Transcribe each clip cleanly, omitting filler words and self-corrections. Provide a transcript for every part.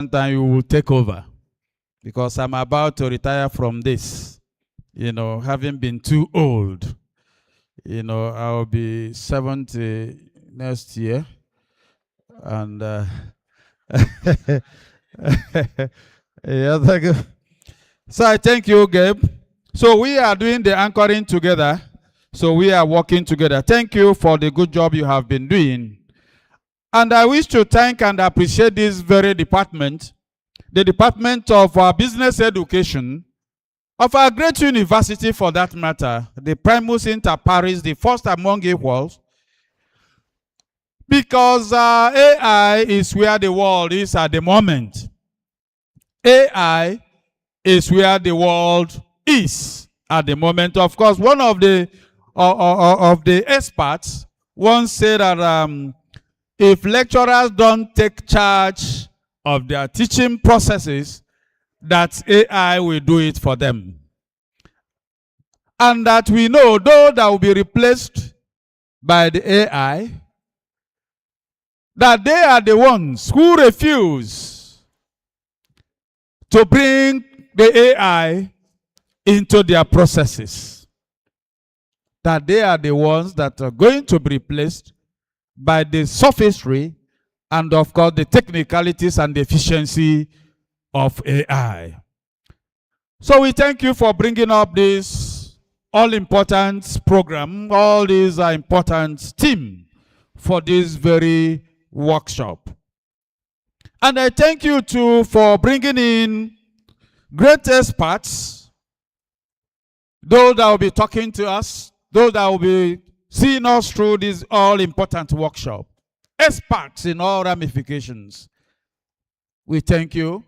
and you will take over, because I'm about to retire from this, having been too old. I'll be 70 next year, and yeah, so I thank you, Gabe. So we are doing the anchoring together. So we are working together. Thank you for the good job you have been doing. And I wish to thank and appreciate this very department, the Department of Business Education, of our great university for that matter, the Primus Inter Paris, the first among equals, because AI is where the world is at the moment. AI is where the world is at the moment. Of course, one of the experts once said that if lecturers don't take charge of their teaching processes, that AI will do it for them. And that we know, though that will be replaced by the AI, that they are the ones who refuse to bring the AI into their processes. That they are the ones that are going to be replaced by the sophistry and, of course, the technicalities and the efficiency of AI. So we thank you for bringing up this all-important program, all these are important team for this very workshop. And I thank you too for bringing in great experts, those that will be talking to us, those that will be seeing us through this all-important workshop. Experts in all ramifications. We thank you,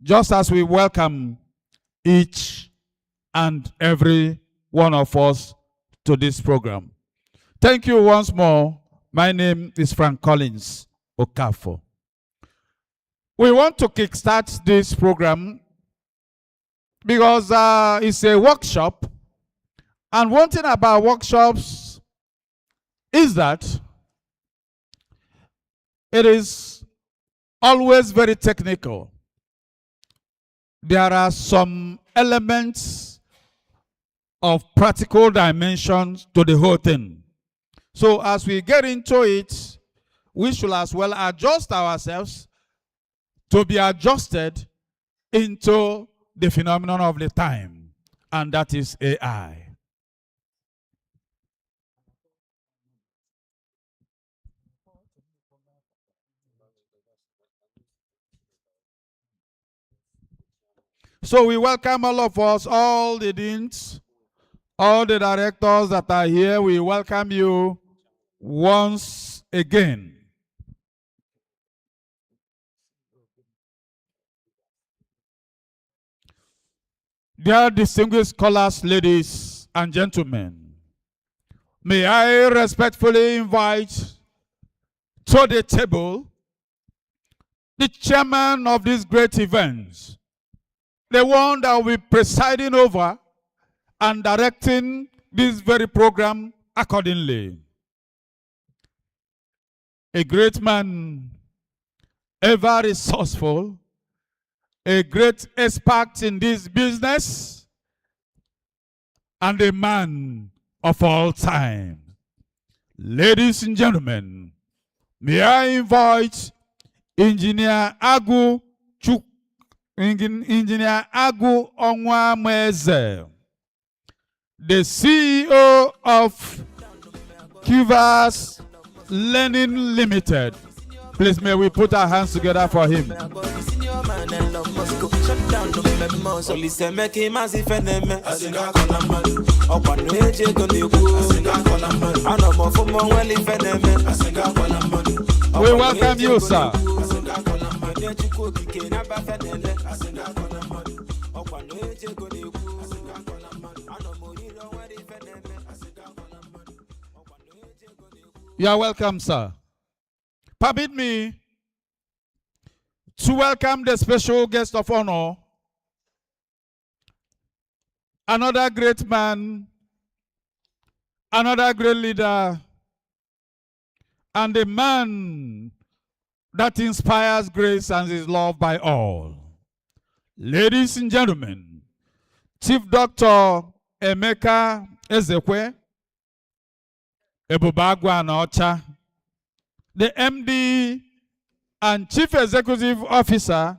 just as we welcome each and every one of us to this program. Thank you once more. My name is Frank Collins Okafor. We want to kickstart this program because it's a workshop. And one thing about workshops is that it is always very technical. There are some elements of practical dimensions to the whole thing. So as we get into it, we should as well adjust ourselves to be adjusted into the phenomenon of the time, and that is AI. So we welcome all of us, all the deans, all the directors that are here. We welcome you once again. Dear distinguished scholars, ladies and gentlemen, may I respectfully invite to the table the chairman of this great event, the one that will be presiding over and directing this very program accordingly. A great man, ever resourceful, a great expert in this business, and a man of all time. Ladies and gentlemen, may I invite Engineer Agu Onwameze, the CEO of Kivas Learning Limited. Please, may we put our hands together for him. We welcome you, sir. You are welcome, sir. Permit me to welcome the special guest of honor, another great man, another great leader, and a man that inspires grace and is loved by all. Ladies and gentlemen, Chief Dr. Emeka Ezekwe Ebubagwa Anocha, the MD and Chief Executive Officer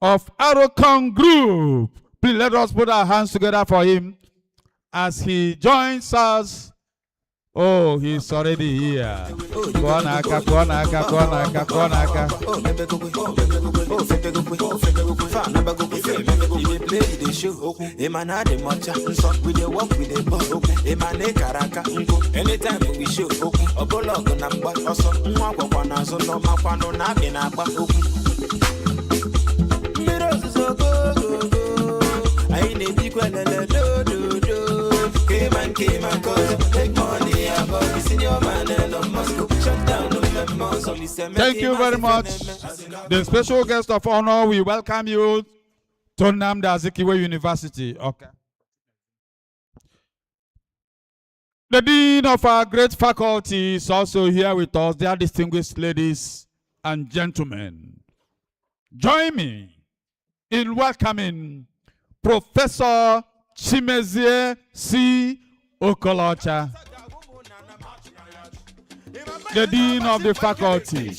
of Arocon Group. Please let us put our hands together for him as he joins us. Oh, he's already here. Kwanaka. Anytime we show, I need you. Thank you very much. The special guest of honor, we welcome you to Nnamdi Azikiwe University. Okay. The Dean of our great faculty is also here with us. They are distinguished ladies and gentlemen. Join me in welcoming Professor Chimezie C. Okolocha, the Dean of the faculty.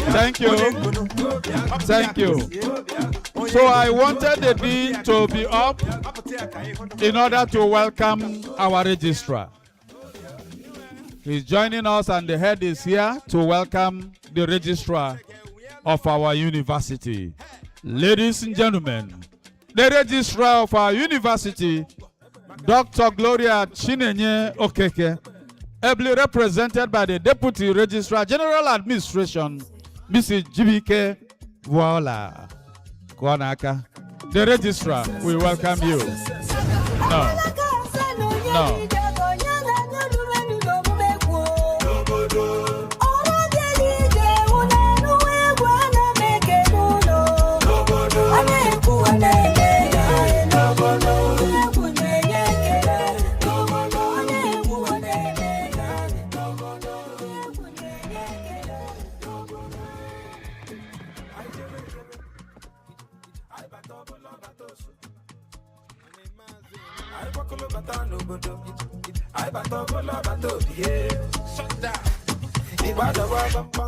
Thank you. Thank you. So I wanted the Dean to be up in order to welcome our registrar. He's joining us and the head is here to welcome the registrar of our university. Ladies and gentlemen, the registrar of our university, Dr. Gloria Chinenye Okeke, ably represented by the Deputy Registrar General Administration, Mrs. Jibike Voila Kwanaka. The registrar, we welcome you. No.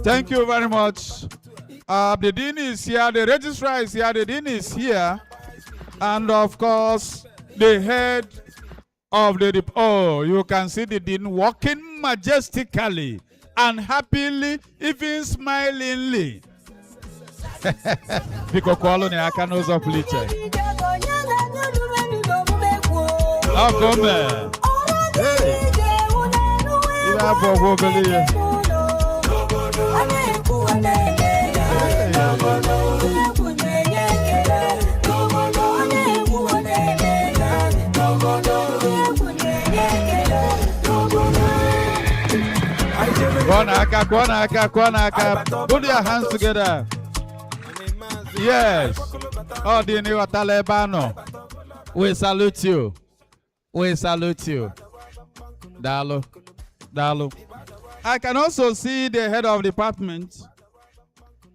Thank you very much. The Dean is here, the registrar is here, the Dean is here, and of course, the head of the, oh, you can see the Dean walking majestically and happily, even smilingly. Because Kuala Nyaka knows of Liche. Oh, come there. Hey. Kwanaka. Put your hands together. Yes. Oh, the new Talebano. We salute you. We salute you. Dalo. I can also see the head of department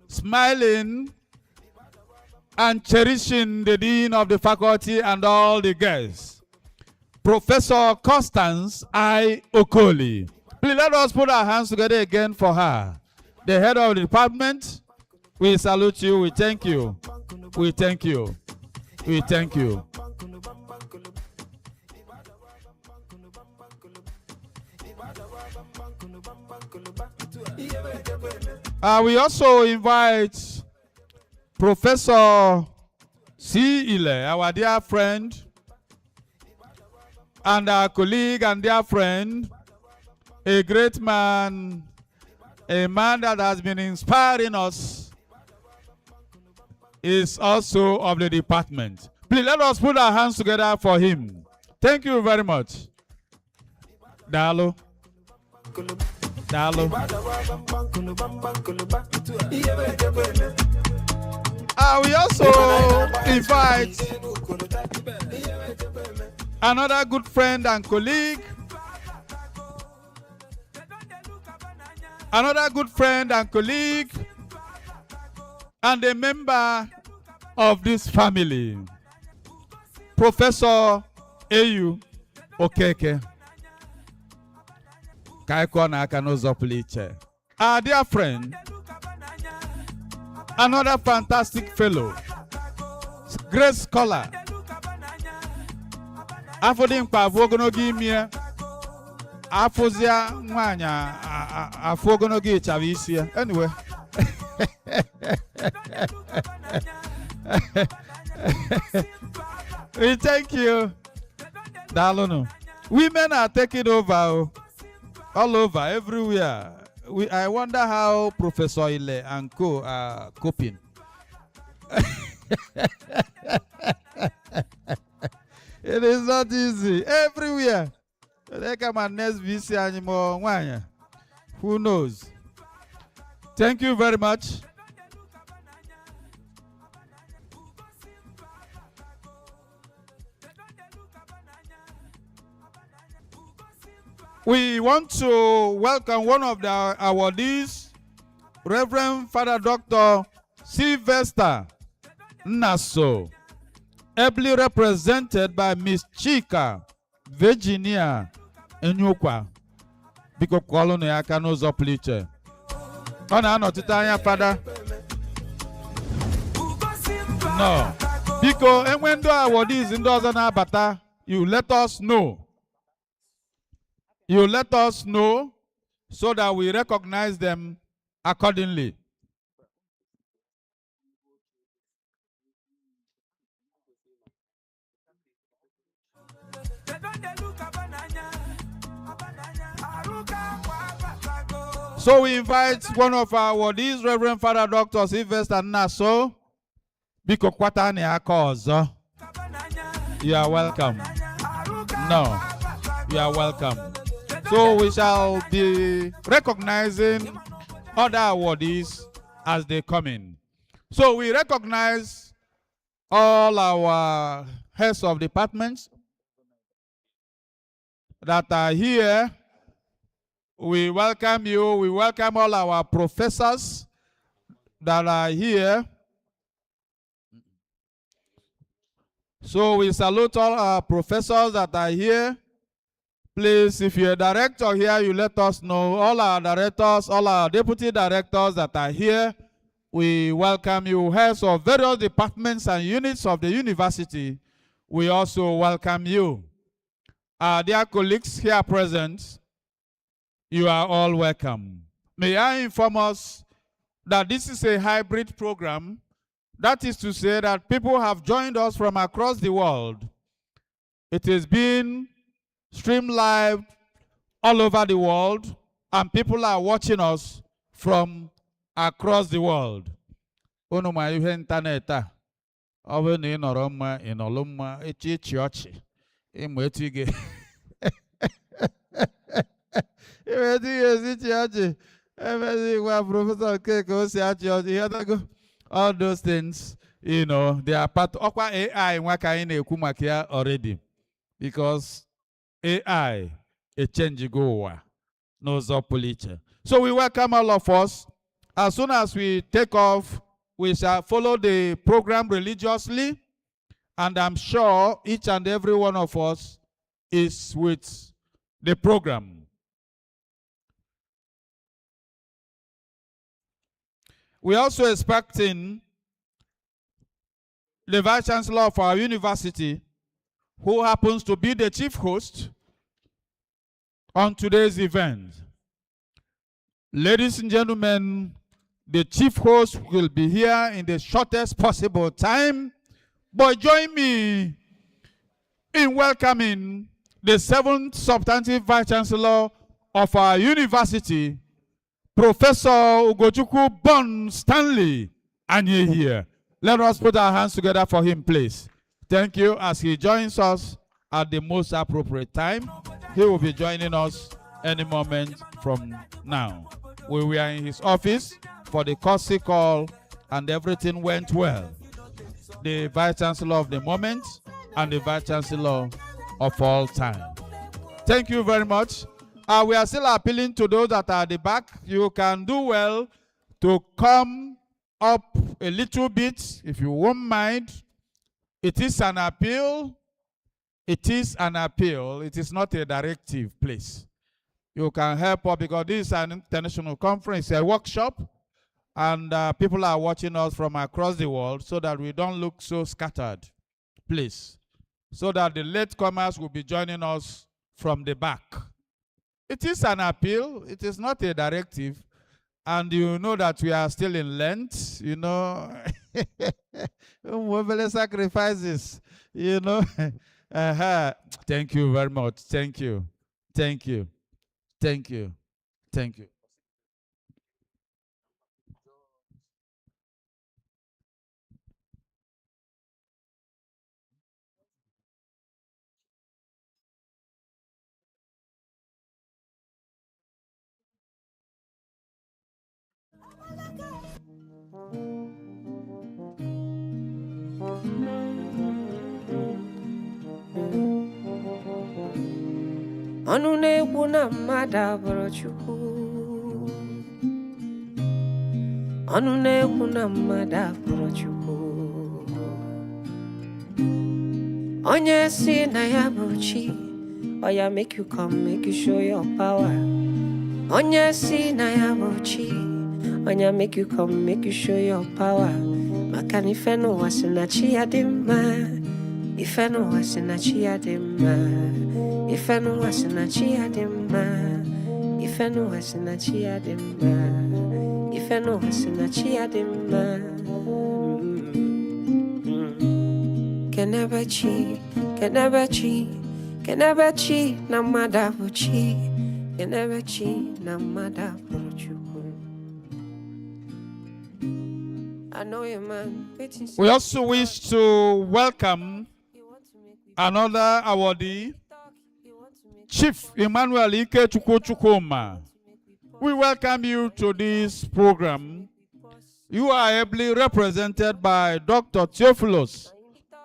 smiling and cherishing the dean of the faculty and all the guests. Professor Constance I. Okoli. Please let us put our hands together again for her. The head of the department, we salute you, we thank you. We thank you. We thank you. We also invite Professor C. Ile, our dear friend, and our colleague and dear friend, a great man, a man that has been inspiring us, is also of the department. Please let us put our hands together for him. Thank you very much. Dalo. Dalo. We also invite another good friend and colleague, and a member of this family, Professor ASUU Okeke. Our dear friend, another fantastic fellow, great scholar. Afodin kwa vogonogi mie, afozia mwanya, afogonogi chavisia. Anyway. We thank you. Dalono. Women are taking over all over, everywhere. I wonder how Professor Ile and co are coping. It is not easy. Everywhere. They come and next VC anymore. Who knows? Thank you very much. We want to welcome one of the awardees, Reverend Father Dr. Sylvester Nnamdi, ably represented by Miss Chika Virginia Enyukwa. Biko kolone aka n'ụzọ pliche. Ọ na-anọchite anya Father. No. Biko enwe ndị awardees ndị ọzọ na-abata, you let us know. You let us know so that we recognize them accordingly. So we invite one of our awardees, Reverend Father Dr. Sylvester Nnamdi. Biko kwata ni aka ọzọ. You are welcome. No, you are welcome. So we shall be recognizing other awardees as they come in. So we recognize all our heads of departments that are here. We welcome you. We welcome all our professors that are here. So we salute all our professors that are here. Please, if you're a director here, you let us know. All our directors, all our deputy directors that are here, we welcome you. Heads of various departments and units of the university, we also welcome you. Our dear colleagues here present, you are all welcome. May I inform us that this is a hybrid program. That is to say that people have joined us from across the world. It has been streamed live all over the world, and people are watching us from across the world. Unu ma ihe internet a, ọ bụ na ị nọrọ mma, ị nọrọ mma, echi ọchị, ịmụ etu ige. Ịmụ etu ige esi chi ọchị, emezi gwa Professor Okeke o si achị ọchị, all those things, you know, they are part of AI nwa ka anyị na-ekwu maka ya already, because AI, a change go n'ụzọ pụrụ iche. So we welcome all of us. As soon as we take off, we shall follow the program religiously, and I'm sure each and every one of us is with the program. We also expecting the Vice Chancellor of our university, who happens to be the chief host on today's event. Ladies and gentlemen, the chief host will be here in the shortest possible time, but join me in welcoming the 7th substantive Vice Chancellor of our university, Professor Ugochukwu Bon Stanley Anye here. Let us put our hands together for him, please. Thank you. As he joins us at the most appropriate time, he will be joining us any moment from now. We were in his office for the courtesy call and everything went well. The Vice Chancellor of the moment and the Vice Chancellor of all time. Thank you very much. We are still appealing to those that are at the back. You can do well to come up a little bit if you won't mind. It is an appeal. It is an appeal. It is not a directive, please. You can help us because this is an international conference, a workshop, and people are watching us from across the world so that we don't look so scattered, please. So that the latecomers will be joining us from the back. It is an appeal. It is not a directive. And you know that we are still in Lent, you know. Sacrifices, you know. Thank you very much. Thank you. Thank you. Thank you. Thank you. Anune kuna mada borochuku. Anune kuna mada borochuku. Onye si na ya buchi. Oya make you come, make you show your power. Onye si na ya buchi. Oya make you come, make you show your power. Makani feno wasina chia dima. Ifeno wasina chia dima. Ifeno wasina chia dima. Ifeno wasina chia dima. Ifeno wasina chia dima. Kenebechi, kenebechi, kenebechi na madabuchi. Kenebechi na madabuchuku. I know you, man. We also wish to welcome another awardee, Chief Emmanuel Ike Chukwuma. We welcome you to this program. You are ably represented by Dr. Theophilus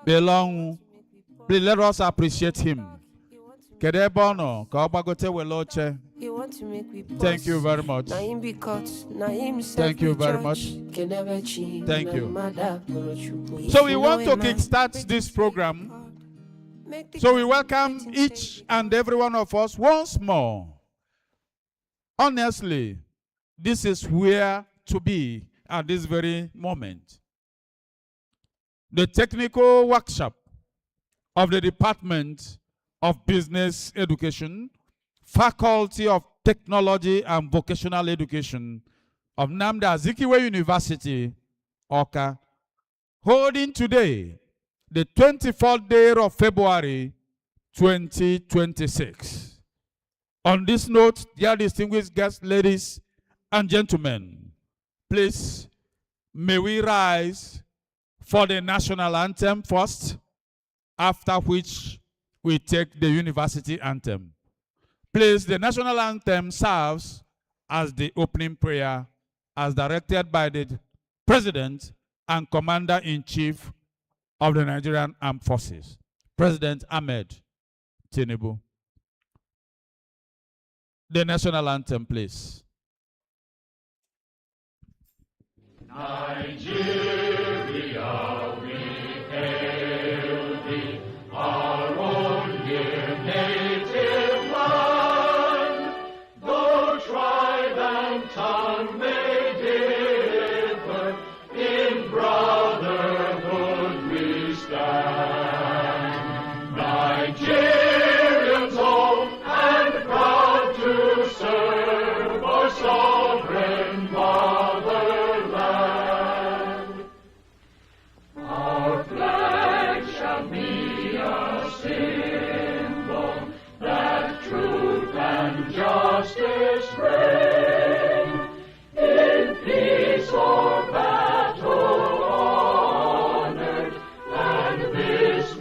Belong. Please let us appreciate him. Thank you very much. Thank you very much. Thank you. So we want to kickstart this program. So we welcome each and every one of us once more. Honestly, this is where to be at this very moment. The technical workshop of the Department of Business Education, Faculty of Technology and Vocational Education of Nnamdi Azikiwe University, Awka, holding today, the 24th day of February 2026. On this note, dear distinguished guests, ladies and gentlemen, please may we rise for the national anthem first, after which we take the university anthem. Please, the national anthem serves as the opening prayer as directed by the President and Commander-in-Chief of the Nigerian Armed Forces, President Ahmed Tinubu. The national anthem, please. Nigeria, we hail thee, our own dear native land. Though tribe and tongue may differ, in brotherhood we stand. Nigerians old and proud to serve our sovereign motherland. Our flag shall be a symbol that truth and justice reign. In peace or battle honored, and this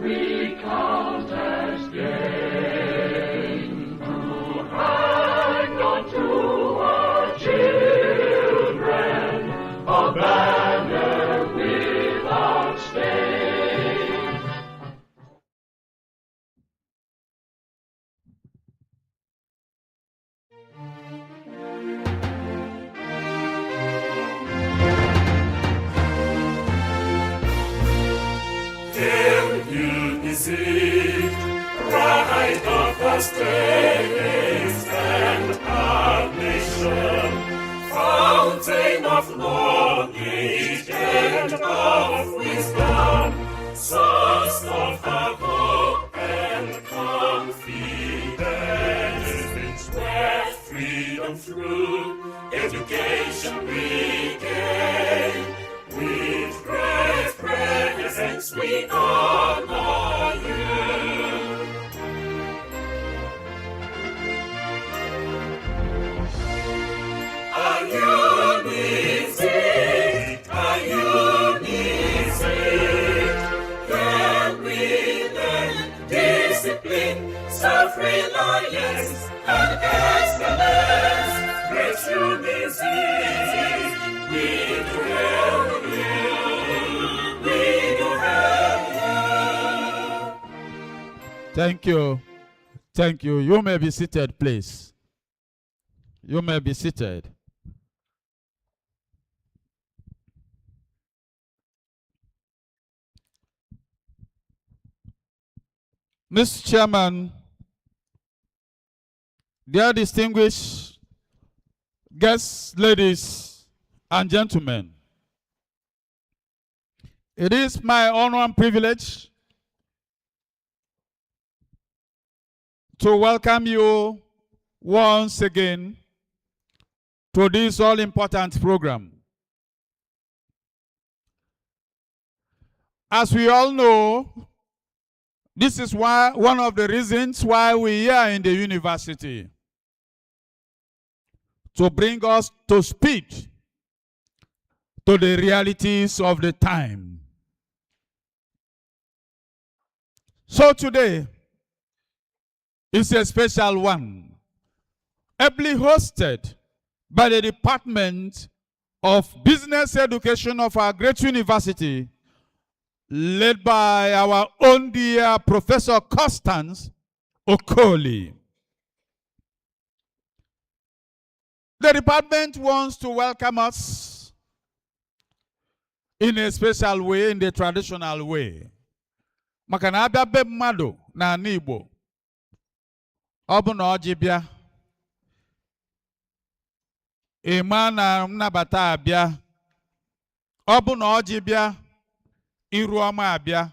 freedom through education we gain. With great presence we honor you. A UNIZIK, can we learn discipline, self-reliance, and excellence? Great UNIZIK, we do help you, we do help you. Thank you. Thank you. You may be seated, please. You may be seated. Mr. Chairman, dear distinguished guests, ladies and gentlemen, it is my honor and privilege to welcome you once again to this all-important program. As we all know, this is one of the reasons why we are in the university, to bring us to speed to the realities of the time. So today is a special one, ably hosted by the Department of Business Education of our great university, led by our own dear Professor Constance Okoli. The department wants to welcome us in a special way, in the traditional way. Maka na abịa be mmadụ na ala Igbo, ọ bụ na ọjị bịa, ịma na nnabata abịa, ọ bụ na ọjị bịa, iru ọma abịa,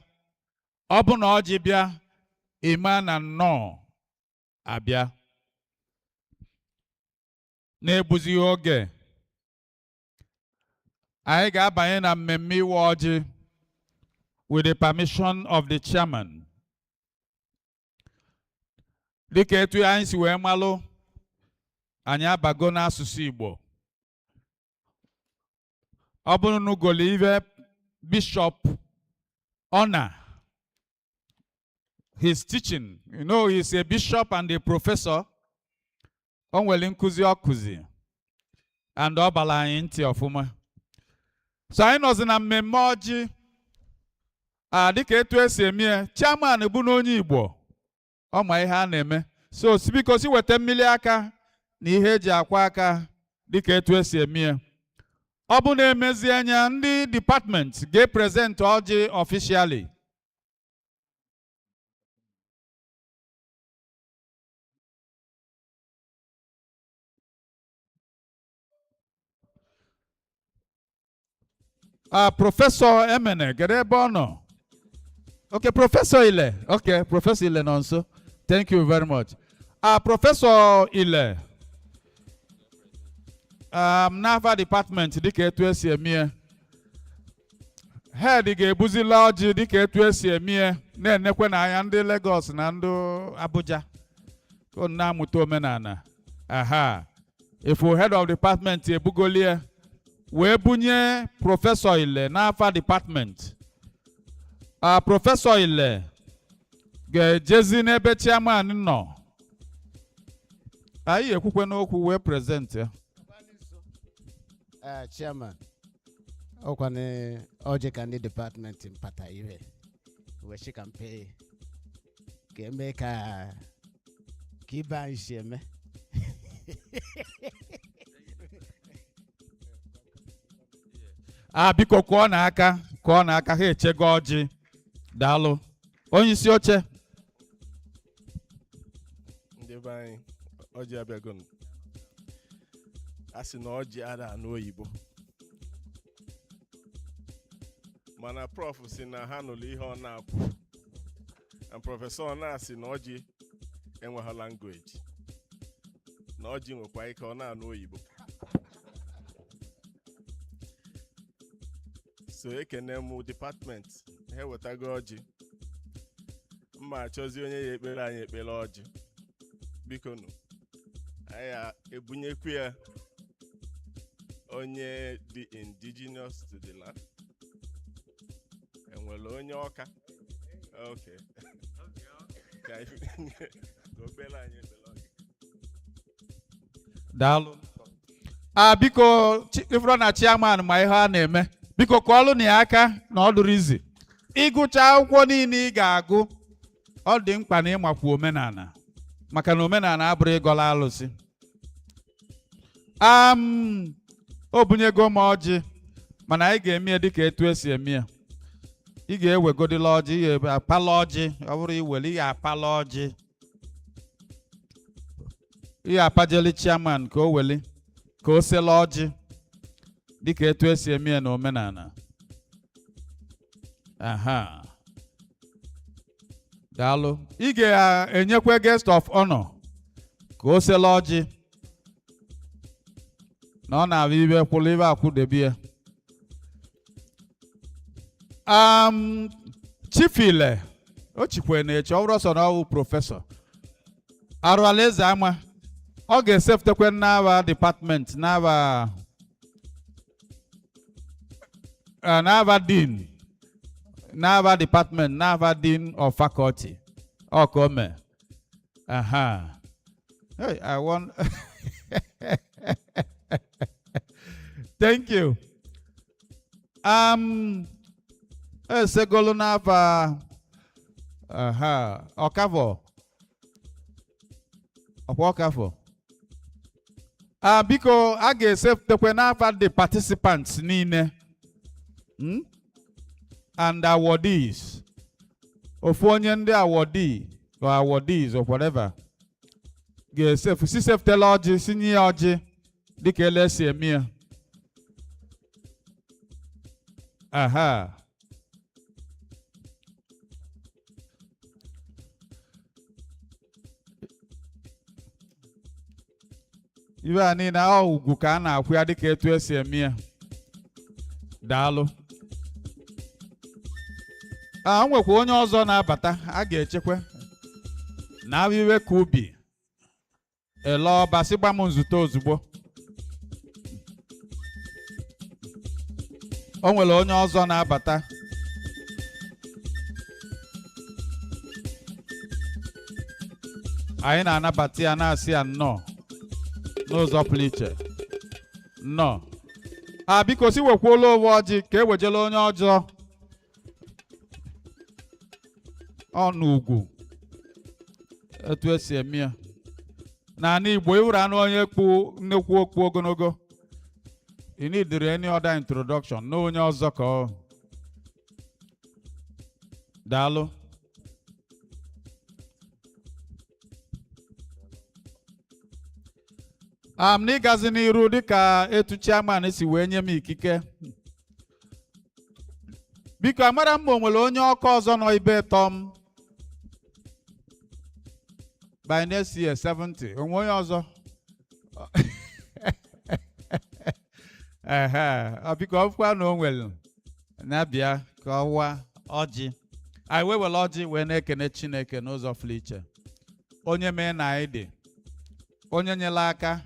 ọ bụ na ọjị bịa, ịma na nnọọ abịa. Na-ebuzighị oge, anyị ga-abanye na mmemme iwe ọjị with the permission of the chairman. Dịka etu anyị si wee malụ, anyị abago n'asụsụ Igbo. Ọ bụrụ na ugolo ive Bishop honor his teaching. You know, he's a bishop and a professor. O nwere nkuzi ọkụzi and ọ bara anyị ntị ọfụma. So anyị nọzi na mmemme ọjị dịka etu esi eme, chairman bụ n'onye Igbo, ọ ma ihe a na-eme. So biko si weta mmili aka na ihe eji akwa aka dịka etu esi eme. Ọ bụ na-emezi anya, ndị department ga-present ọjị officially. Professor Emene, get ebe ọ nọ? Okay, Professor Ile. Okay, Professor Ile nọ nso. Thank you very much. Professor Ile. N'afa department dịka etu esi eme. Head ga-ebuzila ọjị dịka etu esi eme, na-enekwe na anya ndị Lagos na ndị Abuja. Ka na-amụta omenala. Aha. If head of department ebugolie, wee bunye Professor Ile n'afa department. Professor Ile ga-ejezi n'ebe chairman nọ. Anyị ekwukwe n'okwu wee present ya. Chairman, okwane oje kandi department mpata iwe. We shi kampe. Keme ka kiba isheme. Biko kwụọ n'aka ha echego ọjị. Daalụ. Onye isi oche. Ndị be anyị, ọjị abịago. Asị na ọjị ada anụ oyibo. Mana prof si na ha nụrụ ihe ọ na-akwu. And professor na-asị na ọjị enweghị language. na ọjị nwekwa ike ọ na-anụ oyibo. So ekene m department ha ewetago ọjị. Mma achọzi onye ya ekpere anyị ekpere ọjị. Biko nụ anyị ebunyekwu ya onye dị indigenous to the land. Enwere onye Awka. Okay. Obere anyị ekpere ọjị. Daalụ. Biko ifuru na chairman ma ihe a na-eme. Biko kọọlụ na ya aka na ọ dụrụ izi. Ịgụcha akwụkwọ niile ị ga-agụ, ọ dị mkpa na ịmakwu omenala. Maka na omenala abụrụ ịgọla alụsị. O bunyego m ọjị, mana anyị ga-eme ya dịka etu esi eme ya. Ị ga-ewegodila ọjị, ị ga-apala ọjị, ọ bụrụ iwere ị ga-apala ọjị. Ị ga-apajeli chairman ka o weli, ka o sela ọjị dịka etu esi eme ya na omenala. Aha. Daalụ. Ị ga-enyekwa guest of honor ka o sela ọjị na ọ na-abịa ibe kwụrụ ibe akwụdebi ya. Chifile o chikwe na-eche ọ bụrụ sọ na ọ bụ prọfesọ Arụalaeze ama ọ ga-eseftekwe n'aba department n'aba dean n'aba department n'aba dean of faculty ọ ka o mee. Aha. Hey, I want thank you. Segolo n'aba Ọkafọ. Ọkwa Ọkafọ. Biko a ga-eseftekwe n'afa the participants niile. And awardees. Ofu onye ndị awardee or awardees or whatever. Si seftela ọjị, sinye ya ọjị dịka elesi eme ya. Aha. Ibe a niile ugwu ka a na-akwụ ya dịka etu esi eme ya. Daalụ. Nwekwa onye ọzọ na-abata a ga-echekwa na iwe ka ubi ele ọba sị gba m nzute ozugbo. O nwere onye ọzọ na-abata. Anyị na-anabata ya na-asị ya nnọọ n'ụzọ pụrụ iche. Nnọọ. Biko si wekwuola owe ọjị ka ewejela onye ọjọọ ọnụ ugwu etu esi eme ya. N'ala Igbo iwuru anụ onye kpu nnekwu okpu ogologo. You need any other introduction? No onye ọzọ ka ọ. Daalụ. N'ịgazi n'iru dịka etu chairman si wee nye m ikike. Biko amara m o nwere onye ọkụ ọzọ nọ ibe tọm. By next year 70. Onwe onye ọzọ. Biko ọfụkwa na o nwere na-abịa ka ọwa ọjị. Anyị wewere ọjị wee na-ekene Chineke n'ụzọ pụrụ iche. Onye mee na anyị dị. Onye nyela aka.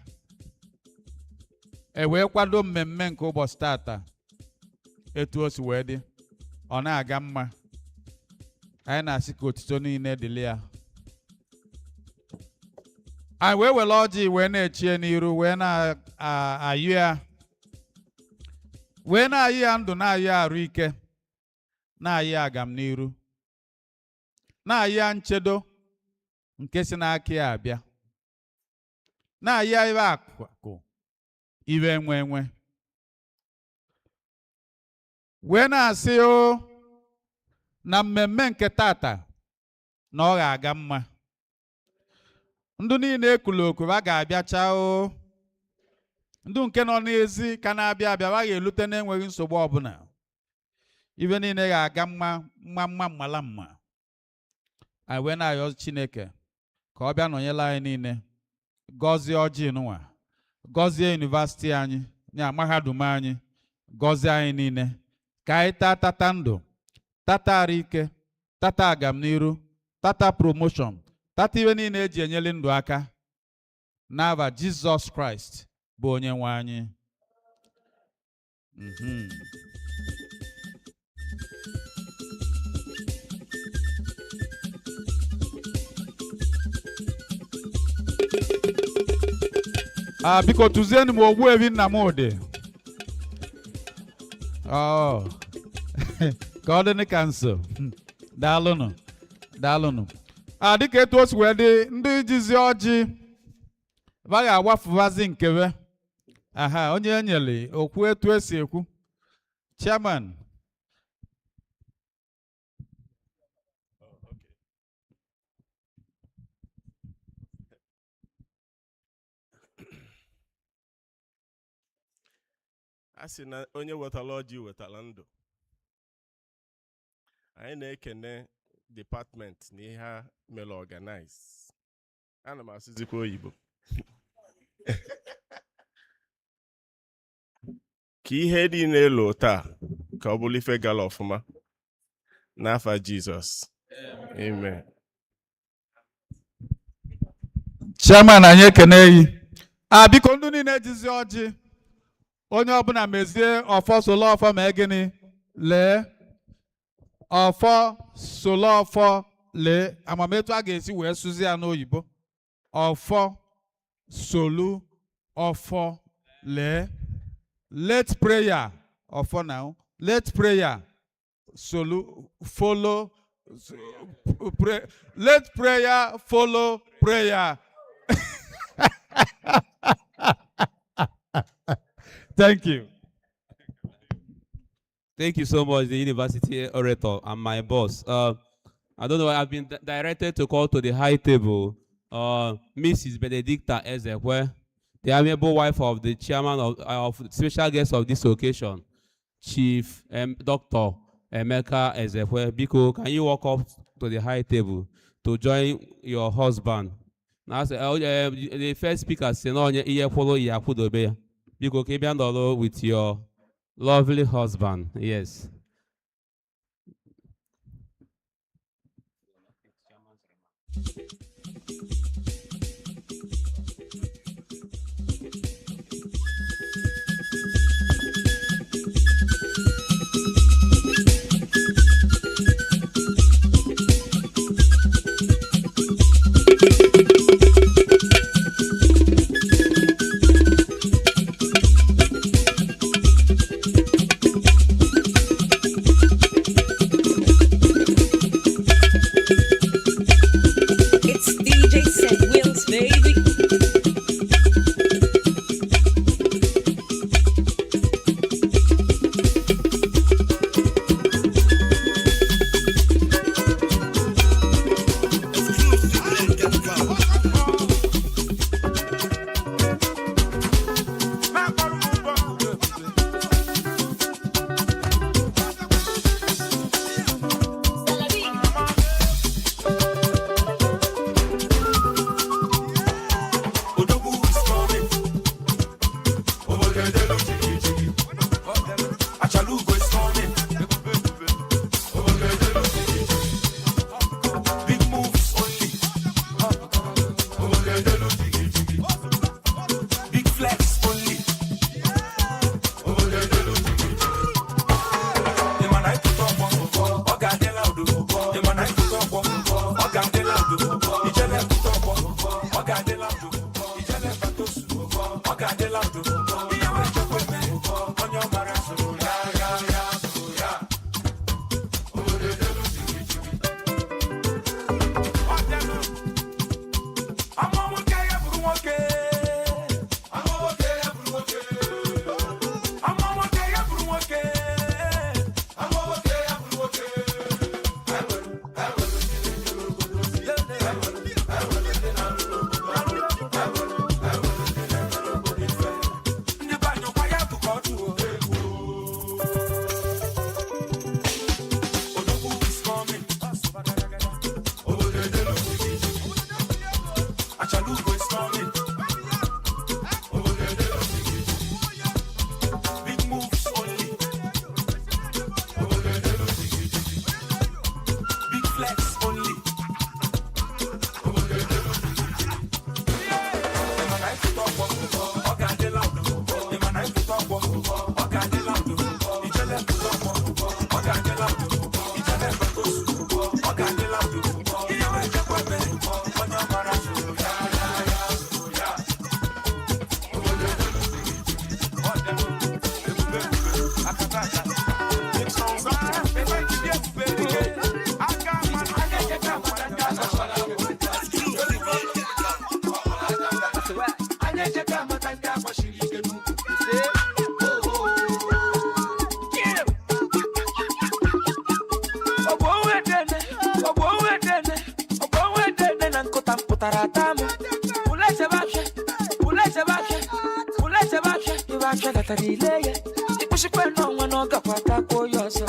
Wee kwado mmemme nke ụbọchị tata. Etu o si wee dị. Ọ na-aga mma. Anyị na-asị ka otuto niile dịrị ya. Anyị wee were ọjị wee na-echie n'iru wee na-ayụ ya. Wee na-ayị ya ndụ, na-ayị ya arụ ike, na-ayị ya agam n'iru, na-ayị ya nchedo nke si n'aka ya abịa, na-ayị ya ibe akụ ibe enwe wee na-asị na mmemme nke tata na ọ ga-aga mma. Ndụ niile ekulu oku ha ga-abịacha ndụ nke nọ n'ezi ka na-abịa abịa ha ga-elute na-enweghị nsogbu ọbụla. Ibe niile ga-aga mala mma. Anyị wee na-ayọ Chineke ka ọ bịa nọnyere anyị niile gọzie ọjị nwa, gọzie university anyị, nya mahadum anyị, gọzie anyị niile. Ka anyị tata ndụ, tata arụ ike, tata agamniru, tata promotion, tata iwe niile eji enyeli ndụ aka. N'aha Jizọs Kraịst bụ onye nwe anyị. Biko tuzieni m Ogbuefi Nnamdi. Ka ọ dị ka nso. Daalụnụ. Daalụnụ. Dịka etu o si wee dị, ndị jizi ọjị ba ga-agbafuvazi nkewe. Onye enyere okwu etu esi ekwu. Chairman. A sị na onye wetara ọjị wetara ndụ. Anyị na-ekene department na ihe ha mere organize. Ana m asụzikwa oyibo. Ka ihe niile elu taa ka ọ bụrụ ife gara ọfụma n'afa Jizọs. Amen. Chairman, anyị ekene yi. Biko ndị niile ejizi ọjị, onye ọbụla mezie ọfọ solo ọfọ ma gịnị lee ọfọ solo ọfọ lee amametu a ga-esi wee sụzi ya n'oyibo. Ọfọ solu ọfọ lee. Let prayer ọfọ now. Let prayer solu follow pray. Let prayer follow prayer. Thank you. Thank you so much, the university orator and my boss. I don't know, I've been directed to call to the high table Mrs. Benedicta Ezekiwe, the amiable wife of the chairman of the special guest of this occasion, Chief Dr. Emeka Ezekiwe. Biko, can you walk up to the high table to join your husband? Now, the first speaker said, "No, you follow Yakudobe." Biko, can you be with your lovely husband? Yes. chagatalile. Pushikwe no wanoga kwata yoso.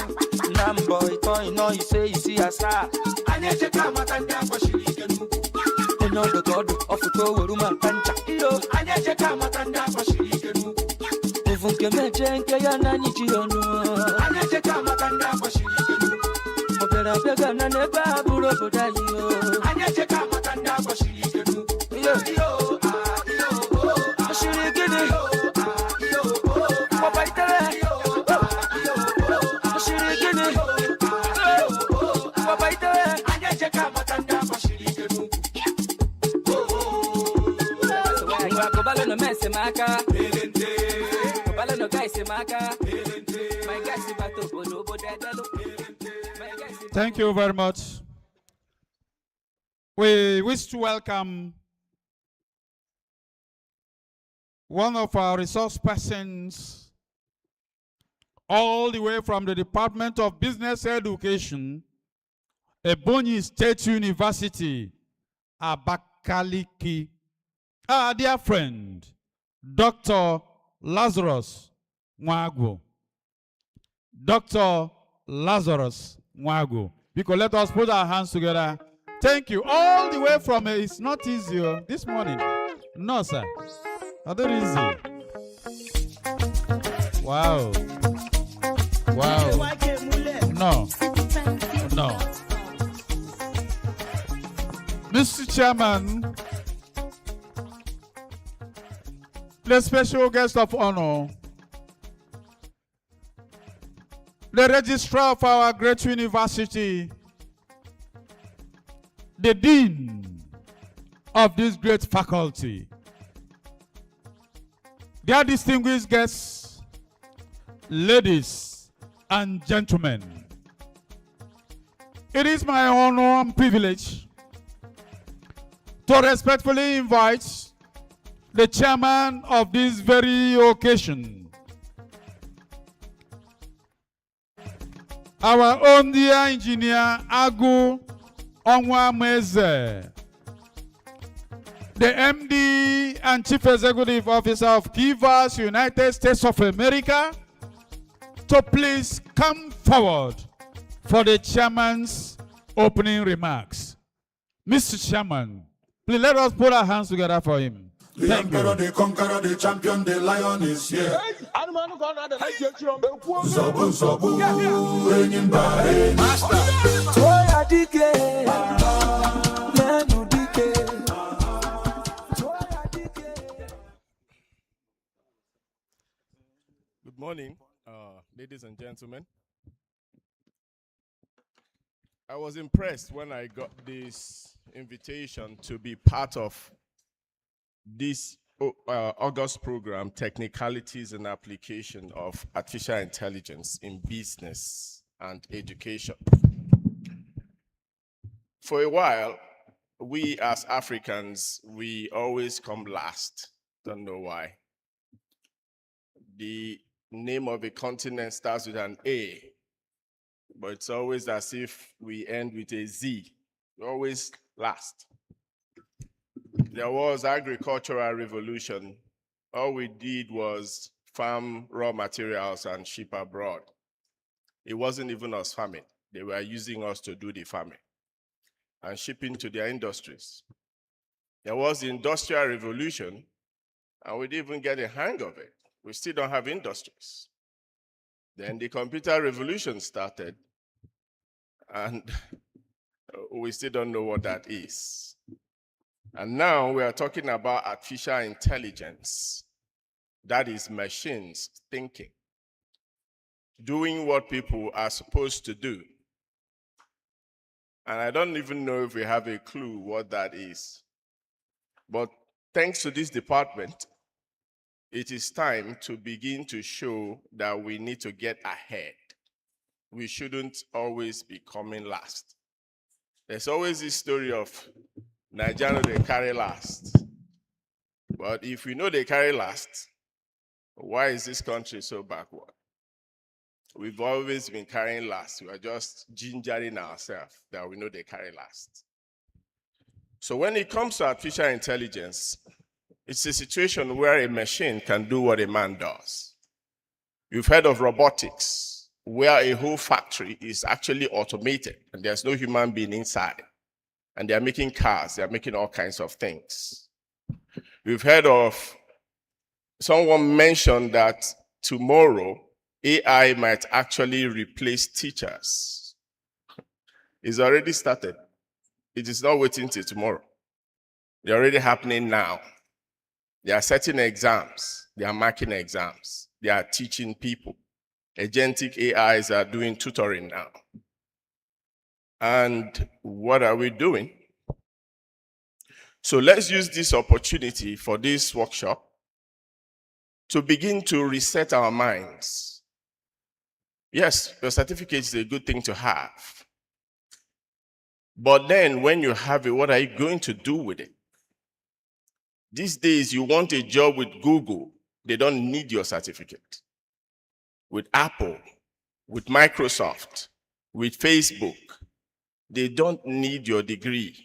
Nambo ito ino you say you see asa. Anyeche kama tanda kwa shirike nuku. Onyo the god of the woruma pancha. Iyo anyeche kama tanda kwa shirike nuku. Uvunke mejenke ya nani jionu. Anyeche kama tanda kwa shirike nuku. Opera pega na neba buro bodayo. Anyeche kama tanda kwa shirike nuku. Iyo shirike nuku. Thank you very much. We wish to welcome one of our resource persons all the way from the Department of Business Education, Ebonyi State University, Abakaliki. Our dear friend, Dr. Lazarus Nwagwu. Dr. Lazarus Nwagwu. Because let us put our hands together. Thank you. All the way from it's not easy this morning. No, sir. Not easy. Wow. Wow. No. No. Mr. Chairman, the special guest of honor, the registrar of our great university, the dean of this great faculty, dear distinguished guests, ladies and gentlemen, it is my honor and privilege to respectfully invite the chairman of this very occasion, our own dear engineer Agu Onwameze, the MD and Chief Executive Officer of Kivas, United States of America, to please come forward for the chairman's opening remarks. Mr. Chairman, please let us put our hands together for him. The emperor, the conqueror, the champion, the lion is here. Zobu, zobu, enyimba, master. Toya dike, lenu dike. Good morning, ladies and gentlemen. I was impressed when I got this invitation to be part of this August program, Technicalities and Application of Artificial Intelligence in Business and Education. For a while, we as Africans, we always come last. Don't know why. The name of a continent starts with an A, but it's always as if we end with a Z. We're always last. There was agricultural revolution. All we did was farm raw materials and ship abroad. It wasn't even us farming. They were using us to do the farming and shipping to their industries. There was the industrial revolution, and we didn't even get a hang of it. We still don't have industries. Then the computer revolution started, and we still don't know what that is. And now we are talking about artificial intelligence. That is machines thinking, doing what people are supposed to do. And I don't even know if we have a clue what that is. But thanks to this department, it is time to begin to show that we need to get ahead. We shouldn't always be coming last. There's always this story of Nigeria, they carry last. But if we know they carry last, why is this country so backward? We've always been carrying last. We are just gingering ourselves that we know they carry last. So when it comes to artificial intelligence, It's a situation where a machine can do what a man does. You've heard of robotics, where a whole factory is actually automated and there's no human being inside. And they're making cars, they're making all kinds of things. We've heard of, someone mentioned that tomorrow AI might actually replace teachers. It's already started. It is not waiting till tomorrow. They're already happening now. They are setting exams. They are marking exams. They are teaching people. Agentic AIs are doing tutoring now. And what are we doing? So let's use this opportunity for this workshop to begin to reset our minds. Yes, your certificate is a good thing to have. But then when you have it, what are you going to do with it? These days, you want a job with Google, they don't need your certificate. With Apple, with Microsoft, with Facebook, they don't need your degree.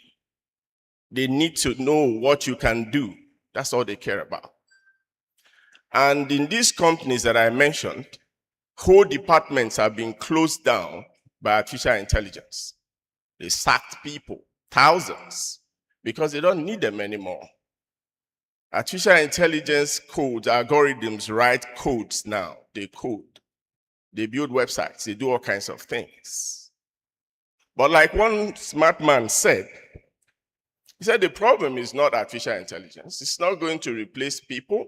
They need to know what you can do. That's all they care about. And in these companies that I mentioned, whole departments have been closed down by artificial intelligence. They sacked people, thousands, because they don't need them anymore. Artificial intelligence codes, algorithms write codes now. They code. They build websites. They do all kinds of things. But like one smart man said, he said the problem is not artificial intelligence. It's not going to replace people.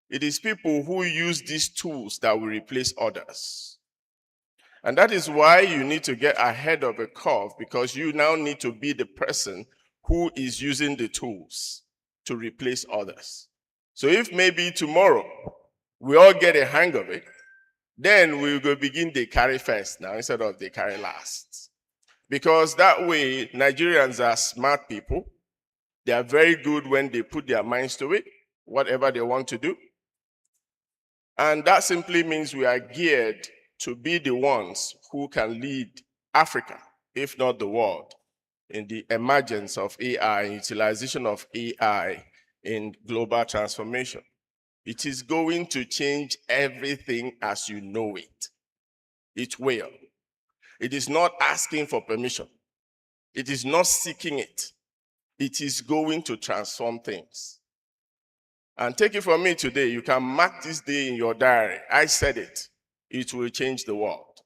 It is people who use these tools that will replace others. And that is why you need to get ahead of a curve, because you now need to be the person who is using the tools to replace others. So if maybe tomorrow we all get a hang of it, then we will begin the carry first now instead of the carry last. Because that way, Nigerians are smart people. They are very good when they put their minds to it, whatever they want to do. And that simply means we are geared to be the ones who can lead Africa, if not the world, in the emergence of AI, utilization of AI in global transformation. It is going to change everything as you know it. It will. It is not asking for permission. It is not seeking it. It is going to transform things. And take it from me today, you can mark this day in your diary. I said it. It will change the world.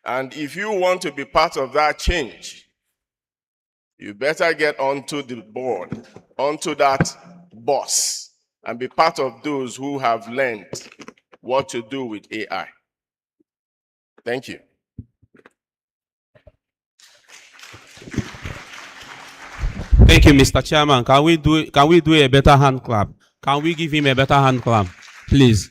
And if you want to be part of that change, you better get onto the board, onto that bus, and be part of those who have learned what to do with AI. Thank you. Thank you, Mr. Chairman. Can we do a better hand clap? Can we give him a better hand clap, please?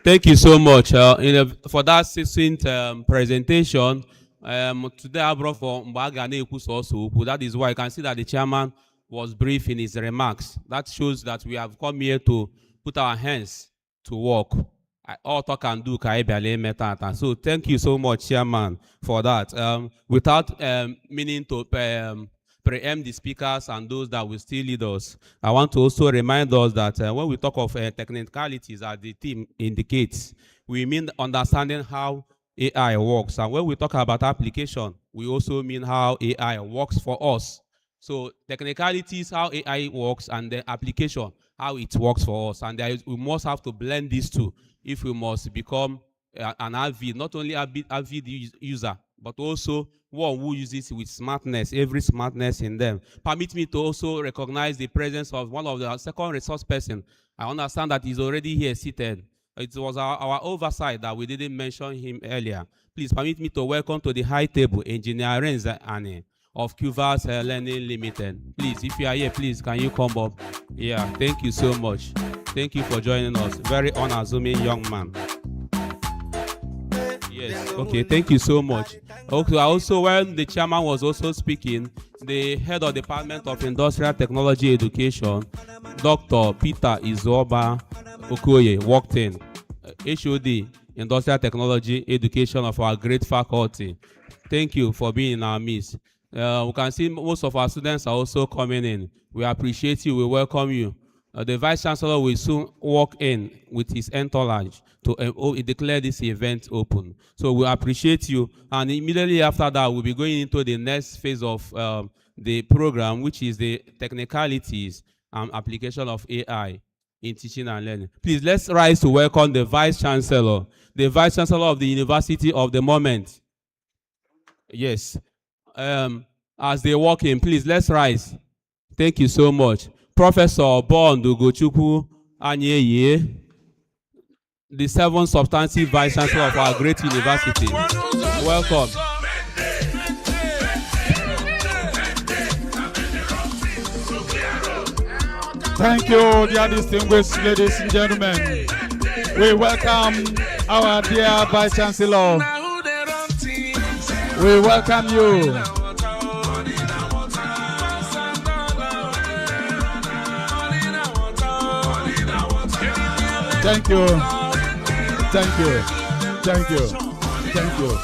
Thank you so much for that succinct presentation. Today I brought for Mbagane Ekuso. That is why I can see that the chairman was brief in his remarks. That shows that we have come here to put our hands to work. All talk and do. So thank you so much, Chairman, for that. Without meaning to preempt the speakers and those that will still lead us, I want to also remind us that when we talk of technicalities, as the theme indicates, we mean understanding how AI works. And when we talk about application, we also mean how AI works for us. So technicalities, how AI works, and the application, how it works for us. And we must have to blend these two if we must become an avid, not only avid user, but also one who uses it with smartness, every smartness in them. Permit me to also recognize the presence of one of the second resource person. I understand that he's already here seated. It was our oversight that we didn't mention him earlier. Please permit me to welcome to the high table Engineer Renza Anne of QVAS Learning Limited. Please, if you are here, please, can you come up? Yeah, thank you so much. Thank you for joining us. Very unassuming young man. Yes, okay, thank you so much. Okay, also when the chairman was also speaking, the head of Department of Industrial Technology Education, Dr. Peter Izoba Okoye, walked in. HOD, Industrial Technology Education of our great faculty. Thank you for being in our midst. We can see most of our students are also coming in. We appreciate you, we welcome you. The Vice Chancellor will soon walk in with his entourage to declare this event open. So we appreciate you. And immediately after that, we'll be going into the next phase of the program, which is the technicalities and application of AI in teaching and learning. Please, let's rise to welcome the Vice Chancellor of the University of the moment. Yes. As they walk in, please, let's rise. Thank you so much. Professor Bond Ugochukwu Anyeye, the 7th substantive Vice Chancellor of our great university. Welcome. Thank you, dear distinguished ladies and gentlemen. We welcome our dear Vice Chancellor. We welcome you. Thank you. Thank you. Thank you. Thank you.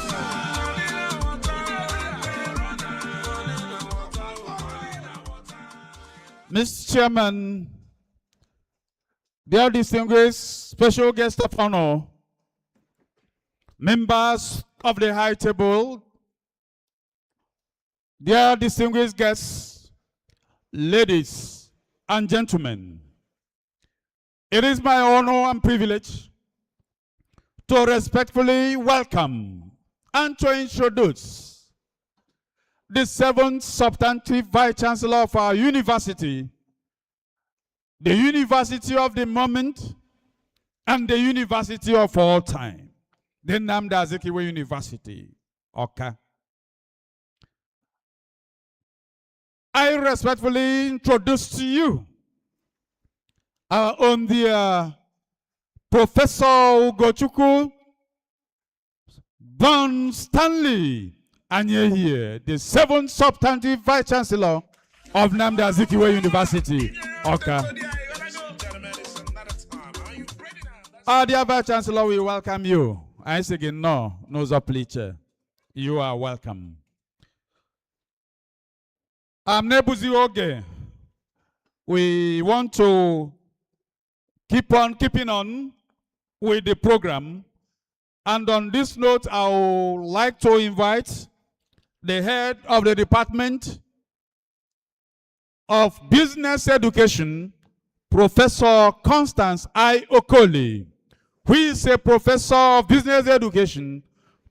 Mr. Chairman, dear distinguished special guest of honor, members of the high table, dear distinguished guests, ladies and gentlemen, it is my honor and privilege to respectfully welcome and to introduce the 7th substantive Vice Chancellor of our university, the University of the moment, and the University of all time, the Nnamdi Azikiwe University, Awka. I respectfully introduce to you our own dear Professor Ugochukwu Bon Stanley Anyeye, the 7th substantive Vice Chancellor of Nnamdi Azikiwe University, Awka. Our dear Vice Chancellor, we welcome you. I say again, no pleasure. You are welcome. I'm Nebuzi Oge. We want to keep on keeping on with the program. And on this note, I would like to invite the head of the Department of Business Education, Professor Constance I. Okoli, who is a professor of business education,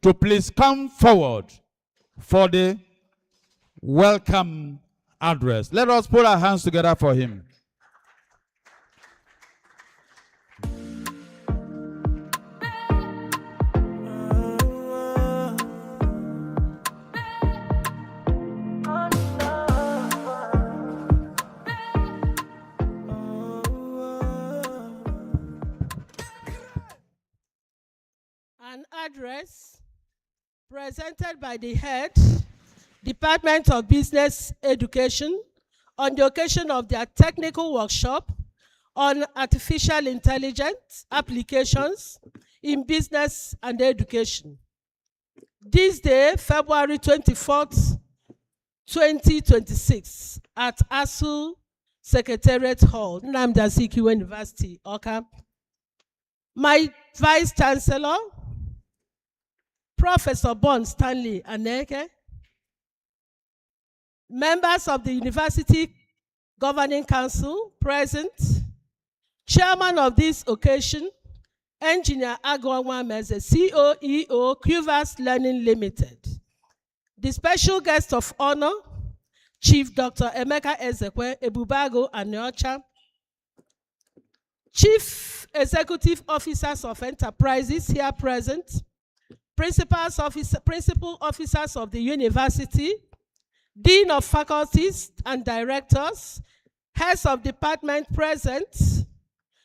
to please come forward for the welcome address. Let us put our hands together for him. An address presented by the head, Department of Business Education, on the occasion of their technical workshop on artificial intelligence applications in business and education. This day, February 24th, 2026, at ASUU Secretariat Hall, Nnamdi Azikiwe University, Awka. My Vice Chancellor, Professor Bon Stanley Anyeye, members of the University Governing Council present, Chairman of this occasion, Engineer Agwangwa Meze, CEO, Qvas Learning Limited. The special guest of honor, Chief Dr. Emeka Ezekwe Ebubago Aniocha, Chief Executive Officers of Enterprises here present, Principal Officers of the University, Dean of Faculties and Directors, Heads of Department present,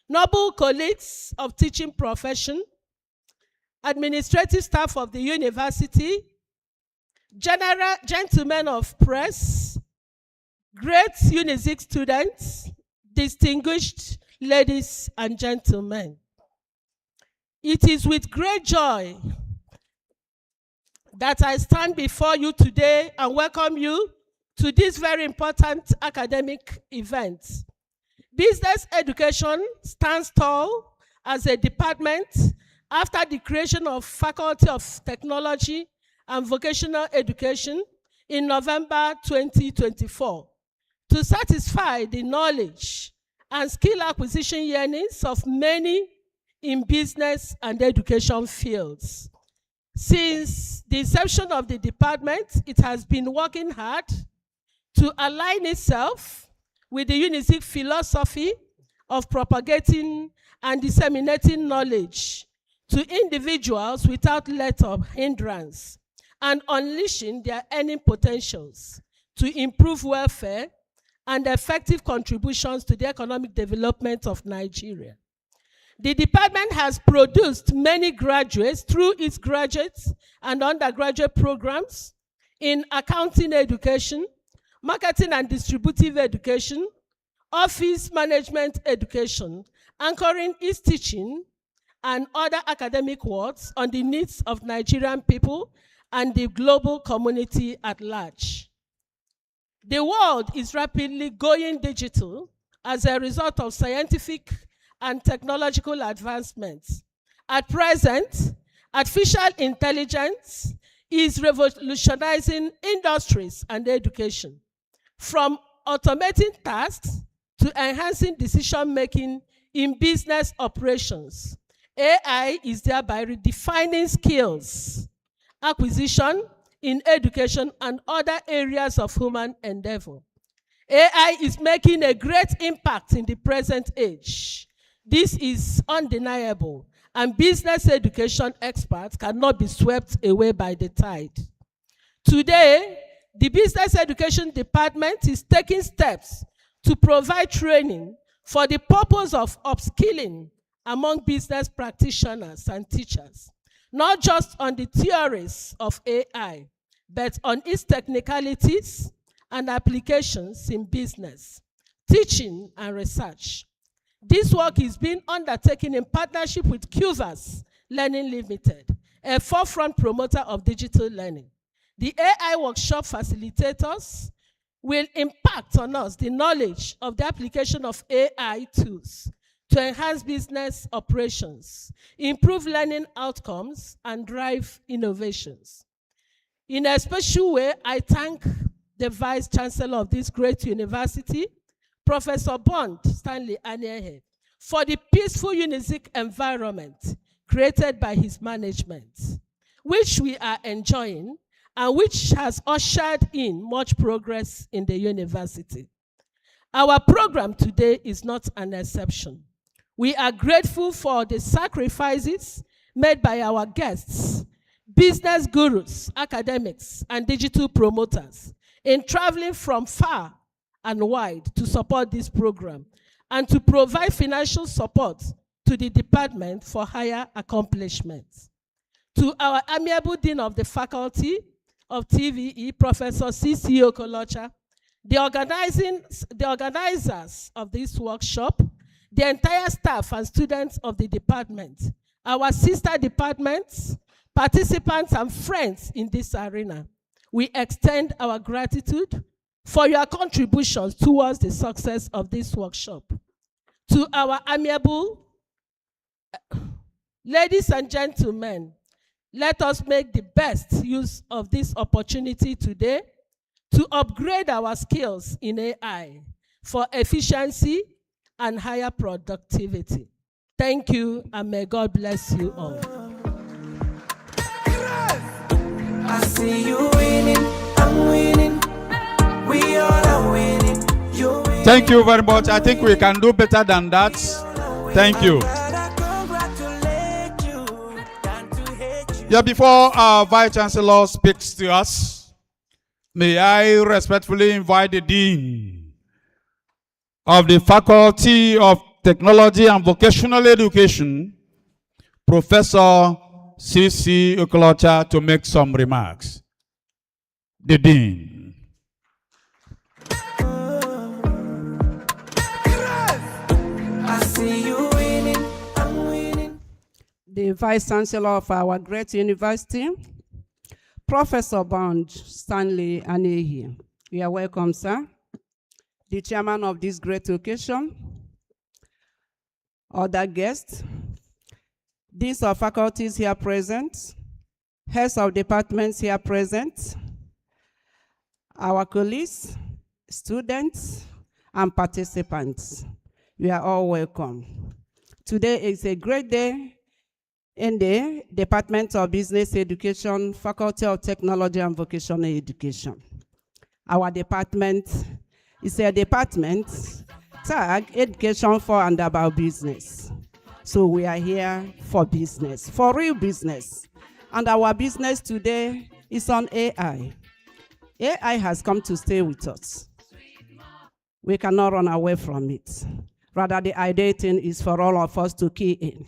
noble colleagues of teaching profession, administrative staff of the university, gentlemen of press, great UNIZIK students, distinguished ladies and gentlemen. It is with great joy that I stand before you today and welcome you to this very important academic event. Business education stands tall as a department after the creation of Faculty of Technology and Vocational Education in November 2024 to satisfy the knowledge and skill acquisition yearnings of many in business and education fields. Since the inception of the department, it has been working hard to align itself with the UNIZIK philosophy of propagating and disseminating knowledge to individuals without let or hindrance and unleashing their earning potentials to improve welfare and effective contributions to the economic development of Nigeria. The department has produced many graduates through its graduate and undergraduate programs in accounting education, marketing and distributive education, office management education, anchoring its teaching and other academic works on the needs of Nigerian people and the global community at large. The world is rapidly going digital as a result of scientific and technological advancements. At present, artificial intelligence is revolutionizing industries and education, from automating tasks to enhancing decision-making in business operations. AI is thereby redefining skills acquisition in education and other areas of human endeavor. AI is making a great impact in the present age. This is undeniable, and business education experts cannot be swept away by the tide. Today, the Business Education Department is taking steps to provide training for the purpose of upskilling among business practitioners and teachers, not just on the theories of AI, but on its technicalities and applications in business, teaching, and research. This work is being undertaken in partnership with QVAS Learning Limited, a forefront promoter of digital learning. The AI workshop facilitators will impact on us the knowledge of the application of AI tools to enhance business operations, improve learning outcomes, and drive innovations. In a special way, I thank the Vice Chancellor of this great university, Professor Bond Stanley Aniehe, for the peaceful UNIZIK environment created by his management, which we are enjoying and which has ushered in much progress in the university. Our program today is not an exception. We are grateful for the sacrifices made by our guests, business gurus, academics, and digital promoters in traveling from far and wide to support this program and to provide financial support to the department for higher accomplishments. To our amiable Dean of the Faculty of TVE, Professor C.C. Okolocha, the organizers of this workshop, the entire staff and students of the department, our sister departments, participants, and friends in this arena, we extend our gratitude for your contributions towards the success of this workshop. To our amiable ladies and gentlemen, let us make the best use of this opportunity today to upgrade our skills in AI for efficiency and higher productivity. Thank you, and may God bless you all. I see you winning, I'm winning. We all are winning. You're winning. Thank you very much. I think we can do better than that. Thank you. Yeah, before our Vice Chancellor speaks to us, may I respectfully invite the Dean of the Faculty of Technology and Vocational Education, Professor C.C. Okolocha, to make some remarks. The Dean. I see you winning, I'm winning. The Vice Chancellor of our great university, Professor Bond Stanley Aniehe. You are welcome, sir. The chairman of this great occasion, other guests, deans of faculties here present, heads of departments here present, our colleagues, students, and participants. You are all welcome. Today is a great day in the Department of Business Education, Faculty of Technology and Vocational Education. Our department is a department tag education for and about business. So we are here for business, for real business. And our business today is on AI. AI has come to stay with us. We cannot run away from it. Rather, the ideal thing is for all of us to key in.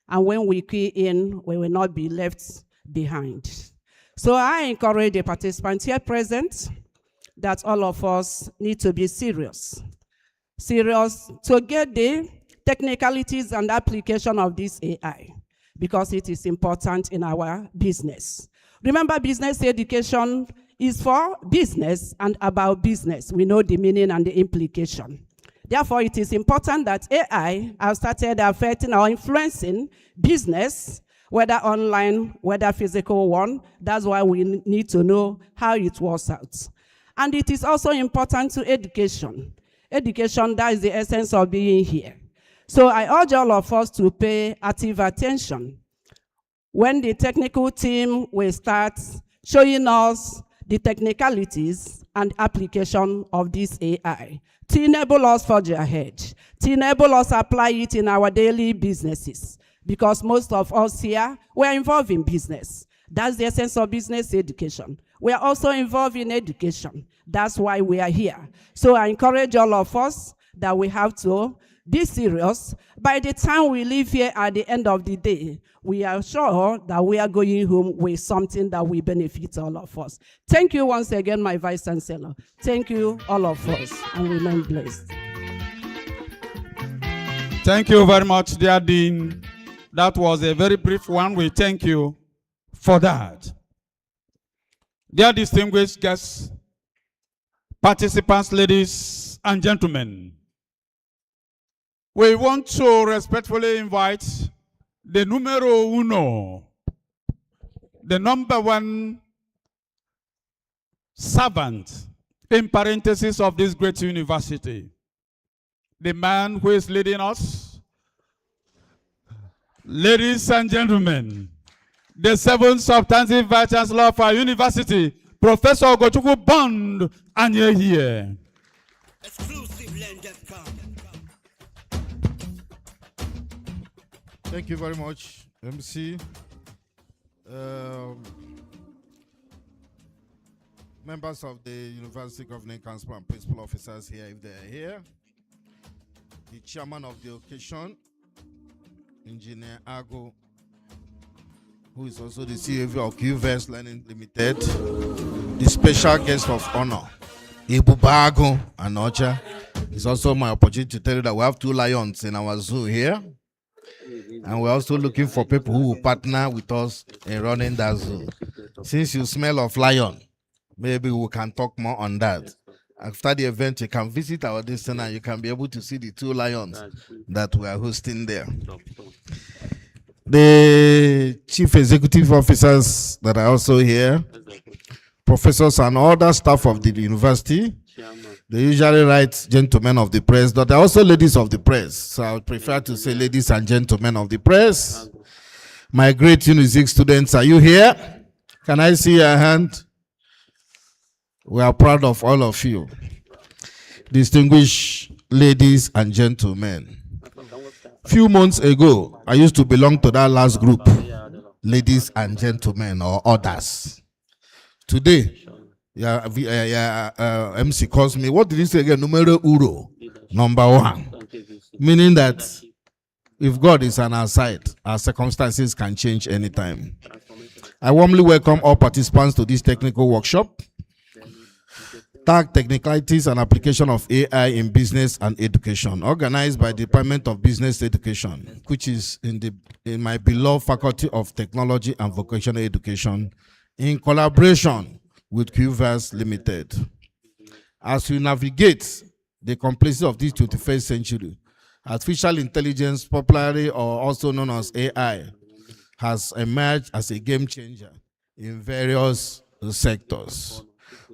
And when we key in, we will not be left behind. So I encourage the participants here present that all of us need to be serious. Serious to get the technicalities and application of this AI, because it is important in our business. Remember, business education is for business and about business. We know the meaning and the implication. Therefore, it is important that AI has started affecting or influencing business, whether online, whether physical one. That's why we need to know how it works out. And it is also important to education. Education, that is the essence of being here. So I urge all of us to pay active attention when the technical team will start showing us the technicalities and application of this AI to enable us forge ahead, to enable us apply it in our daily businesses, because most of us here, we're involved in business. That's the essence of business education. We are also involved in education. That's why we are here. So I encourage all of us that we have to be serious. By the time we leave here at the end of the day, we are sure that we are going home with something that will benefit all of us. Thank you once again, my Vice Chancellor. Thank you, all of us, and remain blessed. Thank you very much, dear Dean. That was a very brief one. We thank you for that. Dear distinguished guests, participants, ladies and gentlemen, we want to respectfully invite the numero uno, the number one servant, in parentheses, of this great university, the man who is leading us. Ladies and gentlemen, the seventh substantive Vice Chancellor of our university, Professor Ogochukwu Bond, and you're here. Thank you very much, MC. Members of the University Governing Council and principal officers here, if they are here. The chairman of the occasion, Engineer Ago, who is also the CEO of QVS Learning Limited. The special guest of honor, Ibubago and Ocha. It's also my opportunity to tell you that we have 2 lions in our zoo here. And we're also looking for people who will partner with us in running that zoo. Since you smell of lion, maybe we can talk more on that. After the event, you can visit our destination and you can be able to see the 2 lions that we are hosting there. The chief executive officers that are also here, professors and other staff of the university. They usually write gentlemen of the press, but they're also ladies of the press. So I would prefer to say ladies and gentlemen of the press. My great UNIZIK students, are you here? Can I see your hand? We are proud of all of you. Distinguished ladies and gentlemen. Few months ago, I used to belong to that last group, ladies and gentlemen or others. Today, MC calls me, what did he say again? Numero uno, number 1. Meaning that if God is on our side, our circumstances can change anytime. I warmly welcome all participants to this technical workshop. Tag Technicalities and Application of AI in Business and Education, organized by the Department of Business Education, which is in my beloved Faculty of Technology and Vocational Education, in collaboration with QVS Limited. As we navigate the complexity of this 21st century, Artificial intelligence, popularly or also known as AI, has emerged as a game changer in various sectors.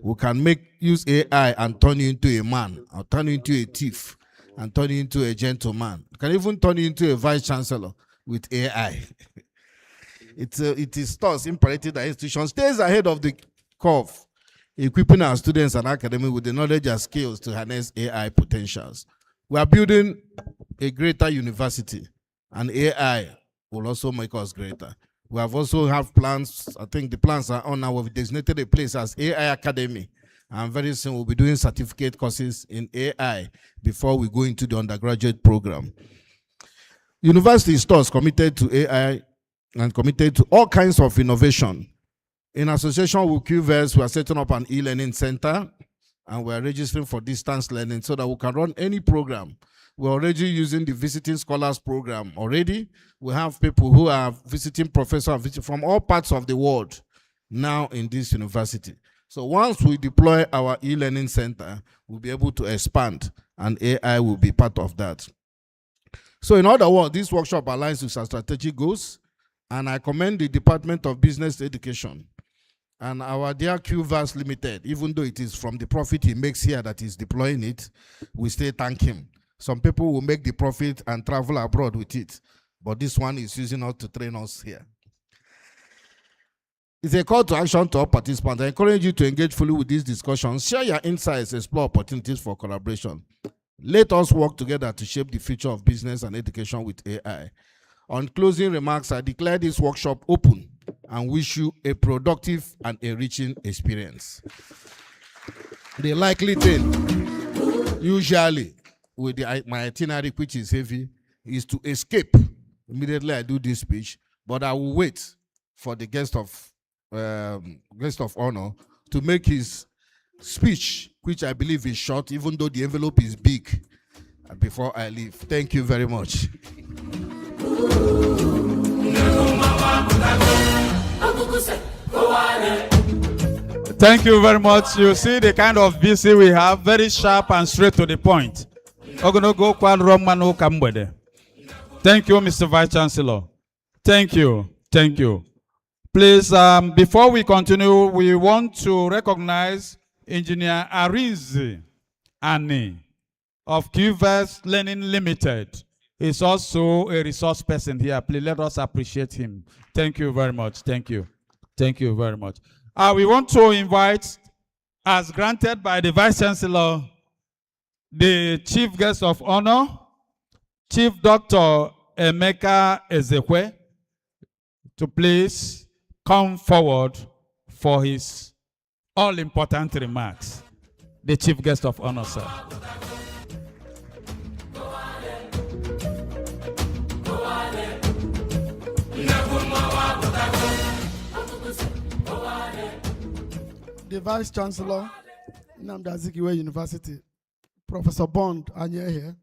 We can use AI and turn you into a man, or turn you into a thief, and turn you into a gentleman. We can even turn you into a vice chancellor with AI. It is thus imperative that institution stays ahead of the curve, equipping our students and academy with the knowledge and skills to harness AI potentials. We are building a greater university, and AI will also make us greater. We have also have plans. I think the plans are on now. We've designated a place as AI Academy, and very soon we'll be doing certificate courses in AI before we go into the undergraduate program. University is thus committed to AI and committed to all kinds of innovation. In association with QVES, we are setting up an e-learning center, and we are registering for distance learning so that we can run any program. We're already using the visiting scholars program already. We have people who are visiting professors from all parts of the world now in this university. So once we deploy our e-learning center, we'll be able to expand, and AI will be part of that. So in other words, this workshop aligns with our strategic goals, and I commend the Department of Business Education and our dear QVAS Limited. Even though it is from the profit he makes here that he's deploying it, we still thank him. Some people will make the profit and travel abroad with it, but this one is using us to train us here. It's a call to action to all participants. I encourage you to engage fully with these discussions, share your insights, explore opportunities for collaboration. Let us work together to shape the future of business and education with AI. On closing remarks, I declare this workshop open and wish you a productive and enriching experience. The likely thing, usually, with my itinerary, which is heavy, is to escape. Immediately I do this speech, but I will wait for the guest of honor to make his speech, which I believe is short, even though the envelope is big, before I leave. Thank you very much. Thank you very much. You see the kind of VC we have, very sharp and straight to the point. Thank you, Mr. Vice Chancellor. Thank you. Thank you. Please, before we continue, we want to recognize Engineer Arinze Ani of QVES Learning Limited. He's also a resource person here. Please let us appreciate him. Thank you very much. Thank you. Thank you very much. We want to invite, as granted by the Vice Chancellor, the Chief Guest of Honor, Chief Dr. Emeka Ezekwe, to please come forward for his all-important remarks. The Chief Guest of Honor, sir. The Vice Chancellor, Nnamdi Azikiwe University, Professor Bond Anye here,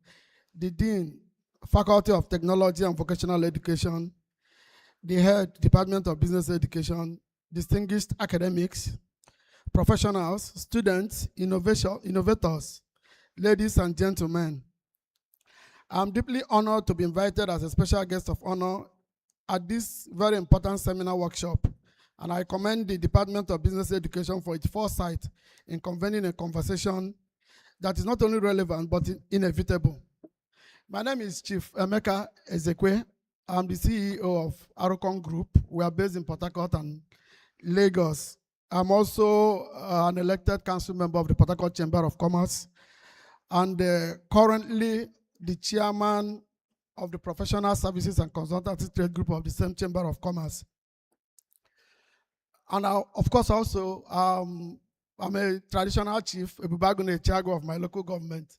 the Dean, Faculty of Technology and Vocational Education, the Head, Department of Business Education, distinguished academics, professionals, students, innovators, ladies and gentlemen. I'm deeply honored to be invited as a special guest of honor at this very important seminar workshop, and I commend the Department of Business Education for its foresight in convening a conversation that is not only relevant, but inevitable. My name is Chief Emeka Ezekwe. I'm the CEO of Arukon Group. We are based in Port Harcourt and Lagos. I'm also an elected council member of the Port Harcourt Chamber of Commerce, and currently the chairman of the Professional Services and Consultancy Trade Group of the same Chamber of Commerce. And of course, also, I'm a traditional chief, a Bubagune Chago of my local government.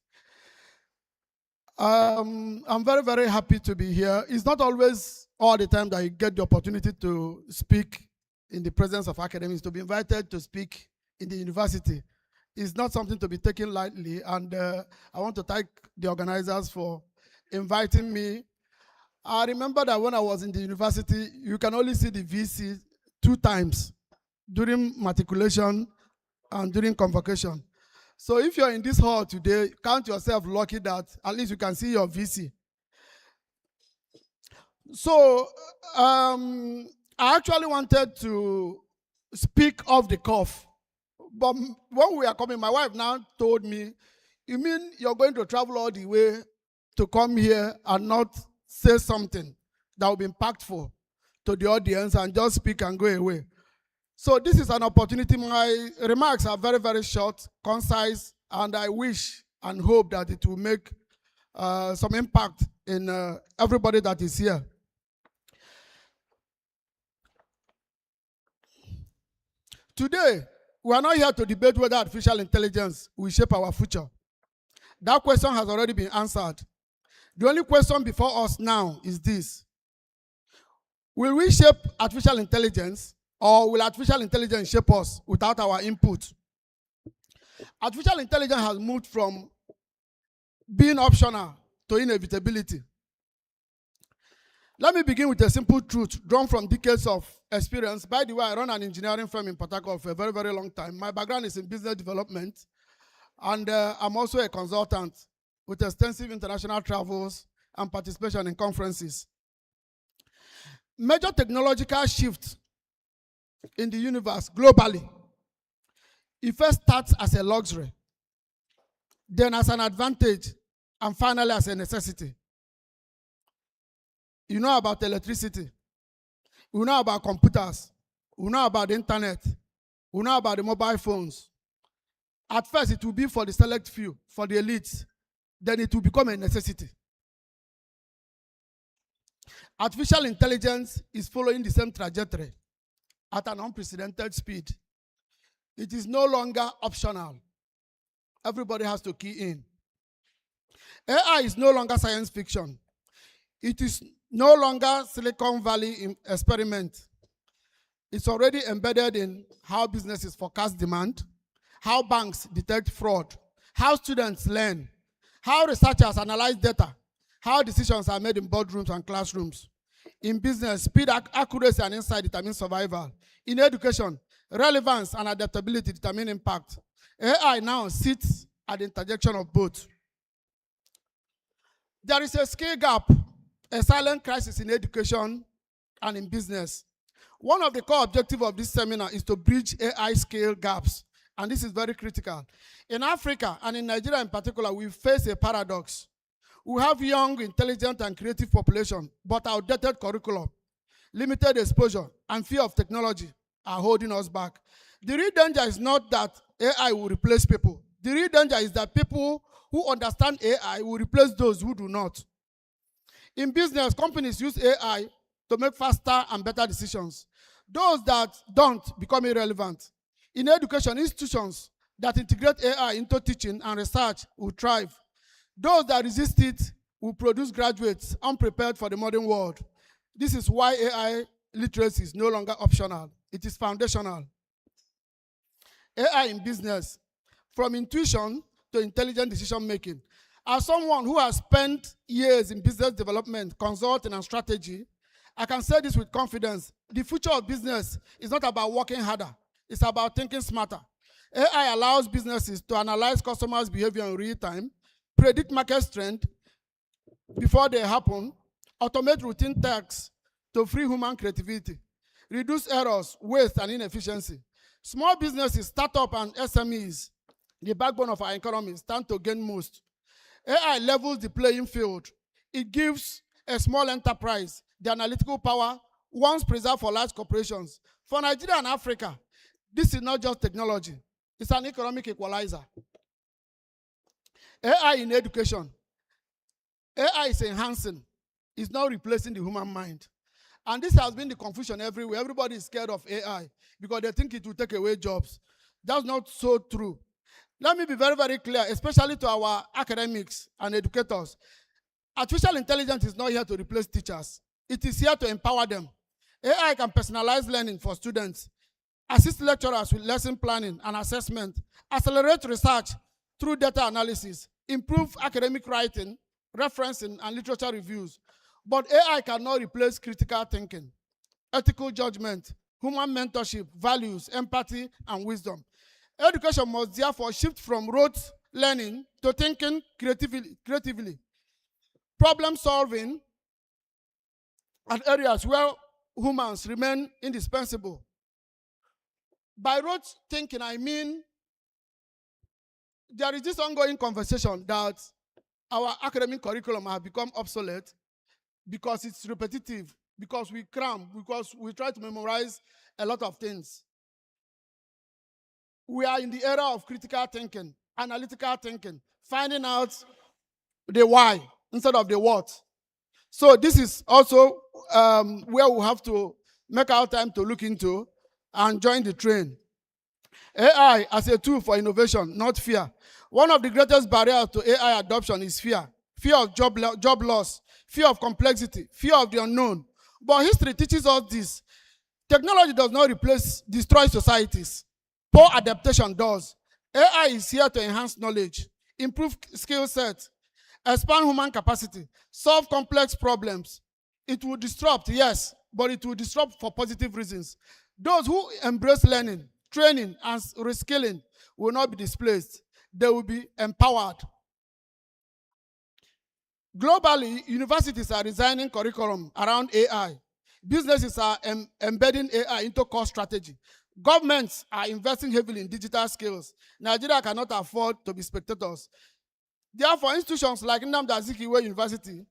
I'm very, very happy to be here. It's not always all the time that you get the opportunity to speak in the presence of academics, to be invited to speak in the university. It's not something to be taken lightly, and I want to thank the organizers for inviting me. I remember that when I was in the university, you can only see the VC 2 times, during matriculation and during convocation. So if you're in this hall today, count yourself lucky that at least you can see your VC. So I actually wanted to speak off the cuff. But when we are coming, my wife now told me, you mean you're going to travel all the way to come here and not say something that will be impactful to the audience and just speak and go away? So this is an opportunity. My remarks are very, very short, concise, and I wish and hope that it will make some impact in everybody that is here. Today, we are not here to debate whether artificial intelligence will shape our future. That question has already been answered. The only question before us now is this: will we shape artificial intelligence, or will artificial intelligence shape us without our input? Artificial intelligence has moved from being optional to inevitability. Let me begin with a simple truth drawn from decades of experience. By the way, I run an engineering firm in Port Harcourt for a very, very long time. My background is in business development, and I'm also a consultant with extensive international travels and participation in conferences. Major technological shifts in the universe globally, it first starts as a luxury, then as an advantage, and finally as a necessity. You know about electricity, we know about computers, we know about the internet, we know about the mobile phones. At first it will be for the select few, for the elites, then it will become a necessity. Artificial intelligence is following the same trajectory at an unprecedented speed. It is no longer optional. Everybody has to key in. AI is no longer science fiction. It is no longer Silicon Valley experiment. It's already embedded in how businesses forecast demand, how banks detect fraud, how students learn, how researchers analyze data, how decisions are made in boardrooms and classrooms. In business, speed, accuracy, and insight determine survival. In education, relevance and adaptability determine impact. AI now sits at the intersection of both. There is a skill gap, a silent crisis in education and in business. One of the core objectives of this seminar is to bridge AI skill gaps, and this is very critical. In Africa, and in Nigeria in particular, we face a paradox. We have young, intelligent, and creative population, but outdated curriculum, limited exposure, and fear of technology are holding us back. The real danger is not that AI will replace people. The real danger is that people who understand AI will replace those who do not. In business, companies use AI to make faster and better decisions. Those that don't become irrelevant. In education, institutions that integrate AI into teaching and research will thrive. Those that resist it will produce graduates unprepared for the modern world. This is why AI literacy is no longer optional. It is foundational. AI in business, from intuition to intelligent decision making. As someone who has spent years in business development, consulting, and strategy, I can say this with confidence. The future of business is not about working harder. It's about thinking smarter. AI allows businesses to analyze customers' behavior in real time, predict market trends before they happen, automate routine tasks to free human creativity, reduce errors, waste, and inefficiency. Small businesses, startups, and SMEs, the backbone of our economy, stand to gain most. AI levels the playing field. It gives a small enterprise the analytical power once preserved for large corporations. For Nigeria and Africa, this is not just technology. It's an economic equalizer. AI in education. AI is enhancing. It's not replacing the human mind. And this has been the confusion everywhere. Everybody is scared of AI because they think it will take away jobs. That's not so true. Let me be very, very clear, especially to our academics and educators. Artificial intelligence is not here to replace teachers. It is here to empower them. AI can personalize learning for students, assist lecturers with lesson planning and assessment, accelerate research through data analysis, improve academic writing, referencing, and literature reviews. But AI cannot replace critical thinking, ethical judgment, human mentorship, values, empathy, and wisdom. Education must therefore shift from rote learning to thinking creatively, problem solving at areas where humans remain indispensable. By rote thinking, I mean there is this ongoing conversation that our academic curriculum has become obsolete because it's repetitive, because we cram, because we try to memorize a lot of things. We are in the era of critical thinking, analytical thinking, finding out the why instead of the what. So this is also where we have to make our time to look into and join the train. AI as a tool for innovation, not fear. One of the greatest barriers to AI adoption is fear. Fear of job loss, fear of complexity, fear of the unknown. But history teaches us this. Technology does not destroy societies. Poor adaptation does. AI is here to enhance knowledge, improve skill set, expand human capacity, solve complex problems. It will disrupt, yes, but it will disrupt for positive reasons. Those who embrace learning, training, and reskilling will not be displaced. They will be empowered. Globally, universities are designing curriculum around AI. Businesses are embedding AI into core strategy. Governments are investing heavily in digital skills. Nigeria cannot afford to be spectators. Therefore, institutions like Nnamdi Azikiwe University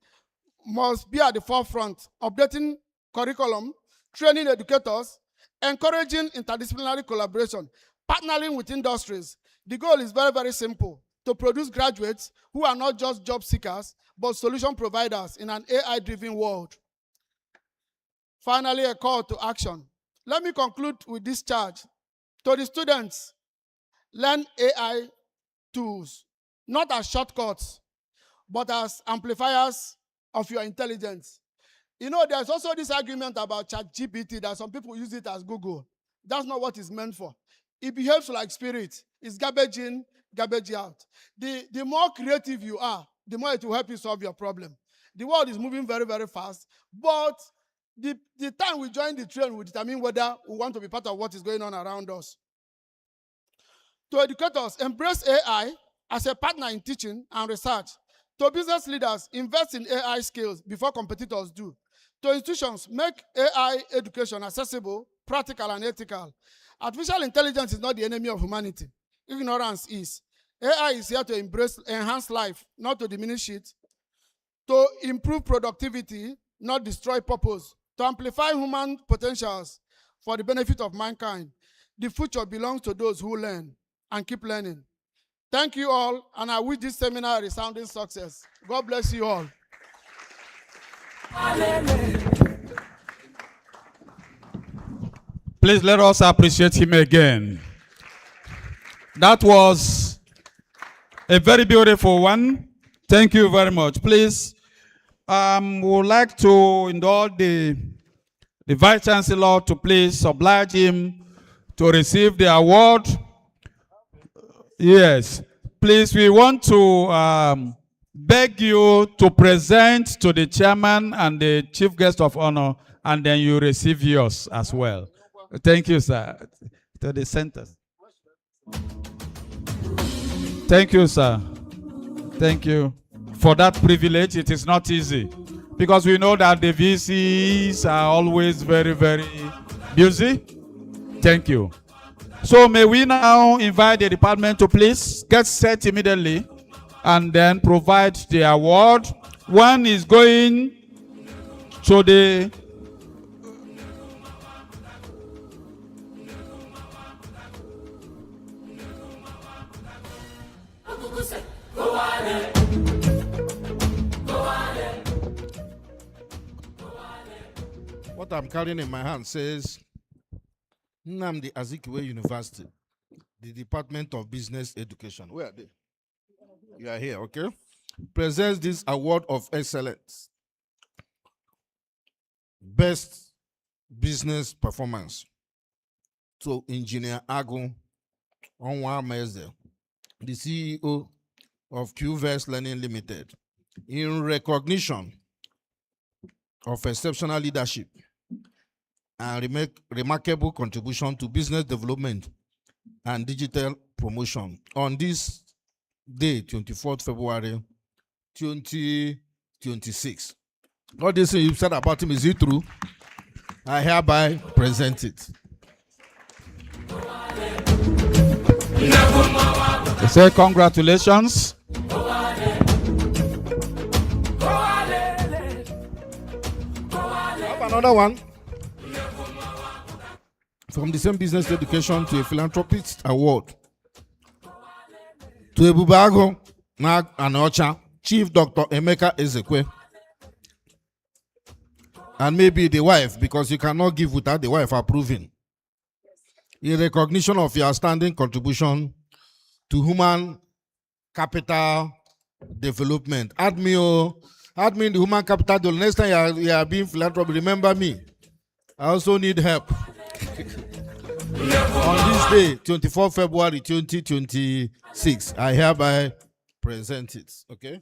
must be at the forefront, updating curriculum, training educators, encouraging interdisciplinary collaboration, partnering with industries. The goal is very, very simple: to produce graduates who are not just job seekers, but solution providers in an AI-driven world. Finally, a call to action. Let me conclude with this charge. To the students, learn AI tools, not as shortcuts, but as amplifiers of your intelligence. You know, there's also this argument about ChatGPT that some people use it as Google. That's not what it's meant for. It behaves like spirit. It's garbage in, garbage out. The more creative you are, the more it will help you solve your problem. The world is moving very, very fast, but the time we join the train will determine whether we want to be part of what is going on around us. To educators, embrace AI as a partner in teaching and research. To business leaders, invest in AI skills before competitors do. To institutions, make AI education accessible, practical, and ethical. Artificial intelligence is not the enemy of humanity. Ignorance is. AI is here to enhance life, not to diminish it. To improve productivity, not destroy purpose. To amplify human potentials for the benefit of mankind. The future belongs to those who learn and keep learning. Thank you all, and I wish this seminar a resounding success. God bless you all. Please let us appreciate him again. That was a very beautiful one. Thank you very much. Please, we would like to indulge the Vice Chancellor to please oblige him to receive the award. Yes. Please, we want to beg you to present to the chairman and the chief guest of honor, and then you receive yours as well. Thank you, sir. To the center. Thank you, sir. Thank you for that privilege. It is not easy because we know that the VCs are always very, very busy. Thank you. So may we now invite the department to please get set immediately and then provide the award. One is going to the What I'm carrying in my hand says Nnamdi Azikiwe University, the Department of Business Education. Where are they? You are here, okay? Presents this award of excellence. Best business performance to Engineer Agu Onwameze, the CEO of QVerse Learning Limited, in recognition of exceptional leadership and remarkable contribution to business development and Digital Promotion on this day, 24th February 2026. All this thing you said about him, is it true? I hereby present it. We say congratulations. Have another one. From the same business education to a philanthropist award. To Ebubago Nag Anocha, Chief Dr. Emeka Ezekwe. And maybe the wife, because you cannot give without the wife approving. In recognition of your outstanding contribution to human capital development. Admin the human capital development. Next time you are being philanthropy, remember me. I also need help. On this day, 24 February 2026, I hereby present it. Okay?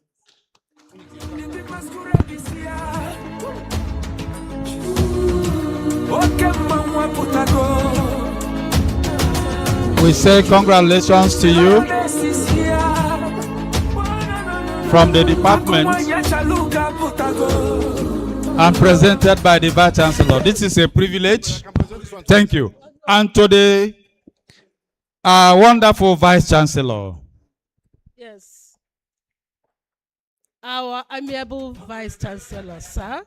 We say congratulations to you from the department and presented by the Vice Chancellor. This is a privilege. Thank you. And to the wonderful Vice Chancellor. Yes. Our amiable Vice Chancellor, sir.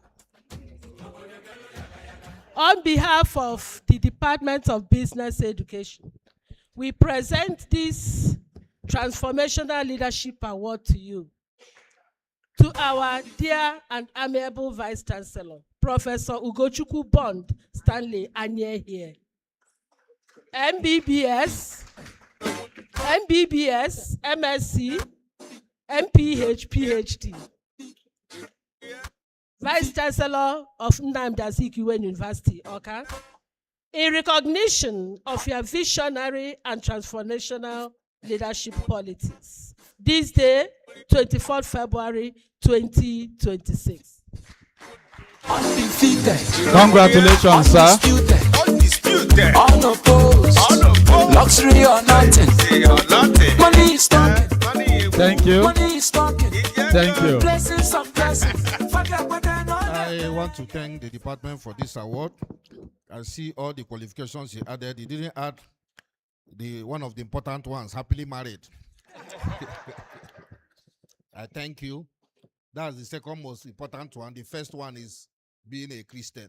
On behalf of the Department of Business Education, we present this Transformational Leadership Award to you. To our dear and amiable Vice Chancellor, Professor Ugochukwu Bond Stanley Anye here. MBBS, MSc, MPH, PhD. Vice Chancellor of Nnamdi Azikiwe University, Awka. In recognition of your visionary and transformational leadership qualities. This day, 24th February 2026. Undefeated. Congratulations, sir. Undisputed. Unopposed. Luxury or nothing. Money is talking. Thank you. Money is talking. Thank you. Blessings on blessings. I want to thank the department for this award. I see all the qualifications he added. He didn't add one of the important ones, happily married. I thank you. That's the second most important one. The first one is being a Christian.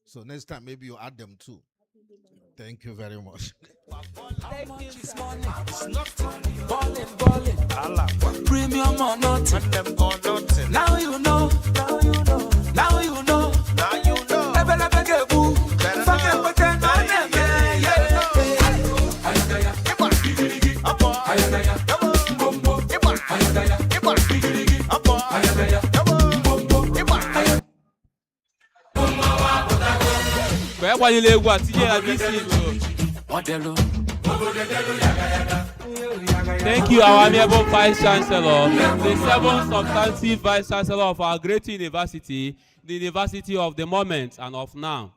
So next time, maybe you add them too. Thank you very much. Thank you, it's money. It's nothing. Balling. Premium or nothing. Now you know. Now you know. Now you know. Now you know. Thank you, our amiable Vice Chancellor, the seventh substantive Vice Chancellor of our great university, the University of the Moment and of Now.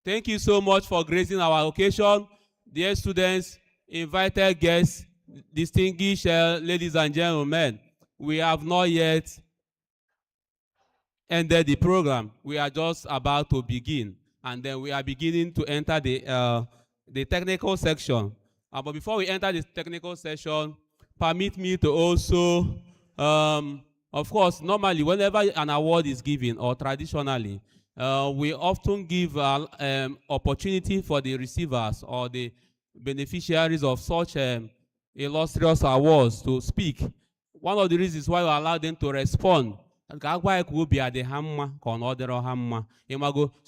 Thank you so much for gracing our occasion. Dear students, invited guests, distinguished ladies and gentlemen, we have not yet ended the program. We are just about to begin, and then we are beginning to enter the technical section. But before we enter this technical session, permit me to also, of course, normally whenever an award is given, or traditionally, we often give opportunity for the receivers or the beneficiaries of such illustrious awards to speak. One of the reasons why we allow them to respond, so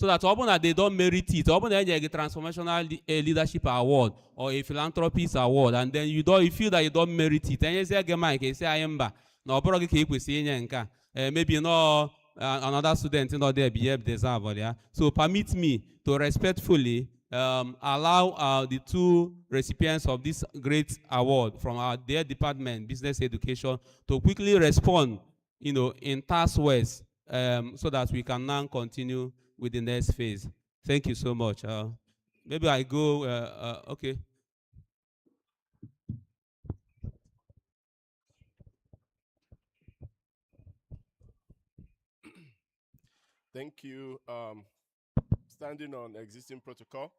that they don't merit it, or they get a transformational leadership award or a philanthropist award, and then you feel that you don't merit it, and you say, maybe no another student there behave deserve. So permit me to respectfully allow the two recipients of this great award from our dear department, Business Education, to quickly respond, in task words, so that we can now continue with the next phase. Thank you so much. Maybe I go, okay. Thank you. Standing on existing protocol.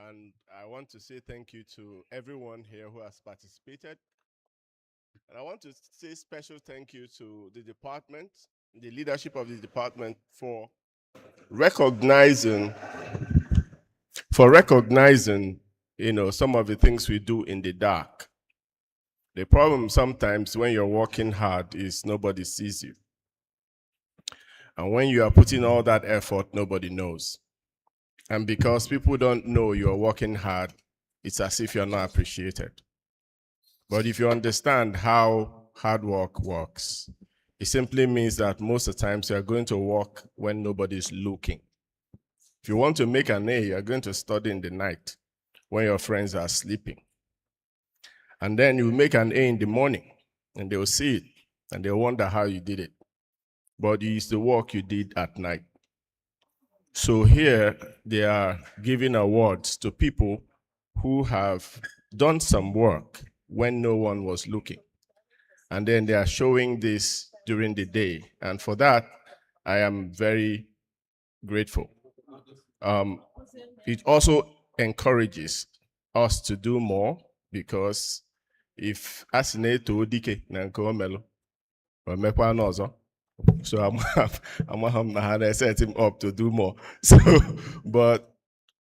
And I want to say thank you to everyone here who has participated. And I want to say special thank you to the department, the leadership of the department for recognizing, some of the things we do in the dark. The problem sometimes when you're working hard is nobody sees you. And when you are putting all that effort, nobody knows. And because people don't know you're working hard, it's as if you're not appreciated. But if you understand how hard work works, it simply means that most of the times you're going to work when nobody's looking. If you want to make an A, you're going to study in the night when your friends are sleeping. And then you make an A in the morning, and they'll see it, and they'll wonder how you did it. But it's the work you did at night. So here, they are giving awards to people who have done some work when no one was looking. And then they are showing this during the day. And for that, I am very grateful. It also encourages us to do more, because if Asine to Dike Nankomelo or Mekwa so I'm set him up to do more. So, but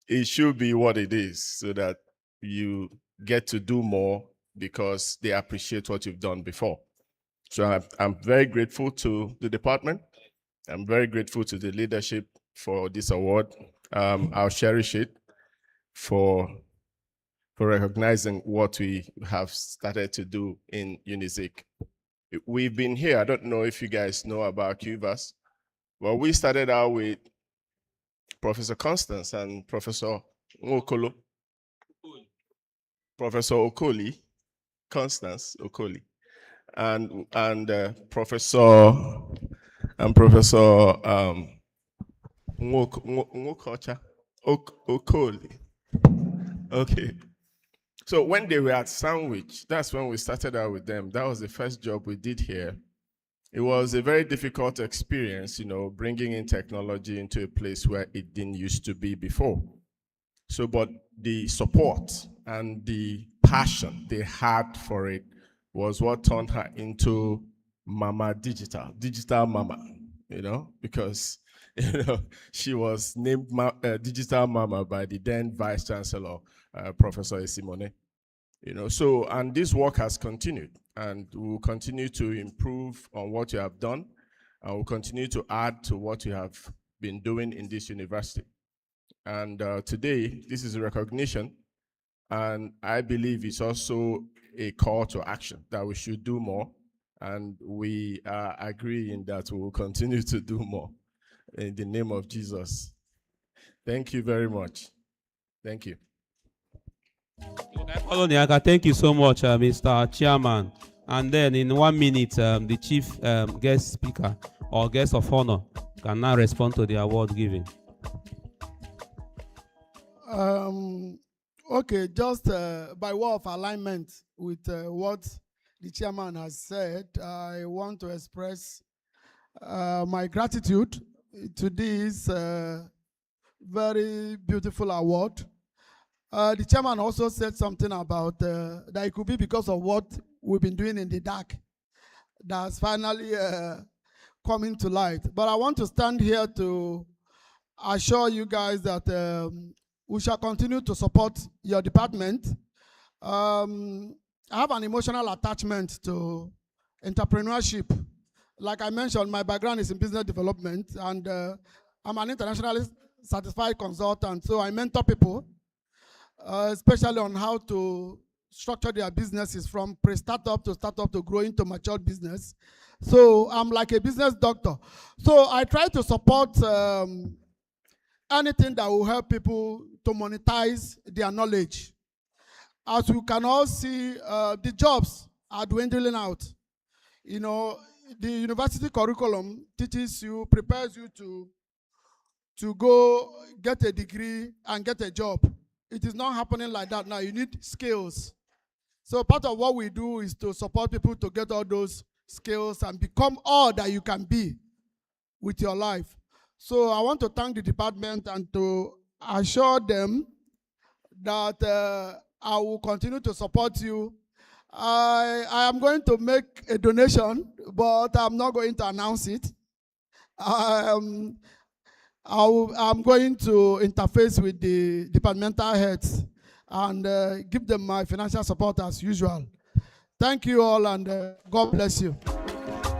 it should be what it is, so that you get to do more because they appreciate what you've done before. So I'm very grateful to the department. I'm very grateful to the leadership for this award. I'll cherish it for recognizing what we have started to do in UNIZIK. We've been here, I don't know if you guys know about QVAS. Well, we started out with Professor Constance and Professor Okolo. Professor Okoli, Constance Okoli, and Professor Ngokocha Okoli. Okay. So when they were at Sandwich, that's when we started out with them. That was the first job we did here. It was a very difficult experience, bringing in technology into a place where it didn't used to be before. So, but the support and the passion they had for it was what turned her into Mama Digital Mama, because, she was named Digital Mama by the then Vice Chancellor, Professor Esimone. So, and this work has continued, and we'll continue to improve on what you have done, and we'll continue to add to what you have been doing in this university. And today, this is a recognition, and I believe it's also a call to action that we should do more, and we are agreeing that we will continue to do more in the name of Jesus. Thank you very much. Thank you. Thank you so much, Mr. Chairman. And then in 1 minute, the chief guest speaker or guest of honor can now respond to the award giving. Okay, just by way of alignment with what the chairman has said, I want to express my gratitude to this very beautiful award. The chairman also said something about that it could be because of what we've been doing in the dark that's finally coming to light. But I want to stand here to assure you guys that we shall continue to support your department. I have an emotional attachment to entrepreneurship. Like I mentioned, my background is in business development, and I'm an internationally certified consultant, so I mentor people, especially on how to structure their businesses from pre-startup to startup to grow into mature business. So I'm like a business doctor. So I try to support anything that will help people to monetize their knowledge. As you can all see, the jobs are dwindling out. The university curriculum teaches you, prepares you to go get a degree and get a job. It is not happening like that now. You need skills. So part of what we do is to support people to get all those skills and become all that you can be with your life. So I want to thank the department and to assure them that I will continue to support you. I am going to make a donation, but I'm not going to announce it. I'm going to interface with the departmental heads and give them my financial support as usual. Thank you all, and God bless you.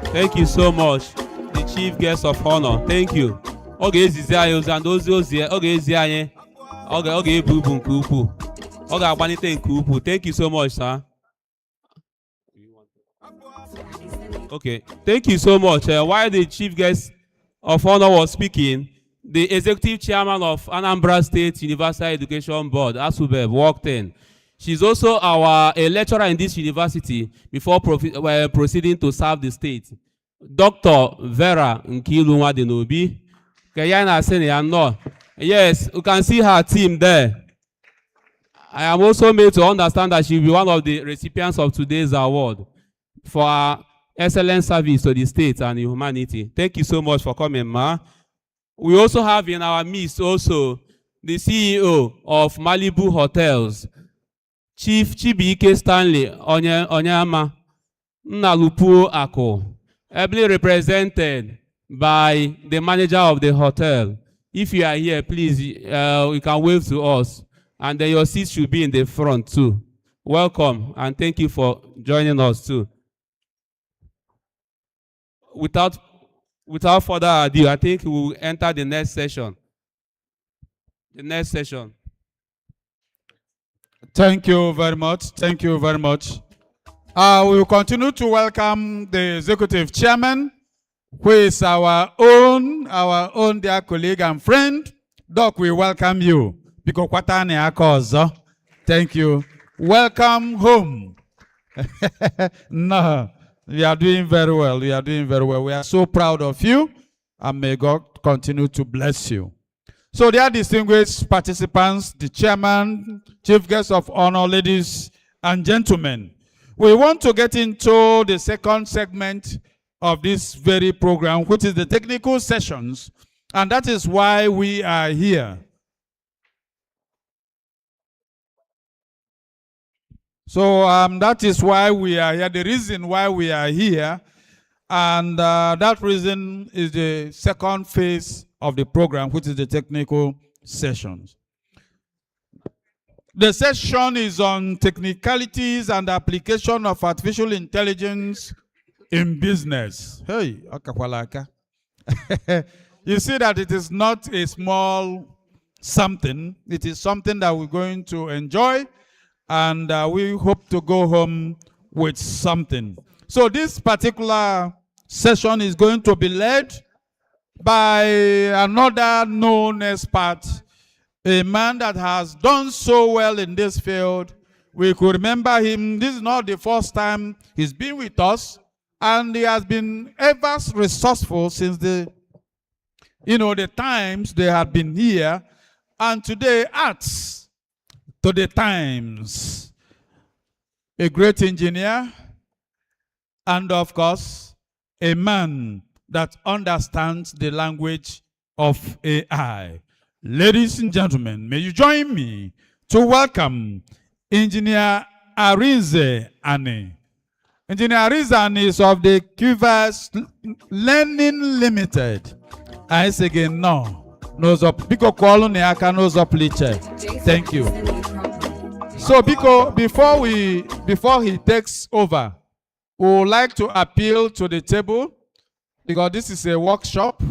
Thank you so much, the chief guest of honor. Thank you. Okay, ezizi anyị ozi and ozi oge ezi anyị oge ebu ibu nke ukwuu. Ọ ga-agbanite nke ukwuu. Thank you so much, sir. Okay, thank you so much. While the chief guest of honor was speaking, the executive chairman of Anambra State Universal Education Board, ASUU, walked in. She's also a lecturer in this university before proceeding to serve the state. Dr. Vera Nkilunwadinobi. Yes, you can see her team there. I am also made to understand that she will be one of the recipients of today's award for her excellent service to the state and humanity. Thank you so much for coming, ma. We also have in our midst also the CEO of Malibu Hotels, Chief Chibuike Stanley Onyama Nnalupuo Ako, ably represented by the manager of the hotel. If you are here, please, you can wave to us. And then your seats should be in the front too. Welcome, and thank you for joining us too. Without further ado, I think we will enter the next session. The next session. Thank you very much. Thank you very much. We will continue to welcome the executive chairman, who is our own dear colleague and friend. Doc, we welcome you. Thank you. Welcome home. No, we are doing very well. We are doing very well. We are so proud of you, and may God continue to bless you. So, dear distinguished participants, the chairman, chief guests of honor, ladies and gentlemen, we want to get into the second segment of this very program, which is the technical sessions, and that is why we are here. So that is why we are here, the reason why we are here, and that reason is the second phase of the program, which is the technical sessions. The session is on technicalities and application of artificial intelligence in business. Hey, akakwalaka. You see that it is not a small something. It is something that we're going to enjoy, and we hope to go home with something. So this particular session is going to be led by another known expert, a man that has done so well in this field. We could remember him. This is not the first time he's been with us, and he has been ever resourceful since the times they have been here, and today adds to the times. A great engineer, and of course, a man that understands the language of AI. Ladies and gentlemen, may you join me to welcome Engineer Arinze Ani. Engineer Arinze Ani is of the QVAS Learning Limited. I say again, no. Biko kwalo ne aka n'ụzọ pliche. Thank you. So Biko, before he takes over, we would like to appeal to the table, because this is a workshop.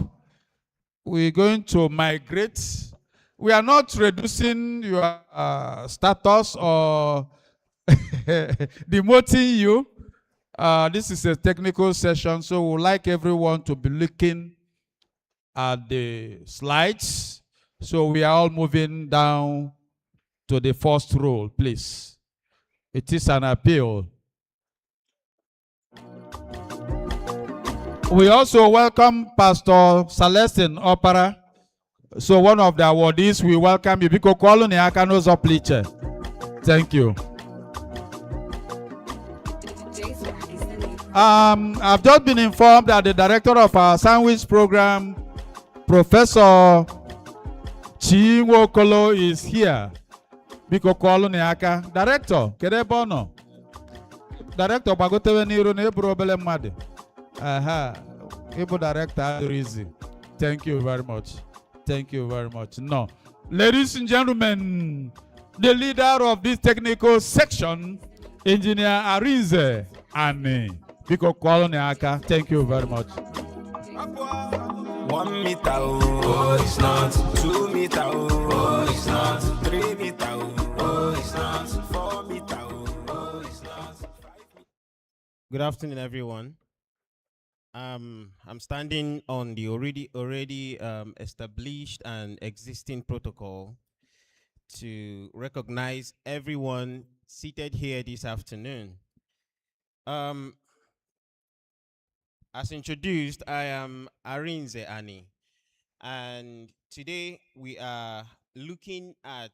We're going to migrate. We are not reducing your status or demoting you. This is a technical session, so we would like everyone to be looking at the slides. So we are all moving down to the first row, please. It is an appeal. We also welcome Pastor Celestine Opera. So one of the awardees, we welcome you. Thank you. I've just been informed that the director of our sandwich program, Professor Chinwokolo is here. Biko call on aka. Director, kede bono. Director, bagotewe niru ne ebro obele mmadụ. Aha. Ebo director easy. Thank you very much. Thank you very much. No. Ladies and gentlemen, the leader of this technical section, Engineer Arinze Ani. Biko call on aka. Thank you very much. 1 meter, oh, it's not. 2 meter, oh, it's not. 3 meter, oh, it's not. 4 meter, oh, it's not. 5 meter. Good afternoon, everyone. I'm standing on the already established and existing protocol to recognize everyone seated here this afternoon. As introduced, I am Arinze Ani, and today we are looking at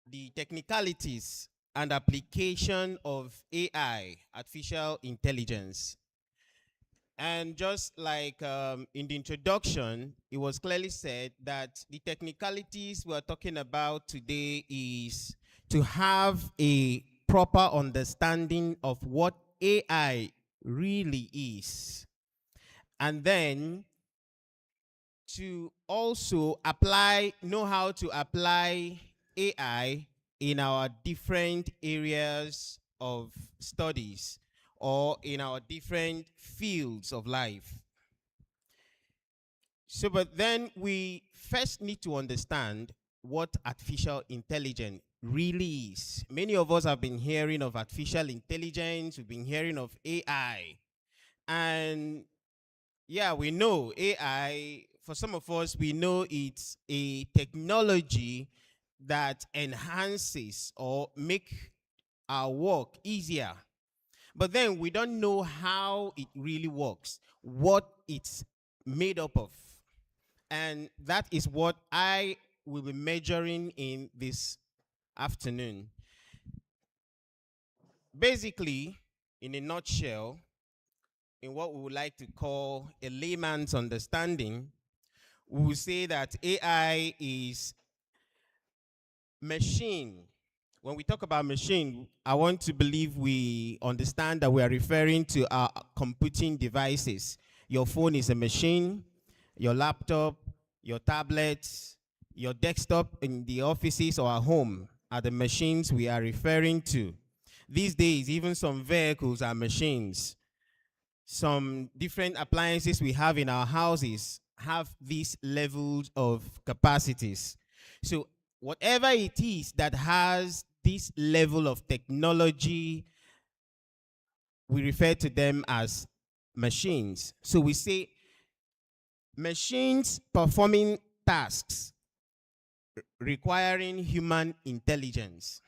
the technicalities and application of AI, artificial intelligence. And just like in the introduction, it was clearly said that the technicalities we're talking about today is to have a proper understanding of what AI really is, and then to also know how to apply AI in our different areas of studies or in our different fields of life. So, but then we first need to understand what artificial intelligence really is. Many of us have been hearing of artificial intelligence, we've been hearing of AI. And yeah, we know AI, for some of us, we know it's a technology that enhances or make our work easier. But then we don't know how it really works, what it's made up of. And that is what I will be measuring in this afternoon. Basically, in a nutshell, in what we would like to call a layman's understanding, we will say that AI is machine. When we talk about machine, I want to believe we understand that we are referring to our computing devices. Your phone is a machine, your laptop, your tablets, your desktop in the offices or at home are the machines we are referring to. These days, even some vehicles are machines. Some different appliances we have in our houses have these levels of capacities. So whatever it is that has this level of technology, we refer to them as machines. So we say machines performing tasks requiring human intelligence.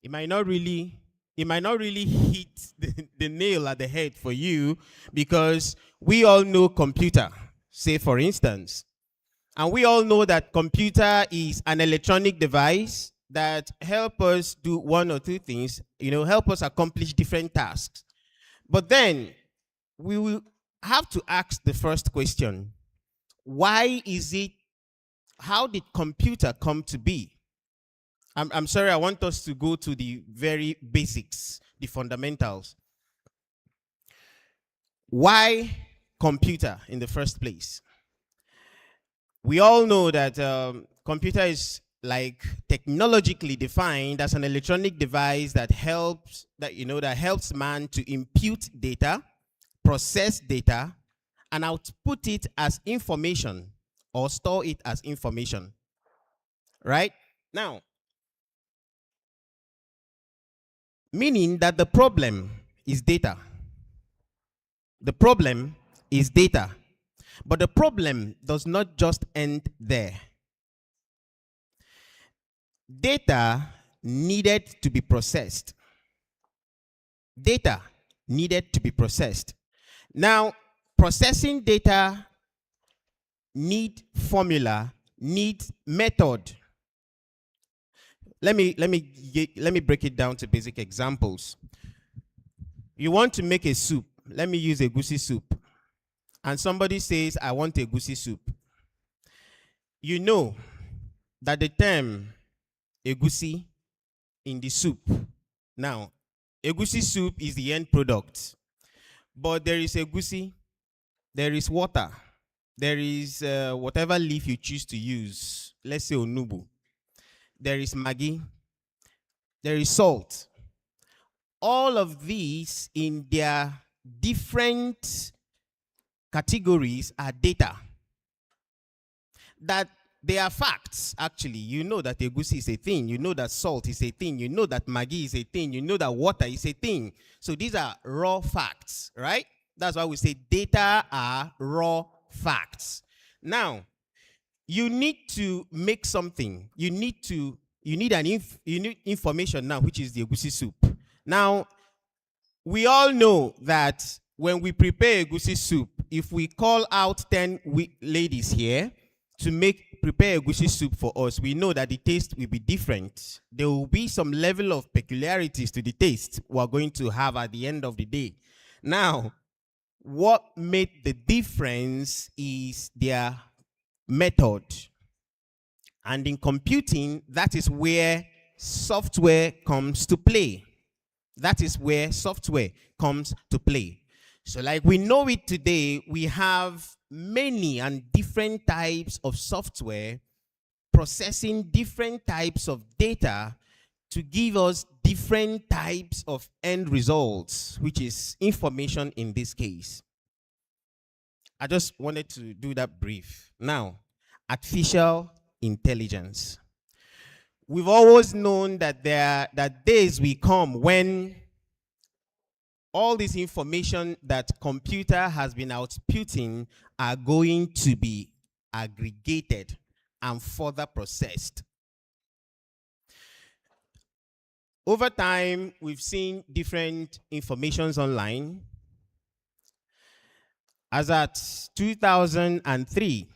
It might not really hit the nail at the head for you, because we all know computer, say for instance. And we all know that computer is an electronic device that help us do one or two things, help us accomplish different tasks. But then we will have to ask the first question: how did computer come to be? I'm sorry, I want us to go to the very basics, the fundamentals. Why computer in the first place? We all know that computer is technologically defined as an electronic device that helps man to impute data, process data, and output it as information or store it as information. Right? Now, meaning that the problem is data. The problem is data. But the problem does not just end there. Data needed to be processed. Data needed to be processed. Now, processing data need formula, need method. Let me break it down to basic examples. You want to make a soup. Let me use a goosey soup. and somebody says, I want a goosey soup, you know that the term egusi in the soup, now, egusi soup is the end product, but there is egusi, there is water, there is whatever leaf you choose to use, let's say onubu, there is maggi, there is salt. All of these in their different categories are data. That they are facts, actually. You know that egusi is a thing. You know that salt is a thing. You know that maggi is a thing. You know that water is a thing. So these are raw facts, right? That's why we say data are raw facts. Now, you need to make something. You need information now, which is the egusi soup. Now, we all know that when we prepare egusi soup, if we call out 10 ladies here to prepare egusi soup for us, we know that the taste will be different. There will be some level of peculiarities to the taste we're going to have at the end of the day. Now, what made the difference is their method. And in computing, that is where software comes to play. That is where software comes to play. So like we know it today, we have many and different types of software processing different types of data to give us different types of end results, which is information in this case. I just wanted to do that brief. Now, artificial intelligence. We've always known that that days will come when all this information that computer has been outputting are going to be aggregated and further processed. Over time, we've seen different informations online. As at 2003,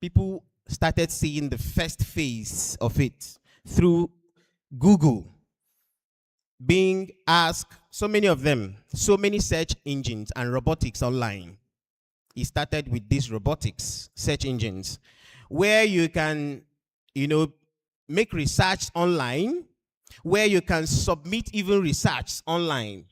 people started seeing the first phase of it through Google, being asked, so many of them, so many search engines and robotics online. It started with these robotics search engines, where you can, make research online, where you can submit even research online.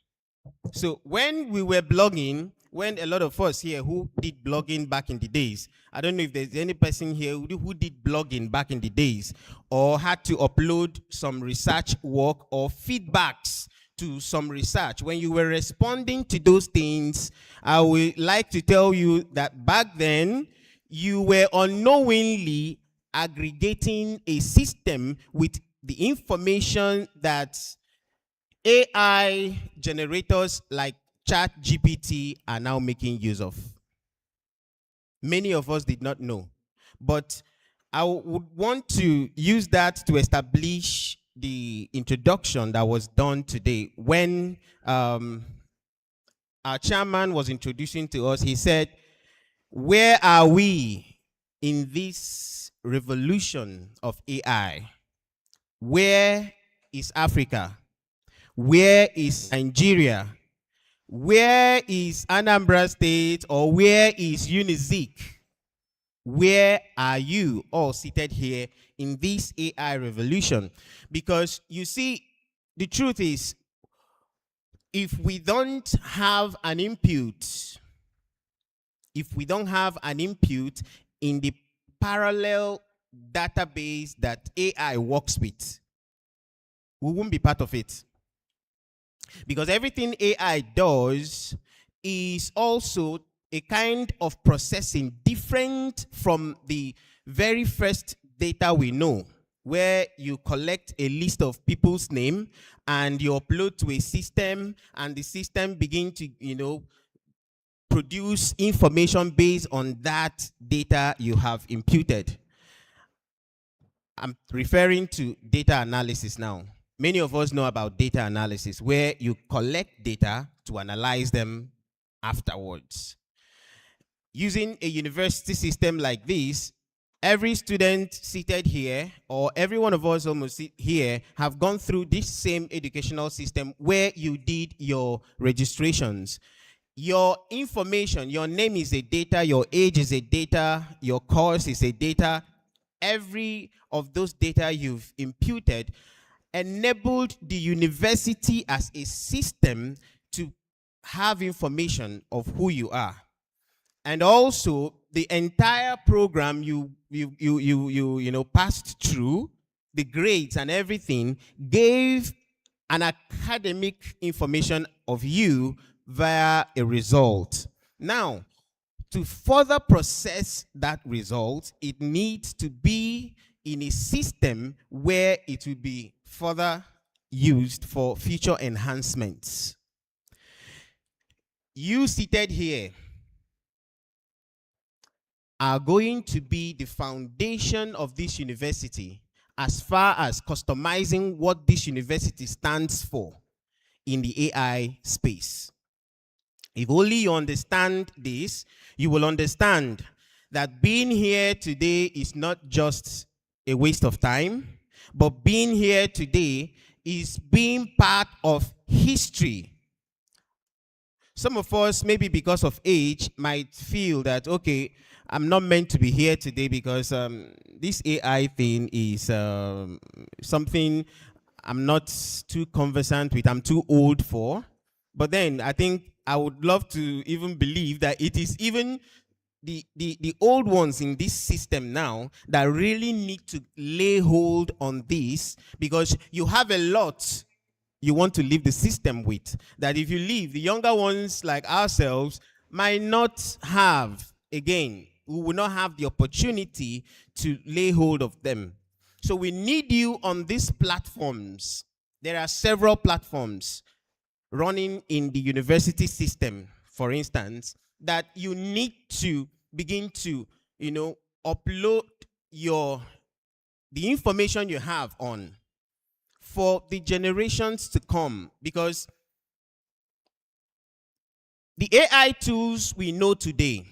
So when we were blogging, when a lot of us here who did blogging back in the days, I don't know if there's any person here who did blogging back in the days or had to upload some research work or feedbacks to some research. When you were responding to those things, I would like to tell you that back then, you were unknowingly aggregating a system with the information that AI generators like ChatGPT are now making use of. Many of us did not know. But I would want to use that to establish the introduction that was done today. When our chairman was introducing to us, he said, where are we in this revolution of AI? Where is Africa? Where is Nigeria? Where is Anambra State, or where is UNIZIK? Where are you all seated here in this AI revolution? Because you see, the truth is, if we don't have an input, in the parallel database that AI works with, we won't be part of it. Because everything AI does is also a kind of processing different from the very first data we know, where you collect a list of people's name and you upload to a system, and the system begin to, produce information based on that data you have imputed. I'm referring to data analysis now. Many of us know about data analysis, where you collect data to analyze them afterwards. Using a university system like this, every student seated here, or every one of us almost here, have gone through this same educational system where you did your registrations. Your information, your name is a data, your age is a data, your course is a data. Every of those data you've imputed enabled the university as a system to have information of who you are. And also the entire program you passed through, the grades and everything, gave an academic information of you via a result. Now, to further process that result, it needs to be in a system where it will be further used for future enhancements. You seated here are going to be the foundation of this university as far as customizing what this university stands for in the AI space. If only you understand this, you will understand that being here today is not just a waste of time, but being here today is being part of history. Some of us, maybe because of age, might feel that, okay, I'm not meant to be here today because this AI thing is something I'm not too conversant with, I'm too old for. But then I think I would love to even believe that it is even the old ones in this system now that really need to lay hold on this, because you have a lot you want to leave the system with, that if you leave, the younger ones like ourselves might not have, again, we will not have the opportunity to lay hold of them. So we need you on these platforms. There are several platforms running in the university system, for instance, that you need to begin to, upload the information you have on for the generations to come, because the AI tools we know today,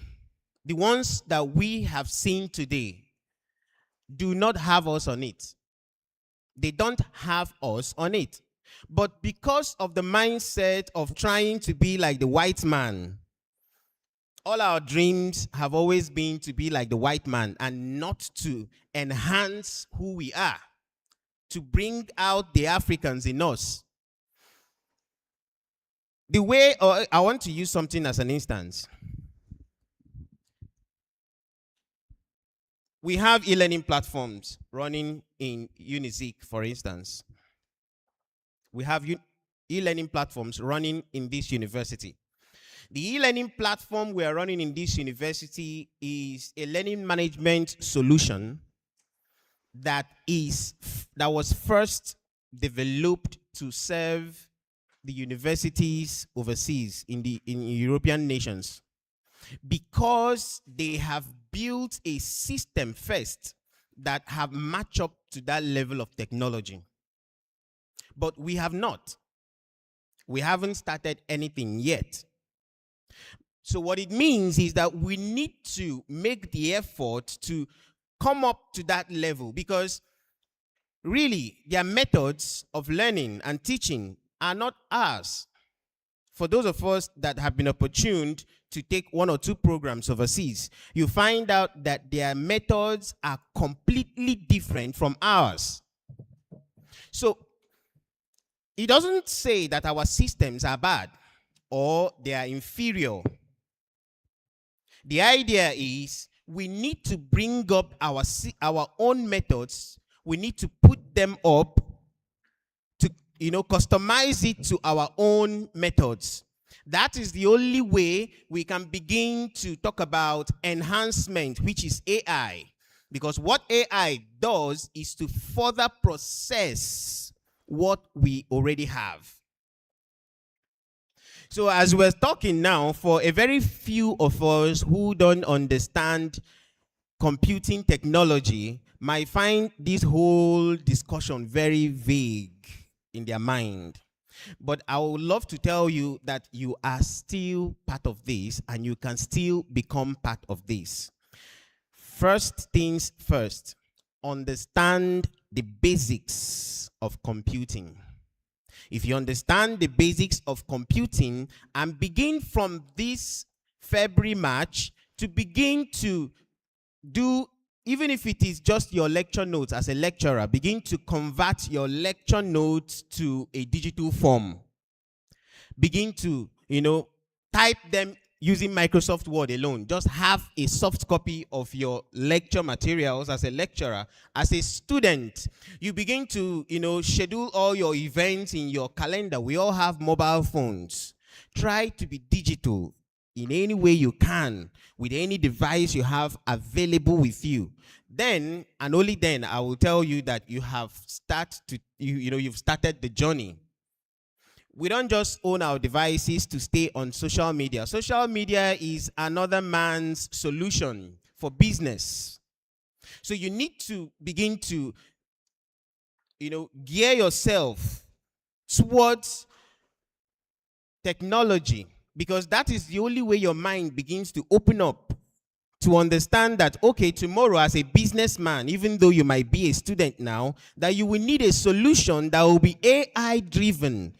the ones that we have seen today, do not have us on it. They don't have us on it. But because of the mindset of trying to be like the white man, all our dreams have always been to be like the white man and not to enhance who we are, to bring out the Africans in us. The way, I want to use something as an instance. We have e-learning platforms running in UNIZIK, for instance. We have e-learning platforms running in this university. The e-learning platform we are running in this university is a learning management solution that was first developed to serve the universities overseas in European nations, because they have built a system first that have matched up to that level of technology. But we have not. We haven't started anything yet. So what it means is that we need to make the effort to come up to that level, because really their methods of learning and teaching are not ours. For those of us that have been opportuned to take 1 or 2 programs overseas, you find out that their methods are completely different from ours. So it doesn't say that our systems are bad or they are inferior. The idea is we need to bring up our own methods. We need to put them up to, customize it to our own methods. That is the only way we can begin to talk about enhancement, which is AI. Because what AI does is to further process what we already have. So as we're talking now, for a very few of us who don't understand computing technology, might find this whole discussion very vague in their mind. But I would love to tell you that you are still part of this and you can still become part of this. First things first, understand the basics of computing. If you understand the basics of computing and begin from this February, March to begin to do, even if it is just your lecture notes as a lecturer, begin to convert your lecture notes to a digital form. Begin to, type them using Microsoft Word alone. Just have a soft copy of your lecture materials as a lecturer. As a student, you begin to, schedule all your events in your calendar. We all have mobile phones. Try to be digital in any way you can with any device you have available with you. Then, and only then, I will tell you that you have you've started the journey. We don't just own our devices to stay on social media. Social media is another man's solution for business. So you need to begin to, gear yourself towards technology, because that is the only way your mind begins to open up to understand that, okay, tomorrow as a businessman, even though you might be a student now, that you will need a solution that will be AI driven.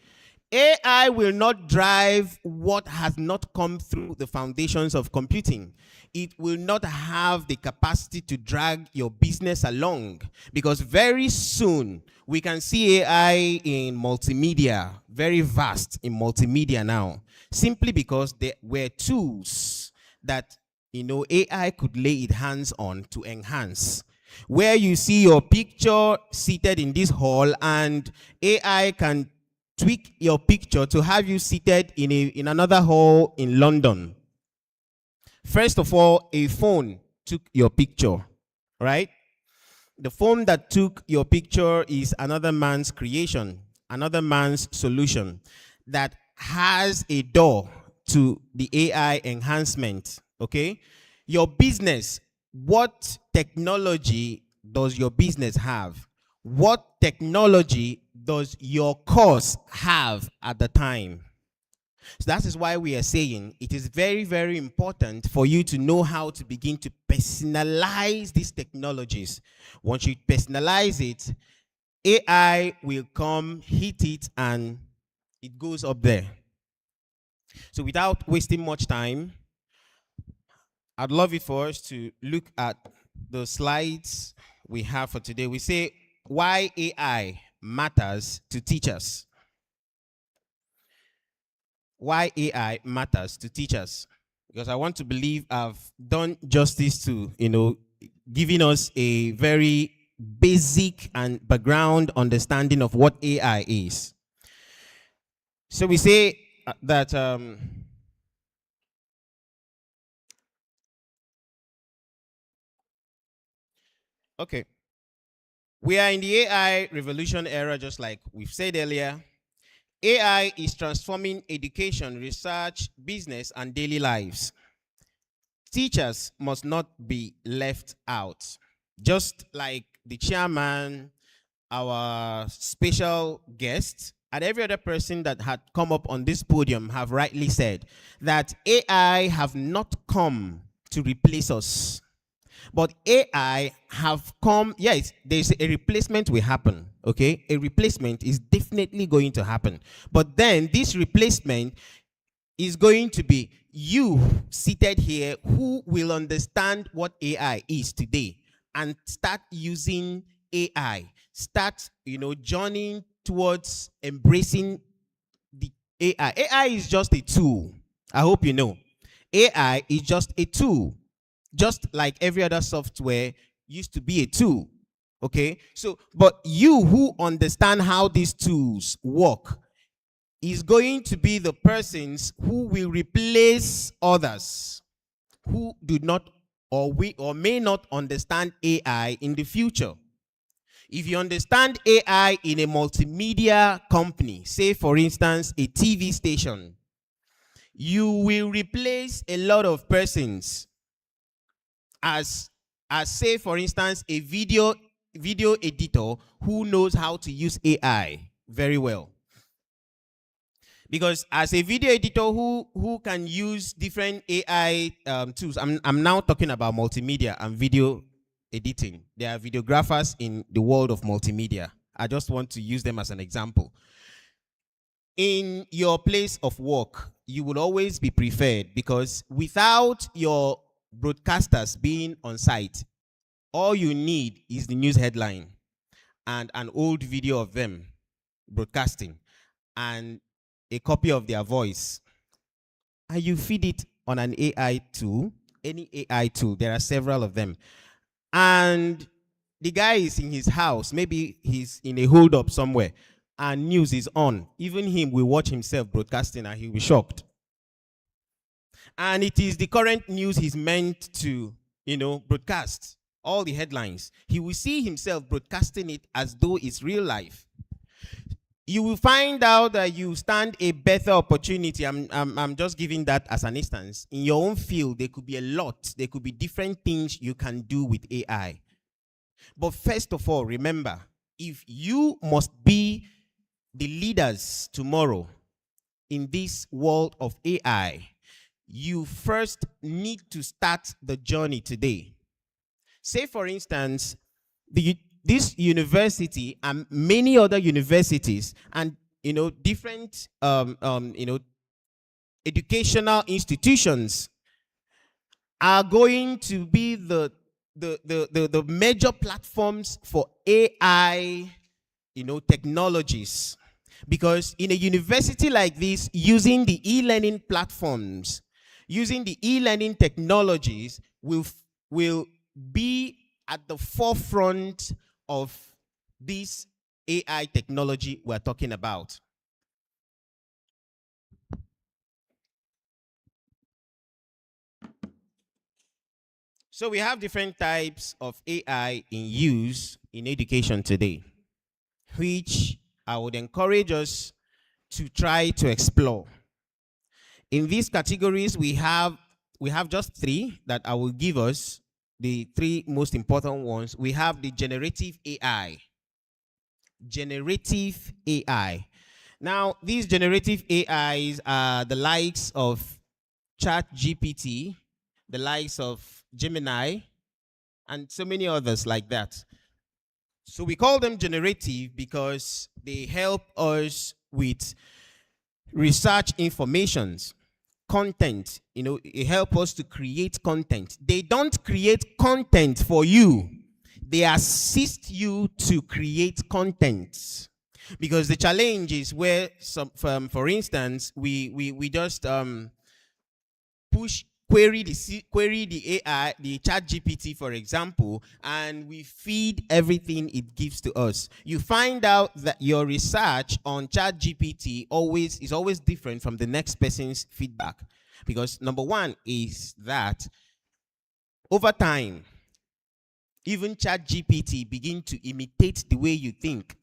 AI will not drive what has not come through the foundations of computing. It will not have the capacity to drag your business along, because very soon we can see AI in multimedia, very vast in multimedia now, simply because there were tools that AI could lay its hands on to enhance. Where you see your picture seated in this hall and AI can tweak your picture to have you seated in another hall in London. First of all, a phone took your picture, right? The phone that took your picture is another man's creation, another man's solution that has a door to the AI enhancement, okay? Your business, what technology does your business have? What technology does your course have at the time? So that is why we are saying it is very, very important for you to know how to begin to personalize these technologies. Once you personalize it, AI will come, hit it, and it goes up there. So without wasting much time, I'd love it for us to look at the slides we have for today. We say why AI matters to teachers. Why AI matters to teachers. Because I want to believe I've done justice to, giving us a very basic and background understanding of what AI is. So we say that okay, we are in the AI revolution era, just like we've said earlier. AI is transforming education, research, business, and daily lives. Teachers must not be left out. Just like the chairman, our special guest, and every other person that had come up on this podium have rightly said that AI have not come to replace us. But AI have come, yes, there's a replacement will happen, okay? A replacement is definitely going to happen. But then this replacement is going to be you seated here who will understand what AI is today and start using AI. Start, journeying towards embracing the AI. AI is just a tool. I hope you know. AI is just a tool. Just like every other software used to be a tool, okay? So, but you who understand how these tools work is going to be the persons who will replace others who do not or may not understand AI in the future. If you understand AI in a multimedia company, say for instance, a TV station, you will replace a lot of persons as say for instance a video editor who knows how to use AI very well. Because as a video editor who can use different AI tools, I'm now talking about multimedia and video editing. There are videographers in the world of multimedia. I just want to use them as an example. in your place of work, you will always be preferred, because without your broadcasters being on site, all you need is the news headline and an old video of them broadcasting and a copy of their voice. And you feed it on an AI tool, any AI tool. There are several of them. And the guy is in his house. Maybe he's in a hold-up somewhere, and news is on. Even him will watch himself broadcasting, and he'll be shocked. And it is the current news he's meant to, broadcast. All the headlines. He will see himself broadcasting it as though it's real life. You will find out that you stand a better opportunity. I'm just giving that as an instance. In your own field, there could be a lot. There could be different things you can do with AI. But first of all, remember, if you must be the leaders tomorrow in this world of AI, you first need to start the journey today. Say, for instance, this university and many other universities and different educational institutions are going to be the major platforms for AI technologies. Because in a university like this, using the e-learning platforms, using the e-learning technologies will be at the forefront of this AI technology we're talking about. So we have different types of AI in use in education today, which I would encourage us to try to explore. In these categories, we have just three that I will give us. The three most important ones. We have the generative AI. Generative AI. Now, these generative AIs are the likes of ChatGPT, the likes of Gemini, and so many others like that. So we call them generative because they help us with research informations, content. It helps us to create content. They don't create content for you. They assist you to create content. Because the challenge is where, for instance, we just query the AI, the ChatGPT, for example, and we feed everything it gives to us. You find out that your research on ChatGPT is always different from the next person's feedback. Because number one is that over time, even ChatGPT begin to imitate the way you think.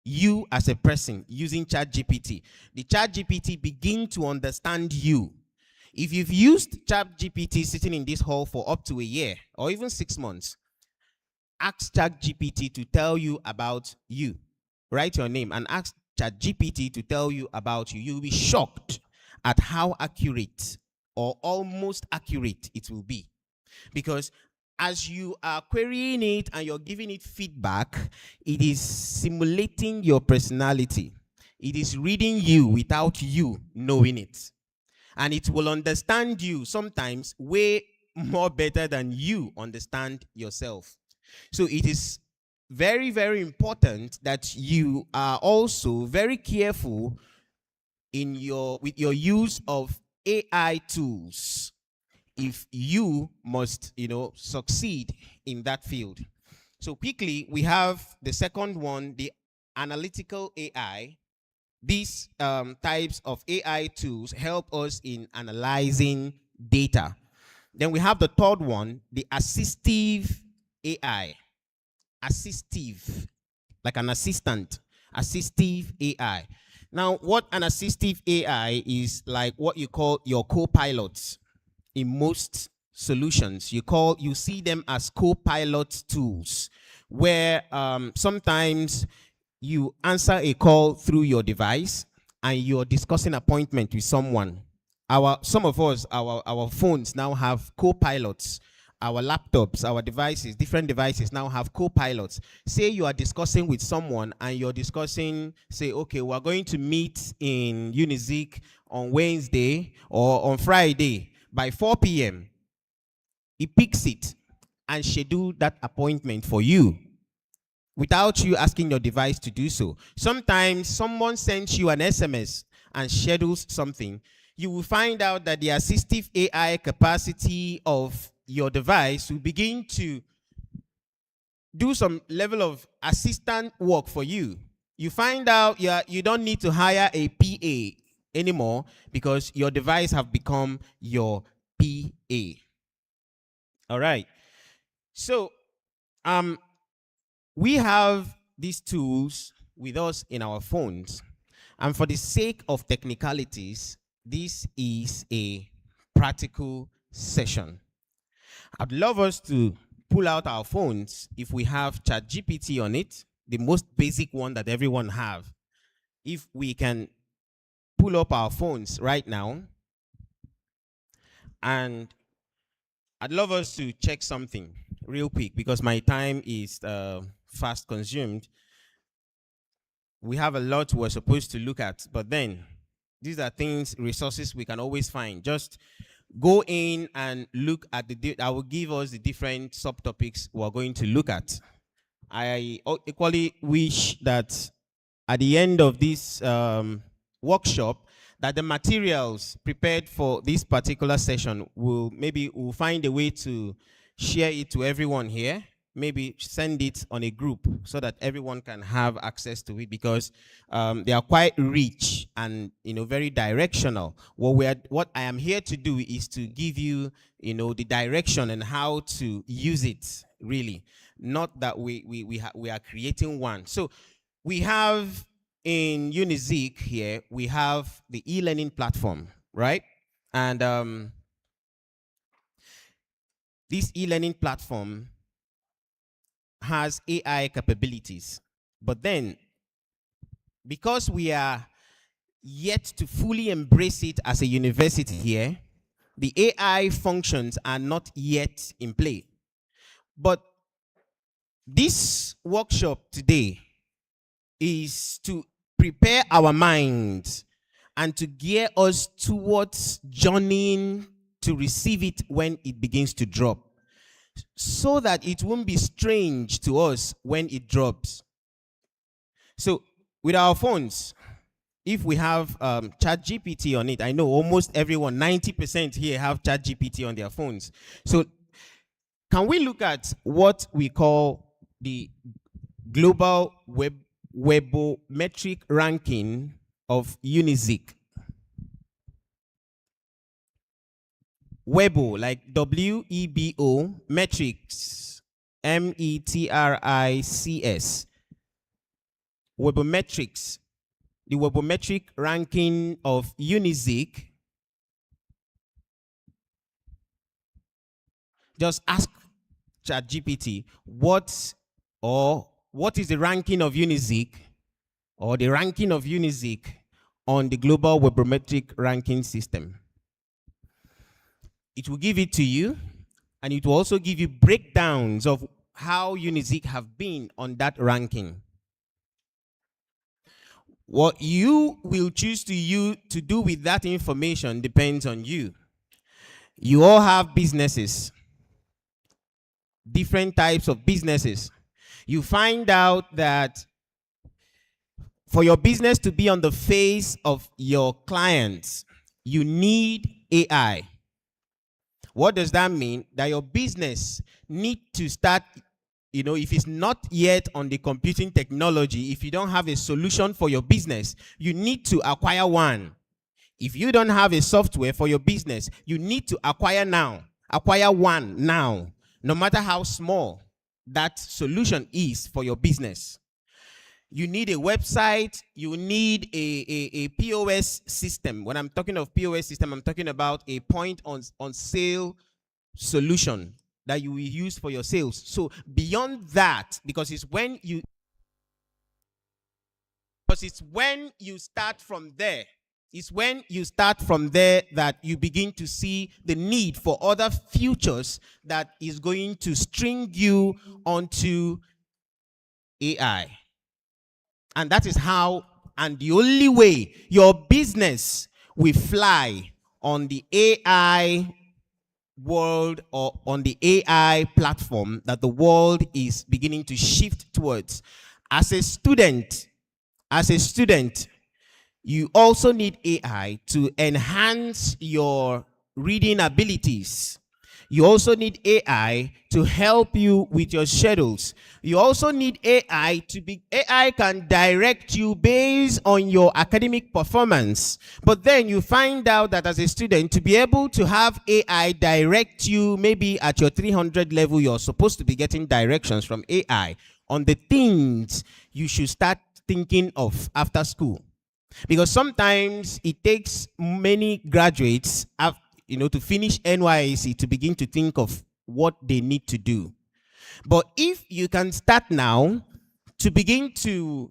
You as a person using ChatGPT, the ChatGPT begin to understand you. If you've used ChatGPT sitting in this hall for up to a year or even 6 months, ask ChatGPT to tell you about you. Write your name and ask ChatGPT to tell you about you. You'll be shocked at how accurate or almost accurate it will be. Because as you are querying it and you're giving it feedback, it is simulating your personality. It is reading you without you knowing it. And it will understand you sometimes way more better than you understand yourself. So it is very, very important that you are also very careful with your use of AI tools if you must, succeed in that field. So quickly, we have the second one, the analytical AI. These types of AI tools help us in analyzing data. Then we have the third one, the assistive AI. Assistive, like an assistant, assistive AI. Now, what an assistive AI is like what you call your co-pilots in most solutions. You see them as co-pilot tools, where sometimes you answer a call through your device and you're discussing appointment with someone. Some of us, our phones now have co-pilots, our laptops, our devices, different devices now have co-pilots. Say you are discussing with someone and you're discussing, say, okay, we're going to meet in UNIZIK on Wednesday or on Friday by 4 p.m. It picks it and schedule that appointment for you without you asking your device to do so. Sometimes someone sends you an SMS and schedules something. You will find out that the assistive AI capacity of your device will begin to do some level of assistant work for you. You find out you don't need to hire a PA anymore because your device have become your PA. All right. So, we have these tools with us in our phones. And for the sake of technicalities, this is a practical session. I'd love us to pull out our phones if we have ChatGPT on it, the most basic one that everyone have. If we can pull up our phones right now, and I'd love us to check something real quick because my time is fast consumed. We have a lot we're supposed to look at, but then these are things, resources we can always find. Just go in and look at I will give us the different subtopics we're going to look at. I equally wish that at the end of this workshop, that the materials prepared for this particular session we'll find a way to share it to everyone here. Maybe send it on a group so that everyone can have access to it, because they are quite rich and very directional. What I am here to do is to give you the direction and how to use it, really. Not that we are creating one. So we have in UNIZIK here, we have the e-learning platform, right? And this e-learning platform has AI capabilities. But then, because we are yet to fully embrace it as a university here, the AI functions are not yet in play. But this workshop today is to prepare our minds and to gear us towards journeying to receive it when it begins to drop, so that it won't be strange to us when it drops. So with our phones, if we have ChatGPT on it, I know almost everyone, 90% here have ChatGPT on their phones. So can we look at what we call the global webometric ranking of UNIZIK? Webo, like W-E-B-O, metrics, M-E-T-R-I-C-S. Webometrics, the webometric ranking of UNIZIK. Just ask ChatGPT what is the ranking of UNIZIK, or the ranking of UNIZIK on the global webometric ranking system. It will give it to you, and it will also give you breakdowns of how UNIZIK have been on that ranking. What you will choose to do with that information depends on you. You all have businesses, different types of businesses. You find out that for your business to be on the face of your clients, you need AI. What does that mean? That your business need to start, if it's not yet on the computing technology, if you don't have a solution for your business, you need to acquire one. If you don't have a software for your business, you need to acquire one now, no matter how small that solution is for your business. You need a website, you need a POS system. When I'm talking of POS system, I'm talking about a point on sale solution that you will use for your sales. So beyond that, because it's when you start from there, It's when you start from there that you begin to see the need for other futures that is going to string you onto AI. And that is how, and the only way your business will fly on the AI world or on the AI platform that the world is beginning to shift towards. As a student, you also need AI to enhance your reading abilities. You also need AI to help you with your schedules. You also need AI AI can direct you based on your academic performance. But then you find out that as a student, to be able to have AI direct you, maybe at your 300 level, you're supposed to be getting directions from AI on the things you should start thinking of after school. Because sometimes it takes many graduates to finish NYSC to begin to think of what they need to do. But if you can start now to begin to,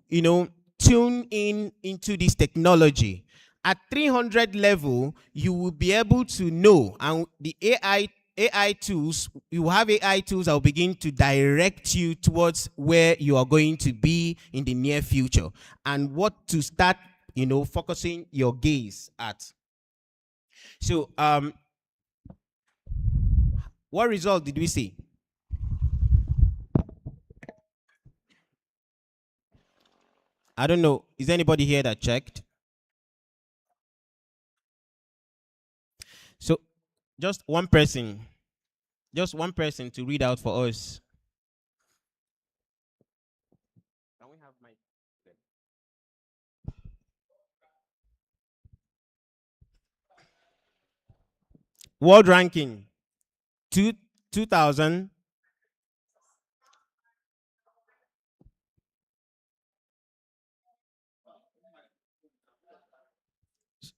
tune into this technology, at 300 level, you will be able to know, and the AI tools, you have AI tools that will begin to direct you towards where you are going to be in the near future and what to start, focusing your gaze at. So, what result did we see? I don't know. Is anybody here that checked? So, just one person to read out for us. Can we have my world ranking 2000?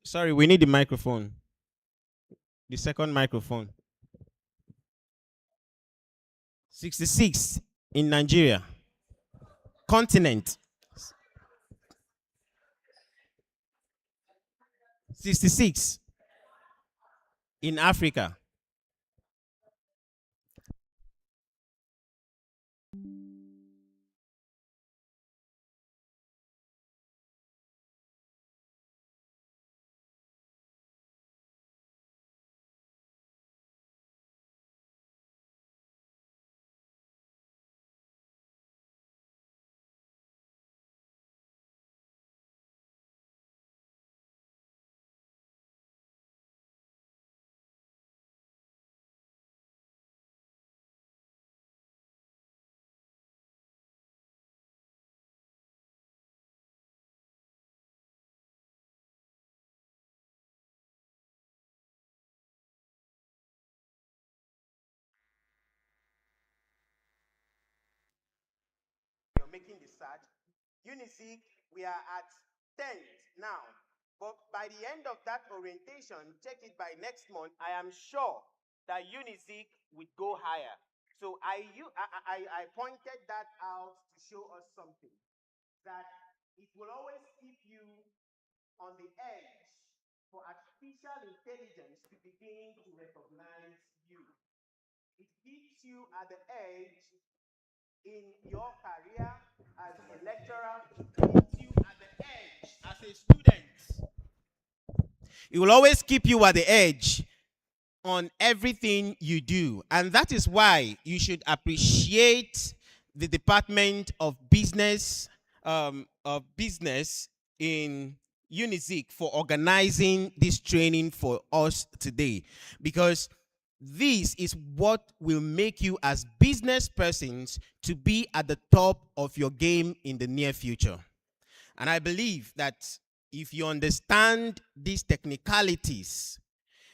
Sorry, we need the microphone. The second microphone. 66 in Nigeria. Continent. 66 in Africa. You're making the search. UNIZIK, we are at 10th now. But by the end of that orientation, check it by next month, I am sure that UNIZIK would go higher. So I pointed that out to show us something, that it will always keep you on the edge for artificial intelligence to begin to recognize you. It keeps you at the edge in your career as a lecturer. It keeps you at the edge as a student. It will always keep you at the edge on everything you do. And that is why you should appreciate the Department of Business in UNIZIK for organizing this training for us today, because this is what will make you as business persons to be at the top of your game in the near future. And I believe that if you understand these technicalities,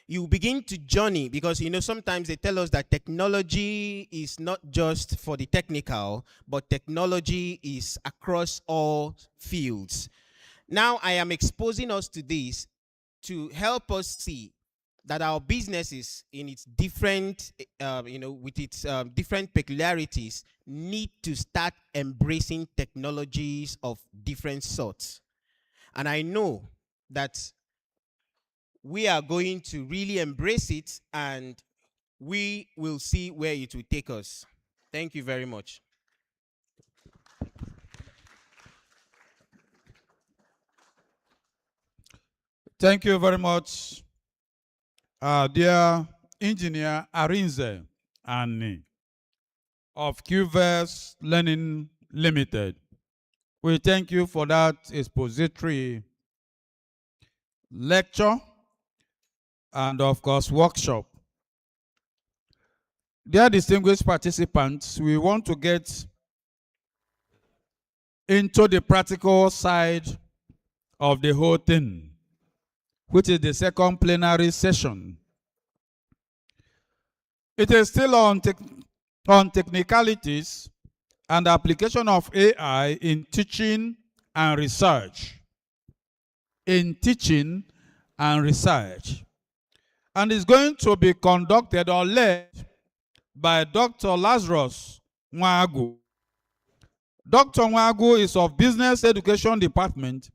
you begin to journey, because sometimes they tell us that technology is not just for the technical, but technology is across all fields. Now I am exposing us to this to help us see that our businesses in its different, with its different peculiarities, need to start embracing technologies of different sorts. And I know that we are going to really embrace it, and we will see where it will take us. Thank you very much. Thank you very much, dear Engineer Arinze Ani of QVERS Learning Limited. We thank you for that expository lecture and, of course, workshop. Dear distinguished participants, we want to get into the practical side of the whole thing, which is the second plenary session. It is still on technicalities and application of AI in teaching and research. In teaching and research. And it's going to be conducted or led by Dr. Lazarus Nwagu. Dr. Nwagu is of Business Education Department,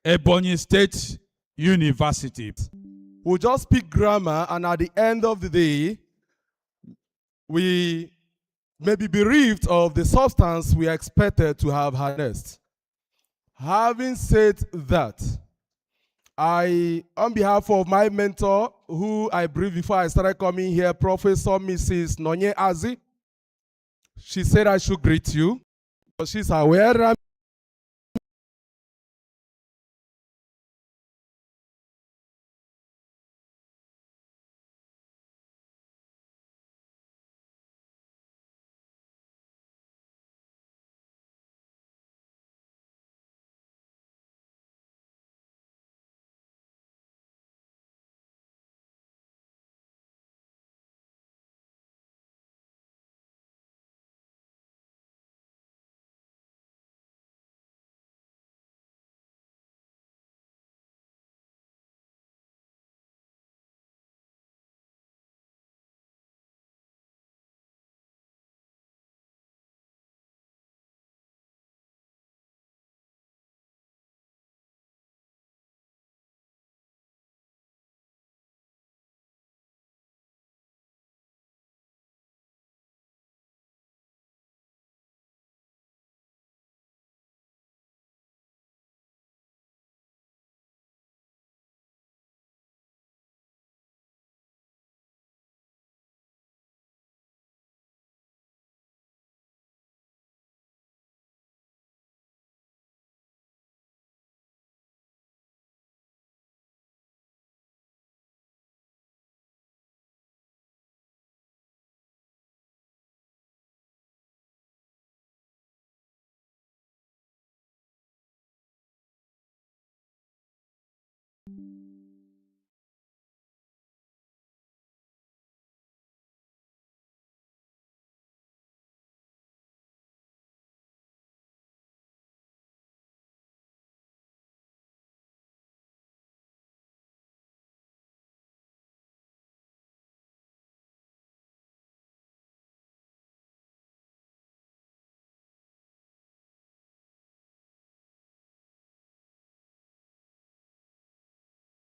Ebonyi State University. We'll just speak grammar, and at the end of the day, we may be bereaved of the substance we expected to have harnessed. Having said that, on behalf of my mentor, who I briefed before I started coming here, Professor Mrs. Nonye Azi, she said I should greet you. She's aware.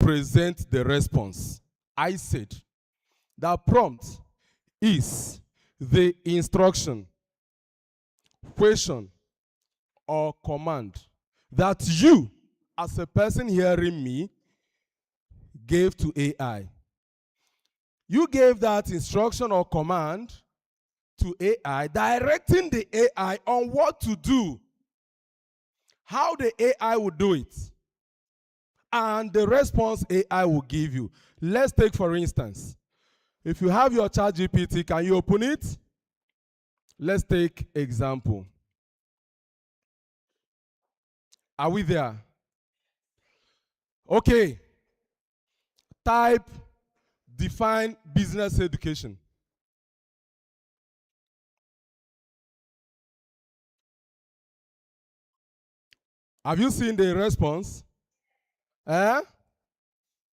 Present the response. I said the prompt is the instruction, question, or command that you, as a person hearing me, gave to AI. You gave that instruction or command to AI, directing the AI on what to do, how the AI will do it, and the response AI will give you. Let's take, for instance, if you have your ChatGPT, can you open it? Let's take example. Are we there? Okay. Type define business education. Have you seen the response?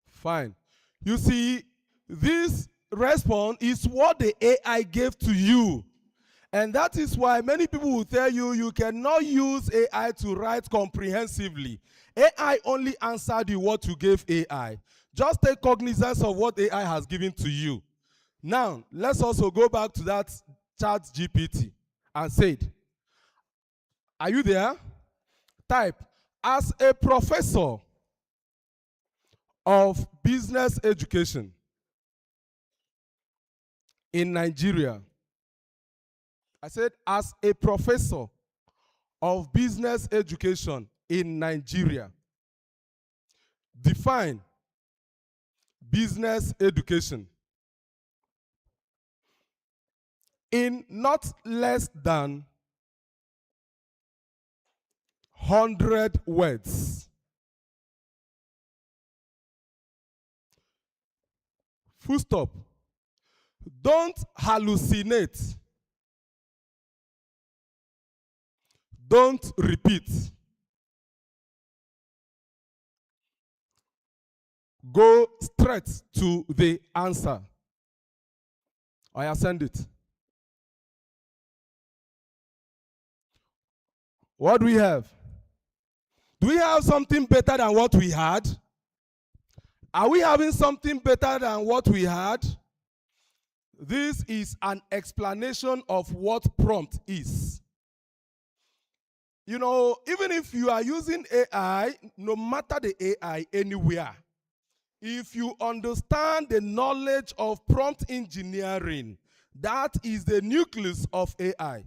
Fine. You see, this response is what the AI gave to you. And that is why many people will tell you you cannot use AI to write comprehensively. AI only answered you what you gave AI. Just take cognizance of what AI has given to you. Now, let's also go back to that chat GPT and say it. Are you there? Type, as a professor of business education in Nigeria. I said, as a professor of business education in Nigeria, define business education in not less than 100 words. Full stop. Don't hallucinate. Don't repeat. Go straight to the answer. I send it. What do we have? Do we have something better than what we had? Are we having something better than what we had? This is an explanation of what prompt is. You know, even if you are using AI, no matter the AI anywhere, if you understand the knowledge of prompt engineering, that is the nucleus of AI.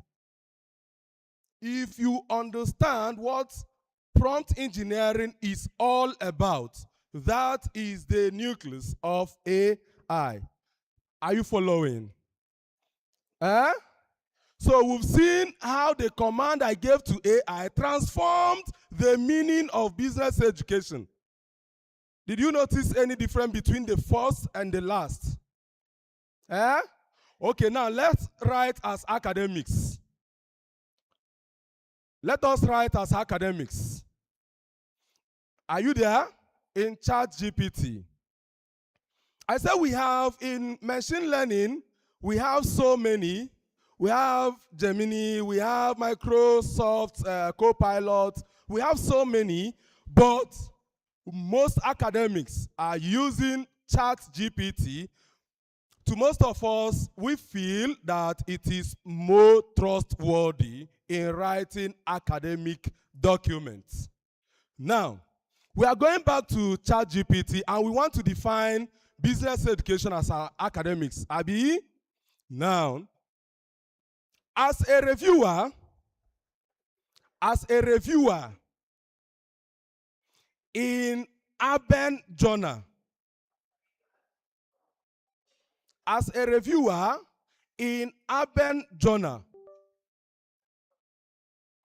If you understand what prompt engineering is all about, that is the nucleus of AI. Are you following? Eh? So we've seen how the command I gave to AI transformed the meaning of business education. Did you notice any difference between the first and the last? Eh? Okay, now let's write as academics. Let us write as academics. Are you there? In ChatGPT. I said we have in machine learning, we have so many. We have Gemini, we have Microsoft Copilot, we have so many, but most academics are using ChatGPT. To most of us, we feel that it is more trustworthy in writing academic documents. Now, we are going back to ChatGPT and we want to define business education as our academics. Abi? Now, as a reviewer in Urban Journal,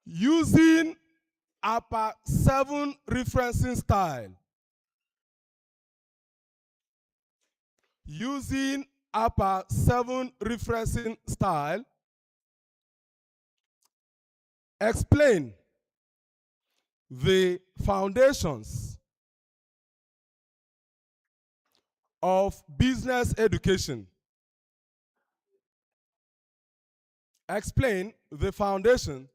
using APA 7 referencing style, explain the foundations of business education. Explain the foundation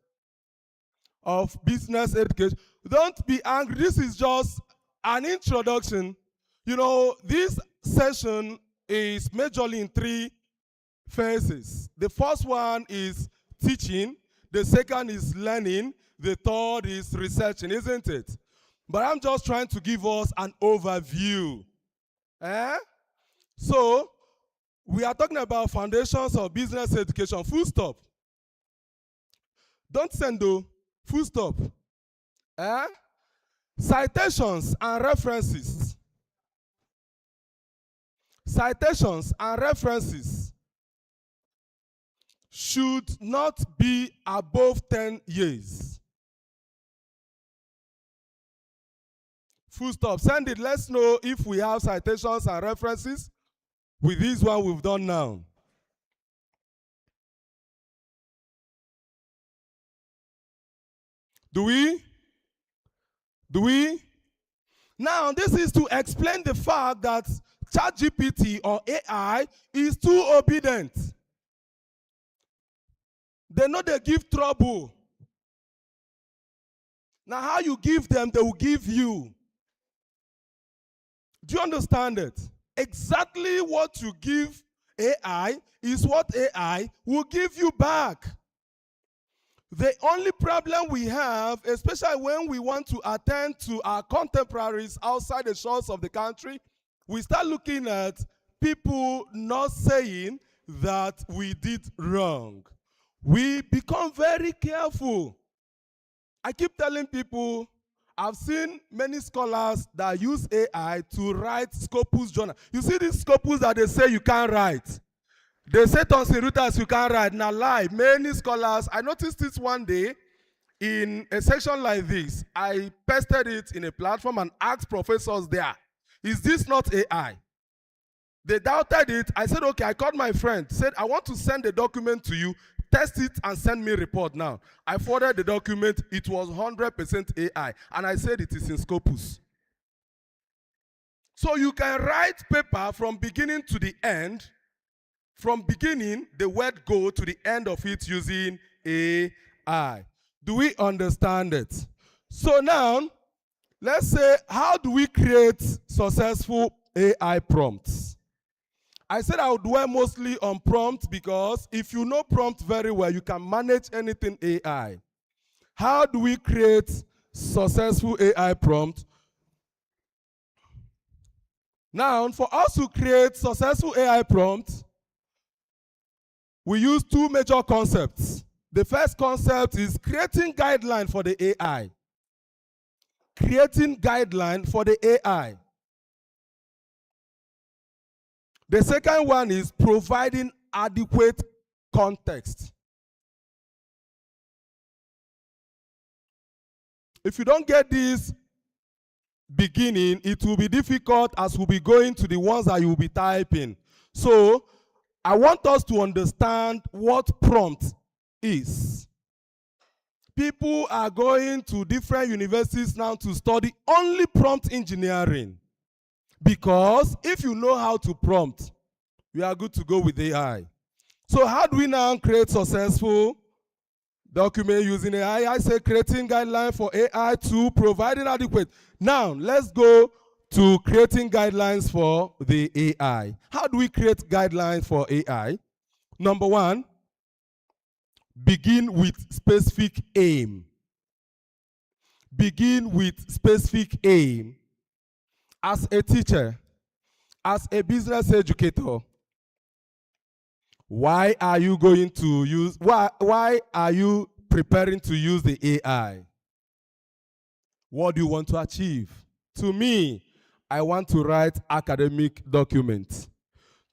of business education. Don't be angry. This is just an introduction. You know, this session is majorly in 3 phases. The first one is teaching. The second is learning. The third is researching, isn't it? But I'm just trying to give us an overview. So, we are talking about foundations of business education. Full stop. Don't send though. Full stop. Citations and references. Citations and references should not be above 10 years. Full stop. Send it. Let's know if we have citations and references with this one we've done now. Do we? Now, this is to explain the fact that ChatGPT or AI is too obedient. They know they give trouble. Now, how you give them, they will give you. Do you understand it? Exactly what you give AI is what AI will give you back. The only problem we have, especially when we want to attend to our contemporaries outside the shores of the country, we start looking at people not saying that we did wrong. We become very careful. I keep telling people, I've seen many scholars that use AI to write Scopus journal. You see these Scopus that they say you can't write. They say Thomson Reuters you can't write. Now lie. Many scholars, I noticed this one day in a section like this. I pasted it in a platform and asked professors there, is this not AI? They doubted it. I said, okay, I called my friend, said, I want to send a document to you, test it and send me a report now. I forwarded the document, it was 100% AI, and I said it is in Scopus. So you can write paper from beginning to the end, from beginning, the word go to the end of it using AI. Do we understand it? So now, let's say, how do we create successful AI prompts? I said I would dwell mostly on prompts because if you know prompt very well, you can manage anything AI. How do we create successful AI prompt? Now, for us to create successful AI prompts, we use two major concepts. The first concept is creating guideline for the AI. Creating guideline for the AI. The second one is providing adequate context. If you don't get this beginning, it will be difficult as we'll be going to the ones that you will be typing. So, I want us to understand what prompt is. People are going to different universities now to study only prompt engineering. Because if you know how to prompt, we are good to go with AI. So how do we now create successful document using AI? I say creating guidelines for AI to providing adequate. Now, let's go to creating guidelines for the AI. How do we create guidelines for AI? Number one, begin with specific aim. Begin with specific aim. As a teacher, as a business educator, why are you going to use, why are you preparing to use the AI? What do you want to achieve? To me, I want to write academic documents.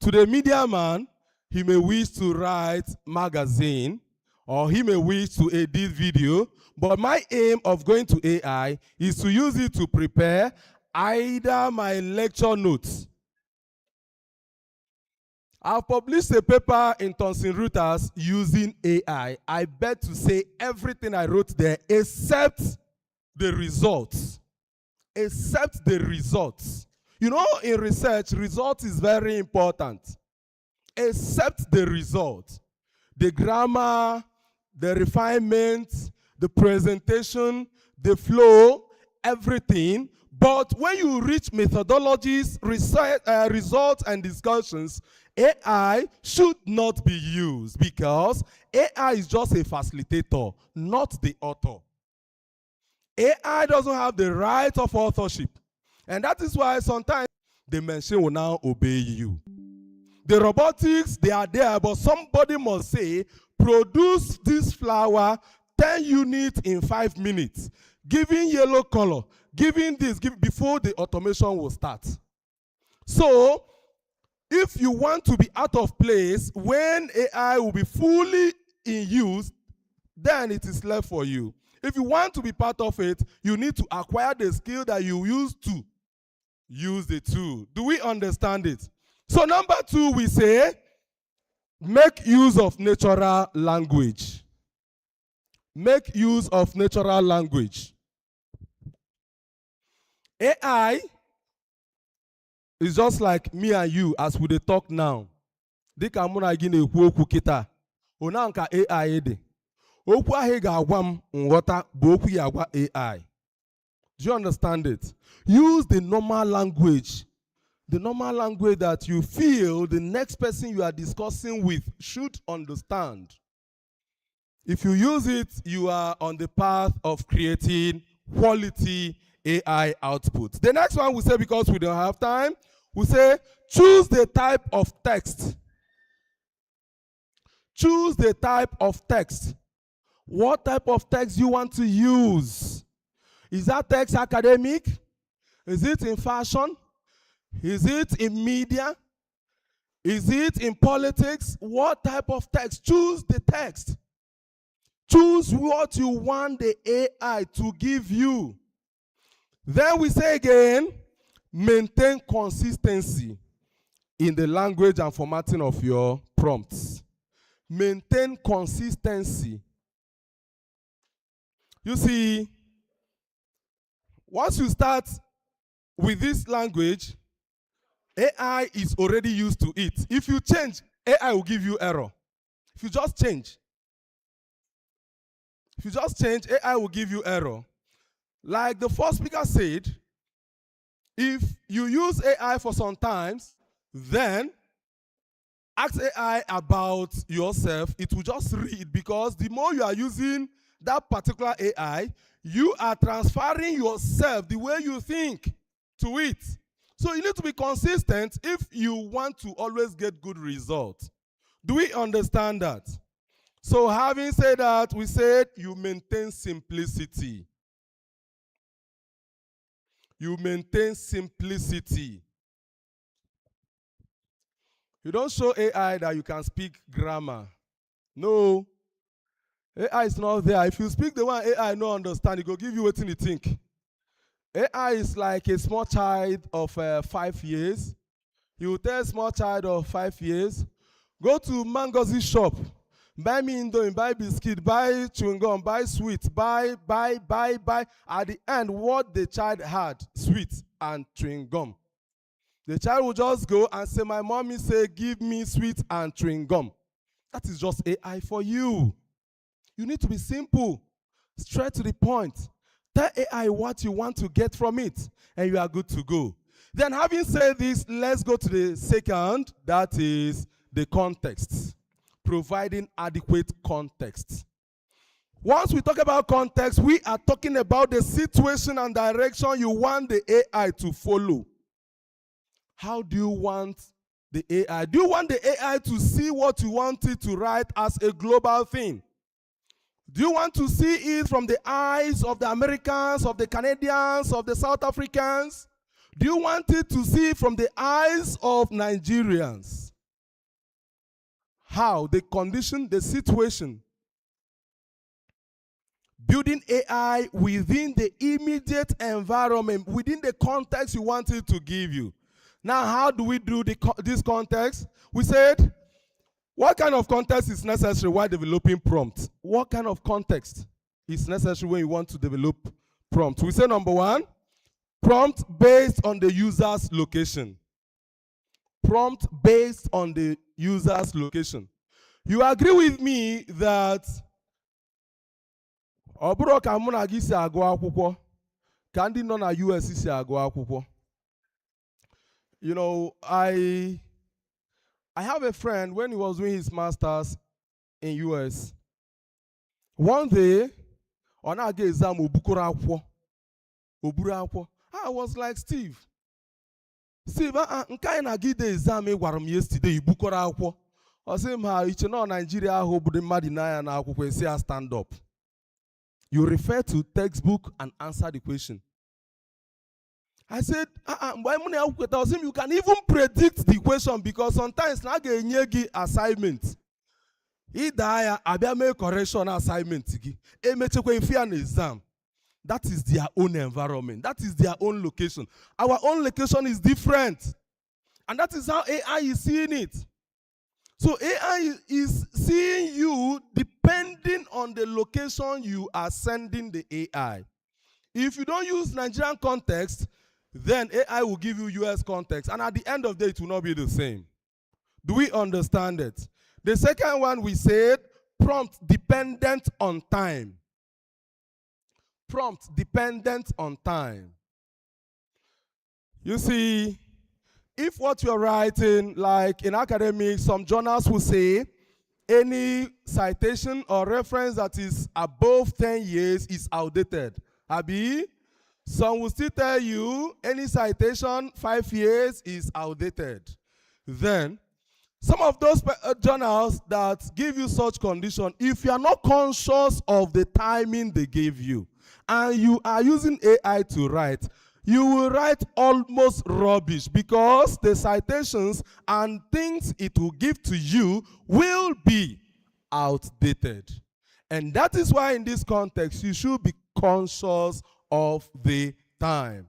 To the media man, he may wish to write magazine, or he may wish to edit video, but my aim of going to AI is to use it to prepare either my lecture notes. I've published a paper in Thomson Reuters using AI. I bet to say everything I wrote there except the results. Except the results. You know, in research, result is very important. Except the result. The grammar, the refinement, the presentation, the flow, everything. But when you reach methodologies, results, and discussions, AI should not be used because AI is just a facilitator, not the author. AI doesn't have the right of authorship. And that is why sometimes the machine will now obey you. The robotics, they are there, but somebody must say, produce this flower 10 units in 5 minutes, giving yellow color, giving this, before the automation will start. So, if you want to be out of place when AI will be fully in use, then it is left for you. If you want to be part of it, you need to acquire the skill that you use to use the tool. Do we understand it? So number 2, we say, make use of natural language. Make use of natural language. AI is just like me and you as we dey talk now. Dịka mụ na gị na-ekwu okwu kịta, ona nka AI dị. Okwu ahụ ga-agwa m nghọta bụ okwu ya agwa AI. Do you understand it? Use the normal language the normal language that you feel the next person you are discussing with should understand. If you use it, you are on the path of creating quality AI output. The next one we say, because we don't have time, we say choose the type of text. Choose the type of text. What type of text you want to use? Is that text academic? Is it in fashion? Is it in media? Is it in politics? What type of text? Choose the text. Choose what you want the AI to give you. Then we say again, maintain consistency in the language and formatting of your prompts. Maintain consistency. You see, once you start with this language, AI is already used to it. If you change, AI will give you error. If you just change, AI will give you error. Like the first speaker said, if you use AI for some time, then ask AI about yourself, it will just read, because the more you are using that particular AI, you are transferring yourself, the way you think, to it. So you need to be consistent if you want to always get good results. Do we understand that? So having said that, we said you maintain simplicity. You maintain simplicity. You don't show AI that you can speak grammar. No. AI is not there. If you speak the one AI no understand, it will give you what you think. AI is like a small child of 5 years. You will tell a small child of 5 years, go to Mangozi shop, buy me indomie, buy biscuit, buy chewing gum, buy sweet, buy. At the end, what the child had, sweet and chewing gum. The child will just go and say, my mommy say, give me sweet and chewing gum. That is just AI for you. You need to be simple, straight to the point. Tell AI what you want to get from it, and you are good to go. Then having said this, let's go to the second, that is the context. Providing adequate context. Once we talk about context, we are talking about the situation and direction you want the AI to follow. How do you want the AI? Do you want the AI to see what you want it to write as a global thing? Do you want to see it from the eyes of the Americans, of the Canadians, of the South Africans? Do you want it to see it from the eyes of Nigerians? How? The condition, the situation. Building AI within the immediate environment, within the context you want it to give you. Now, how do we do this context? We said, what kind of context is necessary while developing prompt? What kind of context is necessary when you want to develop prompt? We say number one, prompt based on the user's location. Prompt based on the user's location. You agree with me that oburo ka mụ na gị si agụ akwụkwọ ka ndị nọ na US si agụ akwụkwọ. You know, I have a friend, when he was doing his master's in US. One day, on our exam, I was like, Steve, nka na gị the exam gwara m yesterday, you bukoro akwụkwọ. I said, iche no Nigeria hope the mmadụ na na akwụkwọ say stand up. You refer to textbook and answer the question. I said, you can even predict the question, because sometimes na ga-enye assignment. Ida abia make correction assignment gi. Emechekwa ife an exam. That is their own environment. That is their own location. Our own location is different. And that is how AI is seeing it. So AI is seeing you depending on the location you are sending the AI. If you don't use Nigerian context, then AI will give you US context. And at the end of the day, it will not be the same. Do we understand it? The second one we said, prompt dependent on time. Prompt dependent on time. You see, if what you're writing, like in academics, some journals will say any citation or reference that is above 10 years is outdated. Abi, some will still tell you any citation 5 years is outdated. Then, some of those journals that give you such condition, if you are not conscious of the timing they gave you, and you are using AI to write, you will write almost rubbish because the citations and things it will give to you will be outdated. And that is why in this context, you should be conscious of the time.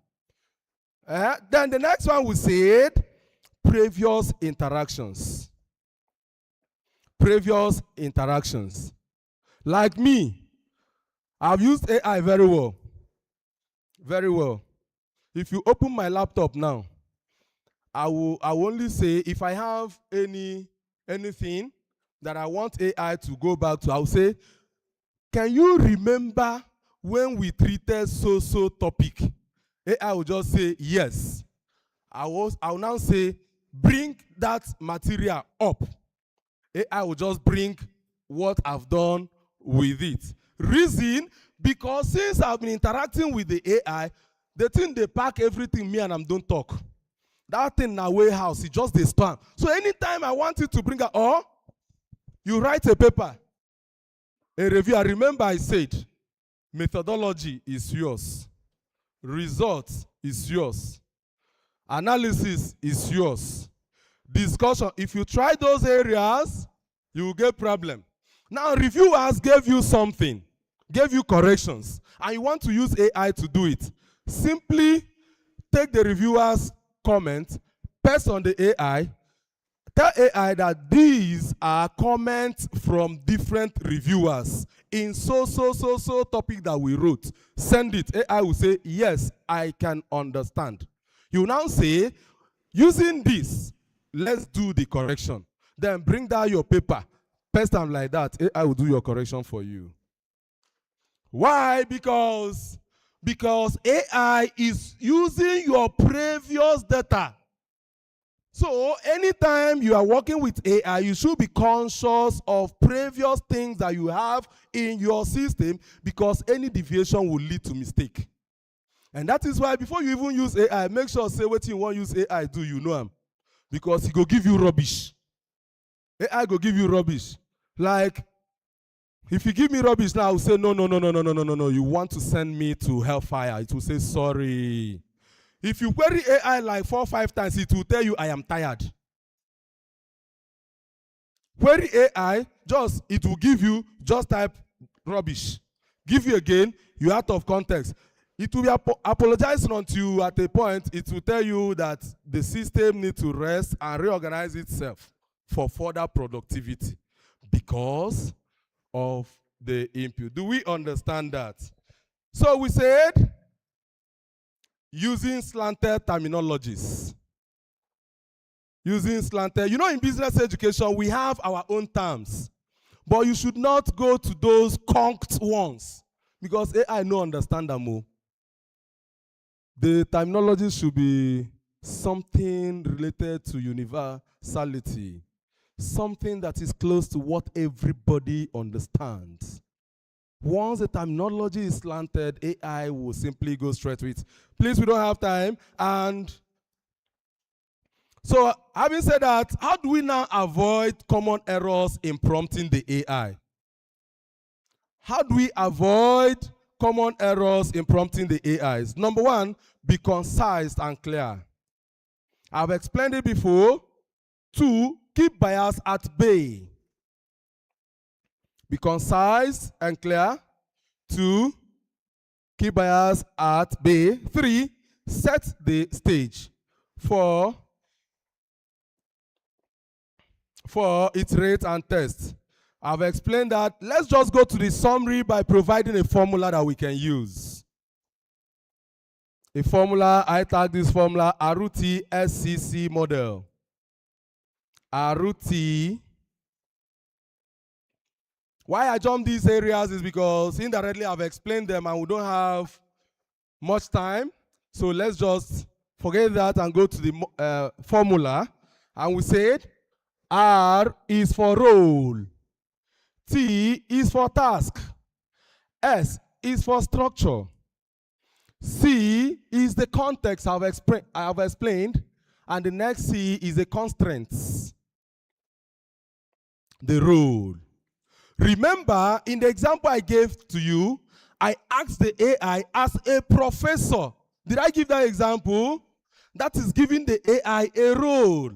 Then the next one we said, previous interactions. Previous interactions. Like me, I've used AI very well. Very well. If you open my laptop now, I will only say if I have anything that I want AI to go back to, I'll say, can you remember when we treated so topic? AI will just say yes. I will now say, bring that material up. AI will just bring what I've done with it. Reason, because since I've been interacting with the AI, the thing they pack everything me and I don't talk. That thing in our warehouse, it just they spam. So anytime I want you to bring it, or you write a paper, a review, I remember I said, methodology is yours. Result is yours. Analysis is yours. Discussion, if you try those areas, you will get problem. Now reviewers gave you something, gave you corrections, and you want to use AI to do it. Simply take the reviewer's comment, paste on the AI, tell AI that these are comments from different reviewers in so topic that we wrote. Send it. AI will say, yes, I can understand. You now say, using this, let's do the correction. Then bring down your paper, paste them like that. AI will do your correction for you. Why? Because AI is using your previous data. So anytime you are working with AI, you should be conscious of previous things that you have in your system, because any deviation will lead to mistake. And that is why before you even use AI, make sure say what you want to use AI do, you know him. Because he go give you rubbish. AI go give you rubbish. Like, if you give me rubbish now, I will say, no, you want to send me to hellfire. It will say, sorry. If you query AI like 4 or 5 times, it will tell you, I am tired. Query AI, it will give you, just type rubbish. Give you again, you're out of context. It will be apologizing until at a point, it will tell you that the system needs to rest and reorganize itself for further productivity because of the input. Do we understand that? So we said, using slanted terminologies. Using slanted, in business education, we have our own terms, but you should not go to those conked ones because AI no understand them more. The terminology should be something related to universality, something that is close to what everybody understands. Once the terminology is slanted, AI will simply go straight to it. Please, we don't have time. And so, having said that, how do we now avoid common errors in prompting the AI? How do we avoid common errors in prompting the AIs? Number one, be concise and clear. I've explained it before. 2, keep bias at bay. Be concise and clear. 2, keep bias at bay. 3, set the stage. 4, iterate and test. I've explained that. Let's just go to the summary by providing a formula that we can use. A formula, I tag this formula, ARUTI SCC model. ARUTI. Why I jump these areas is because indirectly I've explained them and we don't have much time. So let's just Forget that and go to the formula. And we said R is for role. T is for task. S is for structure. C is the context I have explained. And the next C is the constraints. The role. Remember, in the example I gave to you, I asked the AI as a professor. Did I give that example? That is giving the AI a role.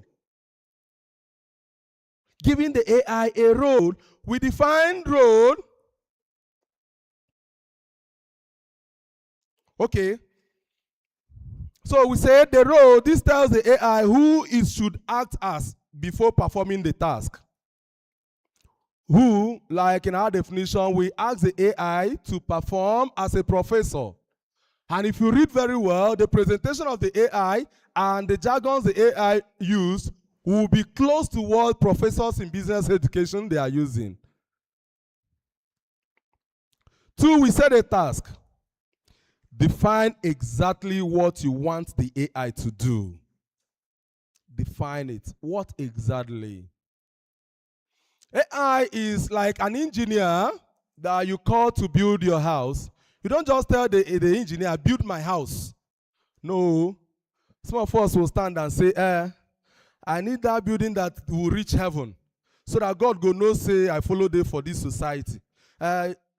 Giving the AI a role. We define role. Okay. So we say the role, this tells the AI who it should act as before performing the task. Who, like in our definition, we ask the AI to perform as a professor. And if you read very well, the presentation of the AI and the jargons the AI use will be close to what professors in business education they are using. 2, we set a task. Define exactly what you want the AI to do. Define it. What exactly? AI is like an engineer that you call to build your house. You don't just tell the engineer, build my house. No. Some of us will stand and say, I need that building that will reach heaven. So that God go know say, I follow them for this society.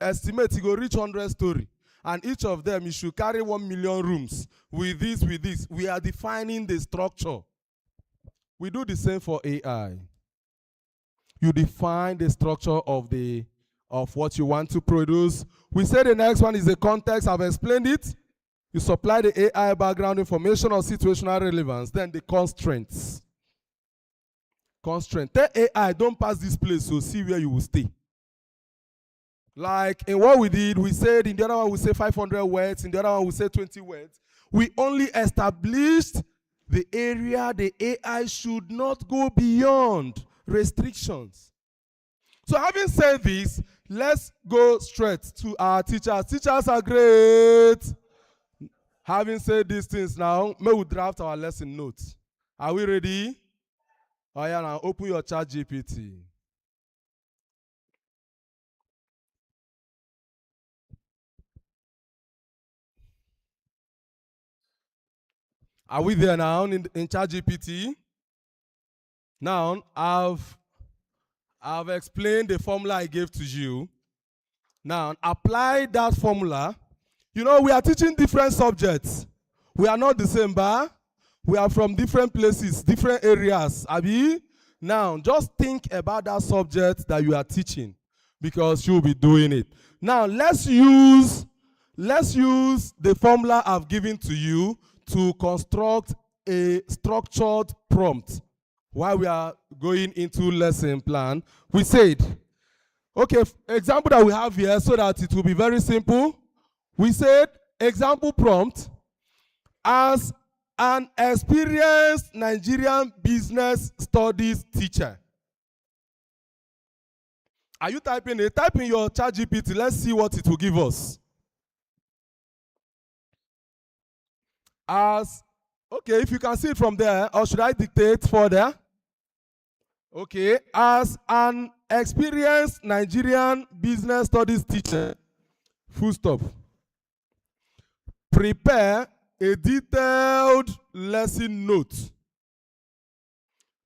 Estimate, it go reach 100 story. And each of them, you should carry 1 million rooms with this, with this. We are defining the structure. We do the same for AI. You define the structure of what you want to produce. We say the next one is the context. I've explained it. You supply the AI background information or situational relevance. Then the constraints. Constraint. Tell AI, don't pass this place, so see where you will stay. Like in what we did, we said in the other one we say 500 words, in the other one we say 20 words. We only established the area the AI should not go beyond restrictions. So having said this, let's go straight to our teachers. Teachers are great. Having said these things now, may we draft our lesson notes. Are we ready? Oh yeah, now open your chat GPT. Are we there now in chat GPT? Now, I've explained the formula I gave to you. Now, apply that formula. You know, we are teaching different subjects. We are not the same, but we are from different places, different areas. Abi? Now, just think about that subject that you are teaching because you'll be doing it. Now, let's use the formula I've given to you to construct a structured prompt. While we are going into lesson plan, we said, okay, example that we have here so that it will be very simple. We said, example prompt, as an experienced Nigerian business studies teacher. Are you typing it? Type in your chat GPT. Let's see what it will give us. Okay, if you can see it from there, or should I dictate further? Okay, as an experienced Nigerian business studies teacher, full stop. Prepare a detailed lesson note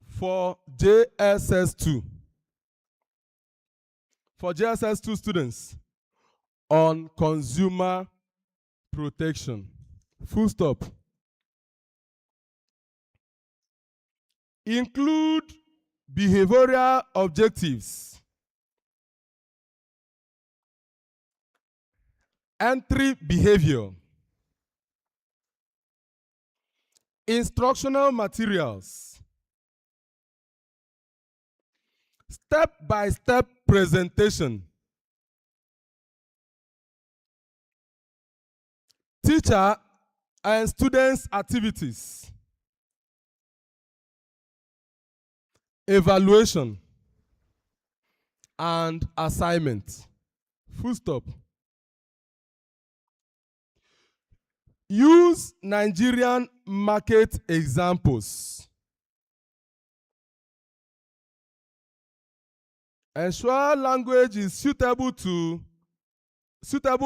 for JSS2. For JSS2 students on consumer protection. Full stop. Include behavioral objectives. Entry behavior. Instructional materials. Step-by-step presentation. Teacher and students' activities. Evaluation and assignment. Full stop. Use Nigerian market examples. Ensure language is suitable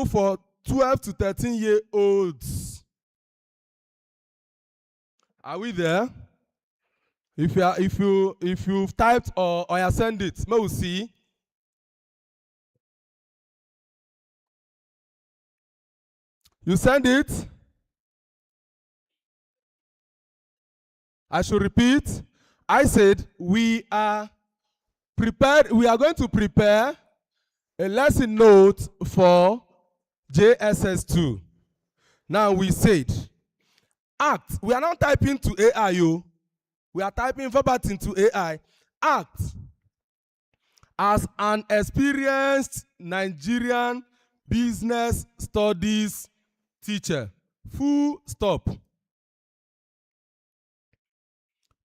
for 12 to 13-year-olds. Are we there? If you've typed or you send it, may we see. You send it. I should repeat. I said we are prepared. We are going to prepare a lesson note for JSS2. Now we said, act. We are not typing to AI. We are typing verbatim to AI. Act as an experienced Nigerian business studies teacher. Full stop.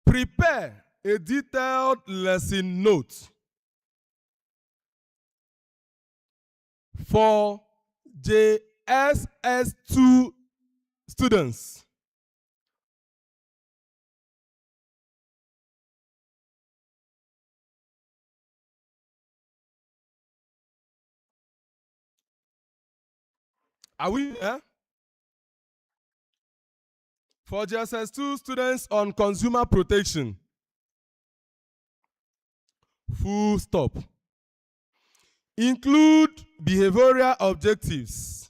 Prepare a detailed lesson note for JSS2 students. Are we there? For JSS2 students on consumer protection. Full stop. Include behavioral objectives.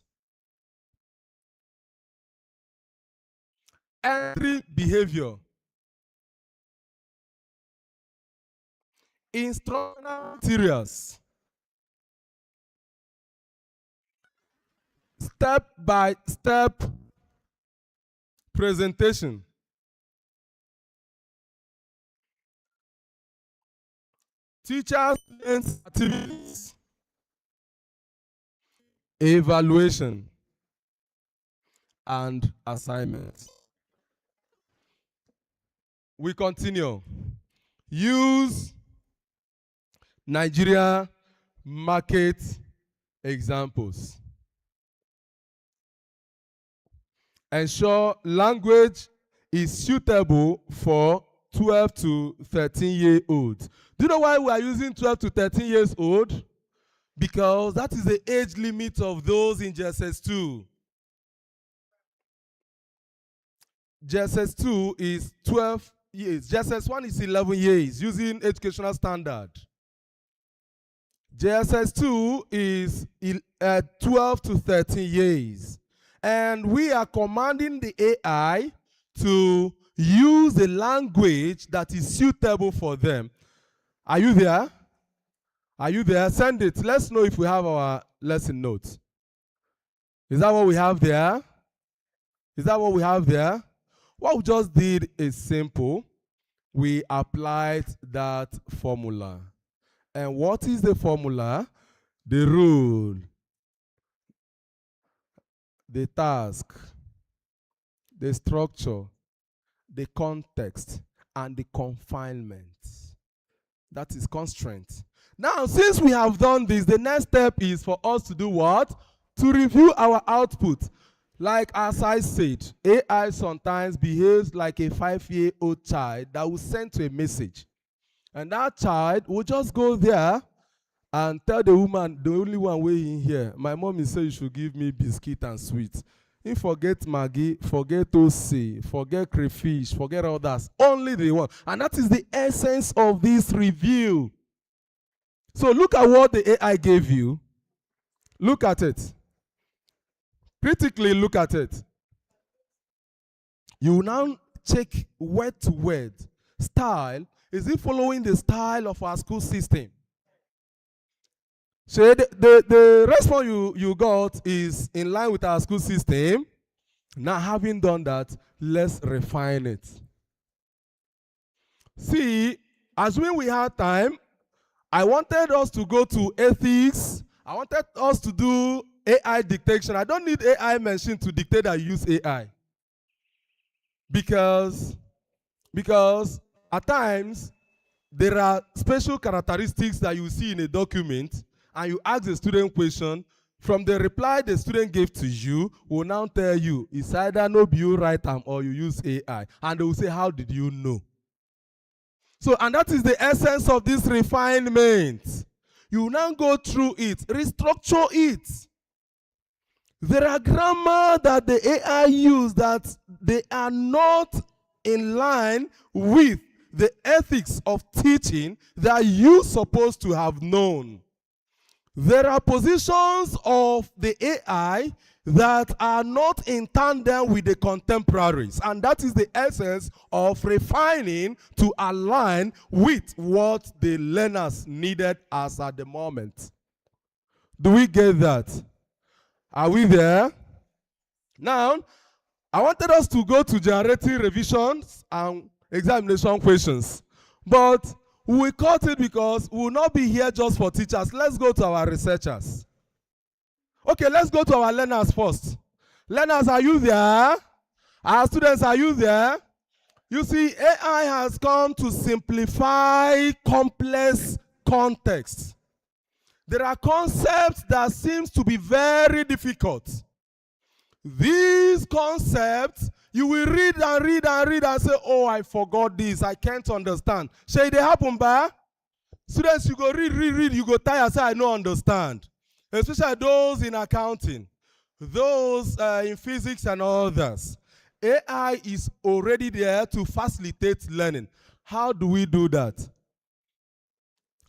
Entry behavior. Instructional materials. Step-by-step presentation. Teachers' activities. Evaluation and assignments. We continue. Use Nigeria market examples. Ensure language is suitable for 12 to 13-year-olds. Do you know why we are using 12 to 13 years old? Because that is the age limit of those in JSS2. JSS2 is 12 years. JSS1 is 11 years using educational standard. JSS2 is 12 to 13 years. And we are commanding the AI to use a language that is suitable for them. Are you there? Are you there? Send it. Let's know if we have our lesson notes. Is that what we have there? Is that what we have there? What we just did is simple. We applied that formula. And what is the formula? The rule, the task, the structure, the context, and the confinement. That is constraint. Now, since we have done this, the next step is for us to do what? To review our output. Like as I said, AI sometimes behaves like a 5-year-old child that will send to a message. And that child will just go there and tell the woman, the only one way in here, my mom said you should give me biscuit and sweet. He forget Maggie, forget Ose, forget crayfish, forget all that. Only the one. And that is the essence of this review. So look at what the AI gave you. Look at it. Critically look at it. You now check word to word. Style. Is it following the style of our school system? So the response you got is in line with our school system. Now having done that, let's refine it. See, assuming we had time, I wanted us to go to ethics. I wanted us to do AI dictation. I don't need AI machine to dictate I use AI. Because at times, there are special characteristics that you see in a document, and you ask the student question, from the reply the student gave to you, will now tell you, it's either no you write them or you use AI. And they will say, how did you know? So, and that is the essence of this refinement. You now go through it, restructure it. There are grammar that the AI use that they are not in line with the ethics of teaching that you're supposed to have known. There are positions of the AI that are not in tandem with the contemporaries, and that is the essence of refining to align with what the learners needed as at the moment. Do we get that? Are we there? Now, I wanted us to go to generative revisions and examination questions, but we cut it because we will not be here just for teachers. Let's go to our researchers. Okay, let's go to our learners first. Learners, are you there? Our students, are you there? You see, AI has come to simplify complex contexts. There are concepts that seem to be very difficult. These concepts, you will read and read and read and say, oh, I forgot this, I can't understand. Shall they happen, ba? Students, you go read, you go tired, say, I don't understand. Especially those in accounting, those in physics and others. AI is already there to facilitate learning. How do we do that?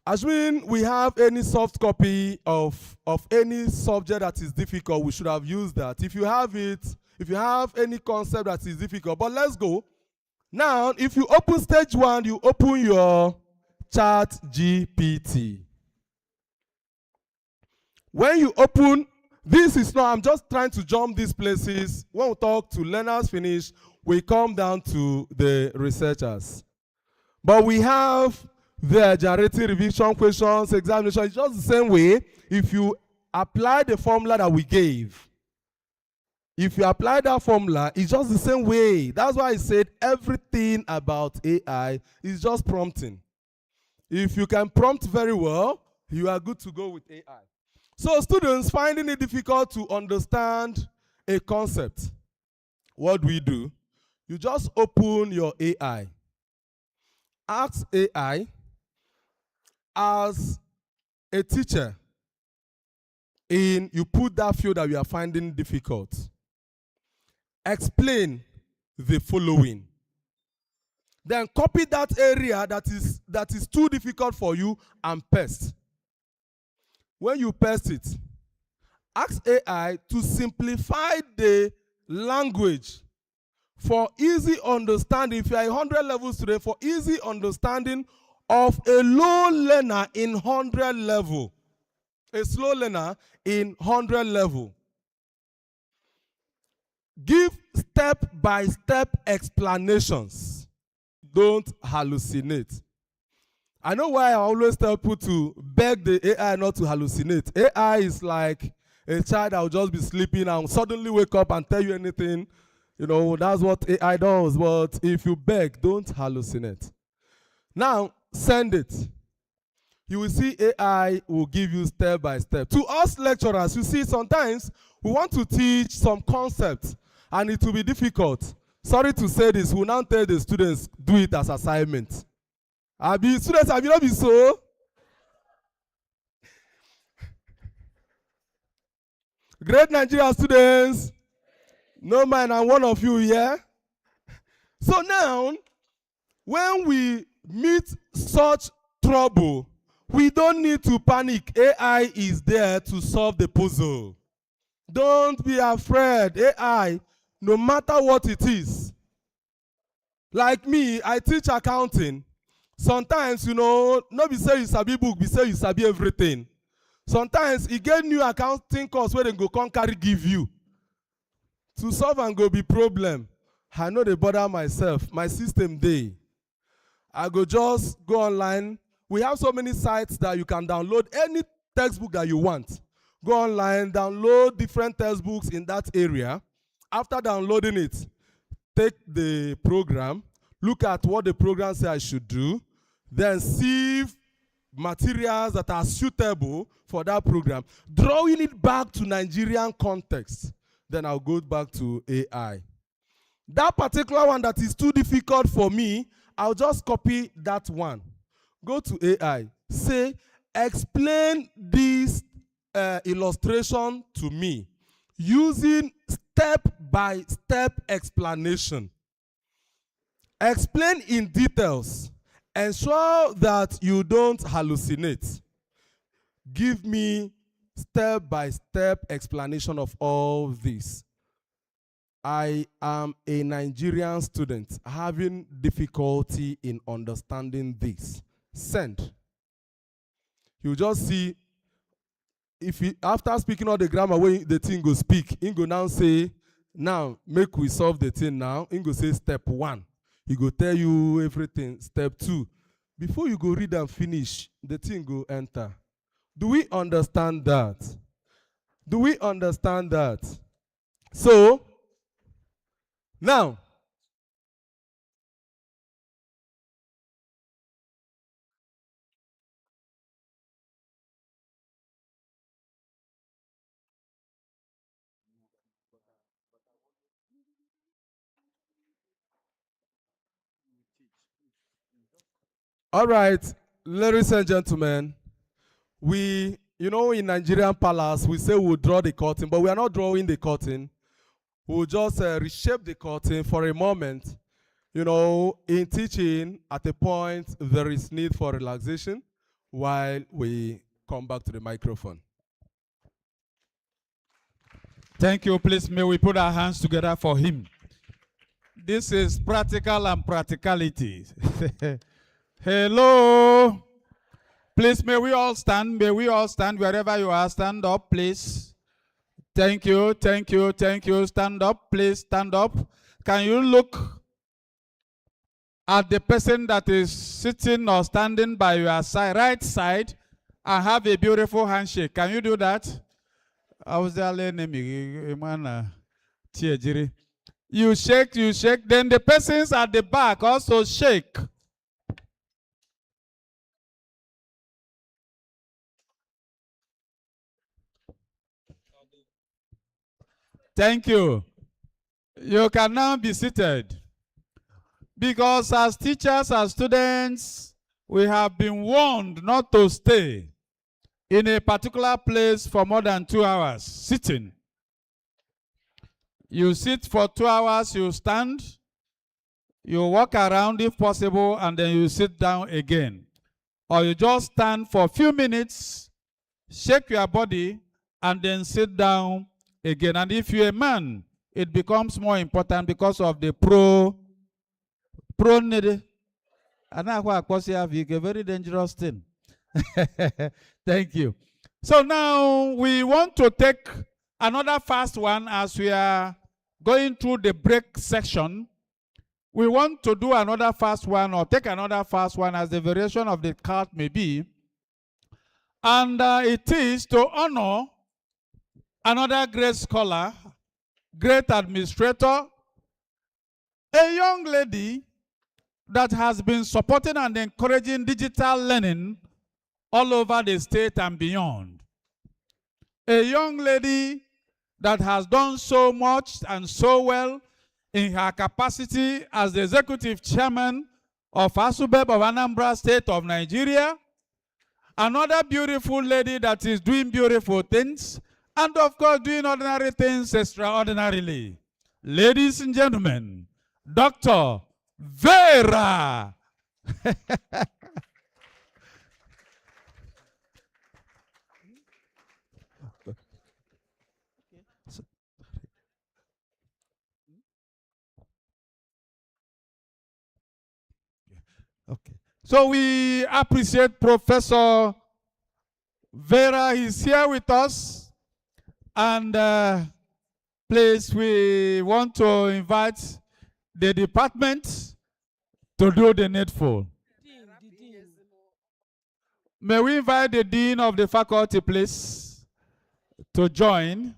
Assuming we have any soft copy of any subject that is difficult, we should have used that. If you have it, if you have any concept that is difficult, but let's go. Now, if you open stage 1, you open your Chat GPT. When you open, this is not, I'm just trying to jump these places. When we talk to learners finish, we come down to the researchers. But we have the generative revision questions, examination. It's just the same way. If you apply the formula that we gave, if you apply that formula, it's just the same way. That's why I said everything about AI is just prompting. If you can prompt very well, you are good to go with AI. So students finding it difficult to understand a concept, what do? You just open your AI. Ask AI, as a teacher, you put that field that you are finding difficult. Explain the following. Then copy that area that is too difficult for you and paste. When you paste it, ask AI to simplify the language for easy understanding. If you are a 100 level student, for easy understanding of a low learner in 100 level. A slow learner in 100 level. Give step-by-step explanations. Don't hallucinate. I know why I always tell people to beg the AI not to hallucinate. AI is like a child that will just be sleeping and suddenly wake up and tell you anything. You know, that's what AI does. But if you beg, don't hallucinate. Now, send it. You will see AI will give you step by step. To us lecturers, you see, sometimes we want to teach some concepts and it will be difficult. Sorry to say this, we'll now tell the students, do it as assignment. Students, have you not been so? Great Nigerian students. No mind, I'm one of you here. So now, when we meet such trouble, we don't need to panic. AI is there to solve the puzzle. Don't be afraid. AI, no matter what it is. Like me, I teach accounting. Sometimes, you know, not be say you sabi book, be say you sabi everything. Sometimes, you get new accounting course where they go come carry give you. To solve and go be problem. I know they bother myself. My system day. I go just go online. We have so many sites that you can download any textbook that you want. Go online, download different textbooks in that area. After downloading it, take the program, look at what the program says I should do, then sieve materials that are suitable for that program, drawing it back to Nigerian context, then I'll go back to AI. That particular one that is too difficult for me, I'll just copy that one. Go to AI. Say, explain this illustration to me using step-by-step explanation. Explain in details. Ensure that you don't hallucinate. Give me step-by-step explanation of all this. I am a Nigerian student having difficulty in understanding this. Send. You just see, if he, after speaking all the grammar, when the thing go speak, he go now say, now make we solve the thing now. He go say step 1. He go tell you everything. Step 2. Before you go read and finish, the thing go enter. Do we understand that? Do we understand that? So, now, all right, ladies and gentlemen, we, in Nigerian palace, we say we'll draw the curtain, but we are not drawing the curtain. We'll just reshape the curtain for a moment. In teaching, at a point, there is need for relaxation while we come back to the microphone. Thank you. Please, may we put our hands together for him. This is practical and practicalities. Hello. Please, may we all stand. May we all stand wherever you are. Stand up, please. Thank you, thank you, thank you. Stand up, please, stand up. Can you look at the person that is sitting or standing by your side, right side, and have a beautiful handshake? Can you do that? You shake, then the persons at the back also shake. Thank you. You can now be seated. Because as teachers, as students, we have been warned not to stay in a particular place for more than 2 hours, sitting. You sit for 2 hours, you stand, you walk around if possible, and then you sit down again. Or you just stand for a few minutes, shake your body, and then sit down again. And if you're a man, it becomes more important because of the need. And that's why a very dangerous thing. Thank you. So now we want to take another fast one as we are going through the break section. We want to do another fast one or take another fast one as the variation of the card may be. And it is to honor another great scholar, great administrator, a young lady that has been supporting and encouraging digital learning all over the state and beyond. A young lady that has done so much and so well in her capacity as the executive chairman of ASUU of Anambra State of Nigeria. Another beautiful lady that is doing beautiful things, and of course doing ordinary things extraordinarily. Ladies and gentlemen, Dr. Vera. Okay. So we appreciate Professor Vera. He's here with us. And please, we want to invite the department to do the needful. May we invite the dean of the faculty, please, to join.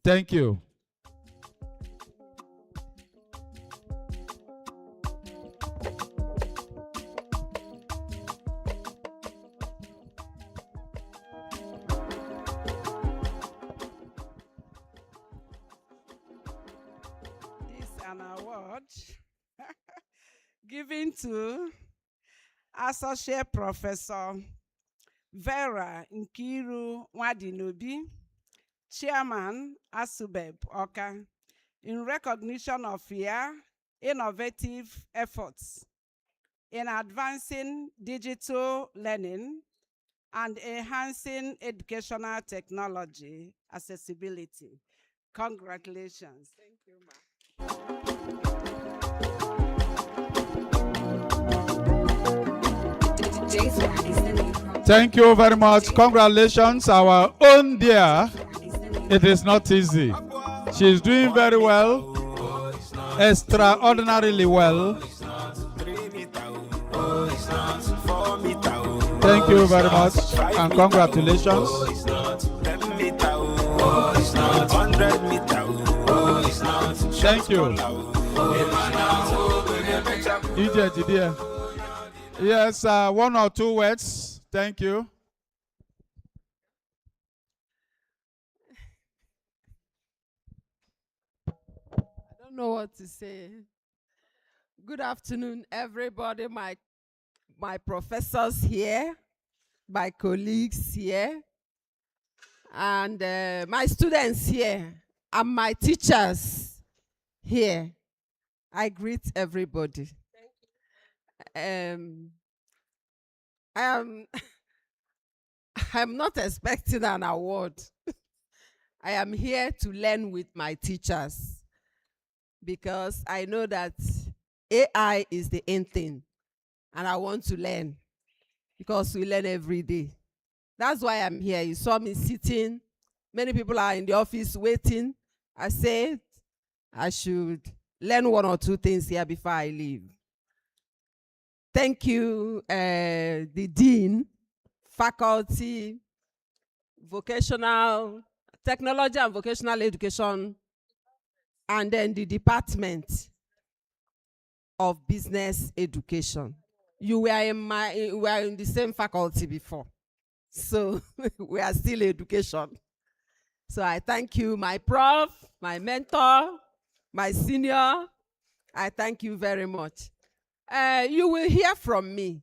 Thank you. award given to Associate Professor Vera Nkiru Wadinobi, Chairman ASUU Awka, in recognition of your innovative efforts in advancing digital learning and enhancing educational technology accessibility. Congratulations. Thank you, ma'am. Thank you very much. Congratulations, our own dear. It is not easy. She's doing very well, extraordinarily well. Thank you very much and congratulations. Thank you. Yes, 1 or 2 words. Thank you. I don't know what to say. Good afternoon, everybody. My professors here, my colleagues here, and my students here, and my teachers here. I greet everybody. I'm not expecting an award. I am here to learn with my teachers because I know that AI is the end thing, and I want to learn because we learn every day. That's why I'm here. You saw me sitting. Many people are in the office waiting. I said I should learn 1 or 2 things here before I leave. Thank you, the Dean, Faculty, Vocational, Technology and Vocational Education, and then the Department of Business Education. You were in the same faculty before, so we are still education. So I thank you, my prof, my mentor, my senior. I thank you very much. You will hear from me.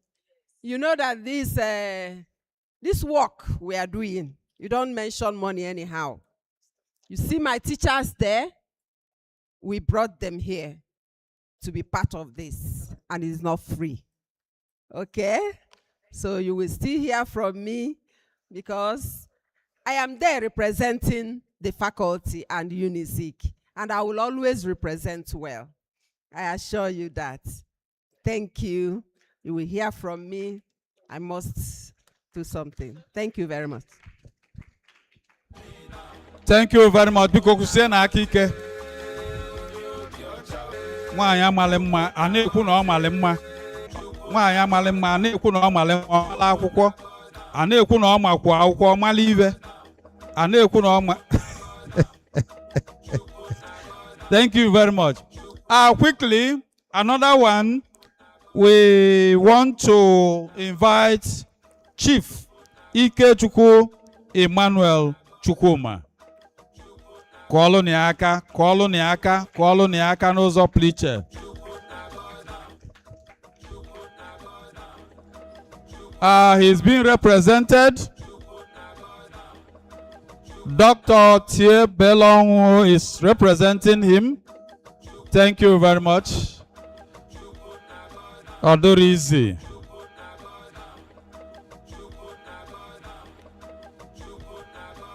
You know that this work we are doing, you don't mention money anyhow. You see my teachers there, we brought them here to be part of this, and it's not free. Okay? So you will still hear from me because I am there representing the faculty and UNIZIK, and I will always represent well. I assure you that. Thank you. You will hear from me. I must do something. Thank you very much. Thank you very much. Biko kusena akike. Nwanyị amale mma, ana-ekwu na ọ male mma. Nwanyị amale mma, ana-ekwu na ọ male mma, ọla akwụkwọ. Ana-ekwu na ọ makwa akwụkwọ, ọmala ive. Ana-ekwu na ọ ma. Thank you very much. Quickly, another one. We want to invite Chief Ikechukwu Emmanuel Chukwuma. Koloni aka n'ụzọ pliche. He's being represented. Dr. Tie Belong is representing him. Thank you very much. Odorizi.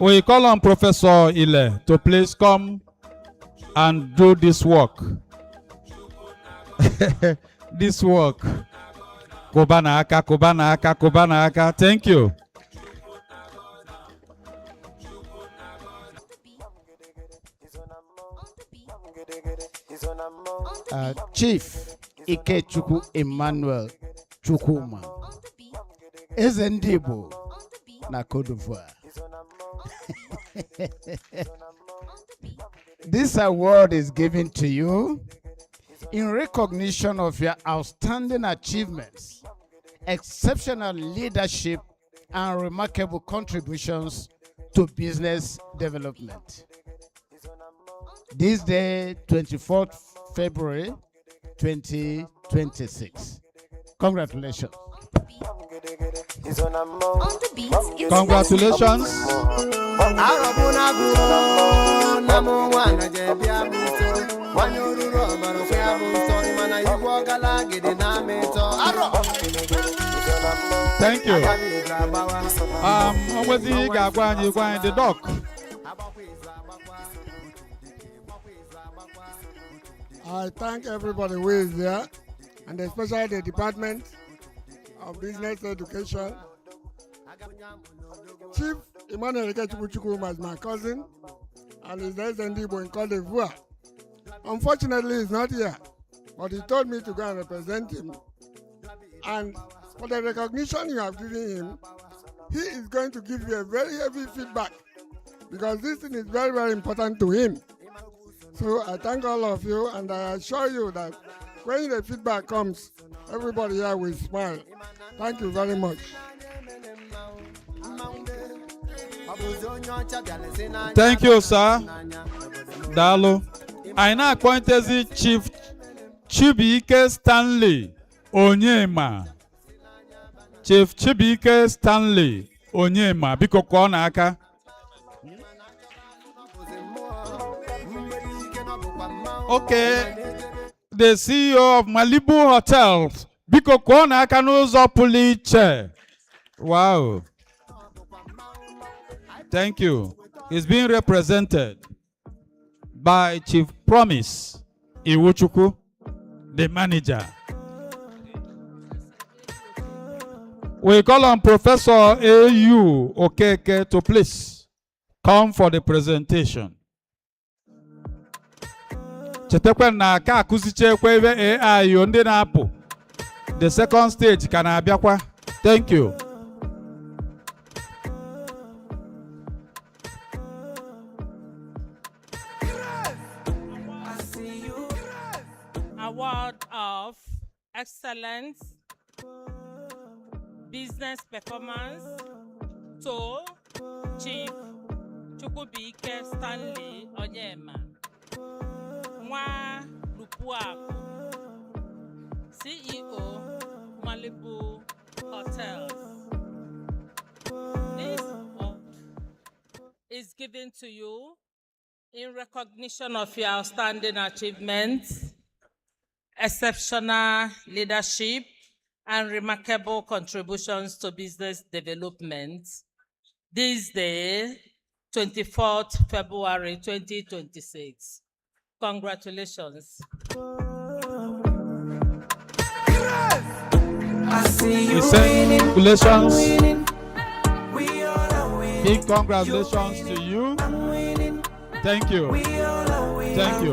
We call on Professor Ile to please come and do this work. This work. Kubana aka. Thank you. Chief Ikechukwu Emmanuel Chukwuma, Eze ndị Igbo na Côte d'Ivoire. This award is given to you in recognition of your outstanding achievements, exceptional leadership, and remarkable contributions to business development. This day, 24th February 2026. Congratulations. Congratulations. Thank you. The doc. I thank everybody who is there, and especially the Department of Business Education. Chief Emmanuel Chukwuchukwu is my cousin, and he's the SND in Cote d'Ivoire. Unfortunately, he's not here, but he told me to go and represent him. And for the recognition you have given him, he is going to give you a very heavy feedback, because this thing is very, very important to him. So I thank all of you, and I assure you that when the feedback comes, everybody here will smile. Thank you very much. Thank you, sir. Dalo. I now appoint as the Chief Chibuike Stanley Onyema. Chief Chibuike Stanley Onyema. Biko kwa na aka. Okay. The CEO of Malibu Hotels. Biko kwa na aka n'ụzọ pụrụ iche. Wow. Thank you. It's being represented by Chief Promise Iwuchukwu, the manager. We call on Professor AU Okeke to please come for the presentation. Chetekwe na ka akuzichekwe ebe AI ndị na-apụ. The second stage ka na-abịakwa. Thank you. Award of Excellence Business Performance to Chief Chukwubuike Stanley Onyema, Nwa Lupuaku, CEO Malibu Hotels. This award is given to you in recognition of your outstanding achievements, exceptional leadership, and remarkable contributions to business development. This day, 24th February 2026. Congratulations. Congratulations. Big congratulations to you. Thank you. Thank you.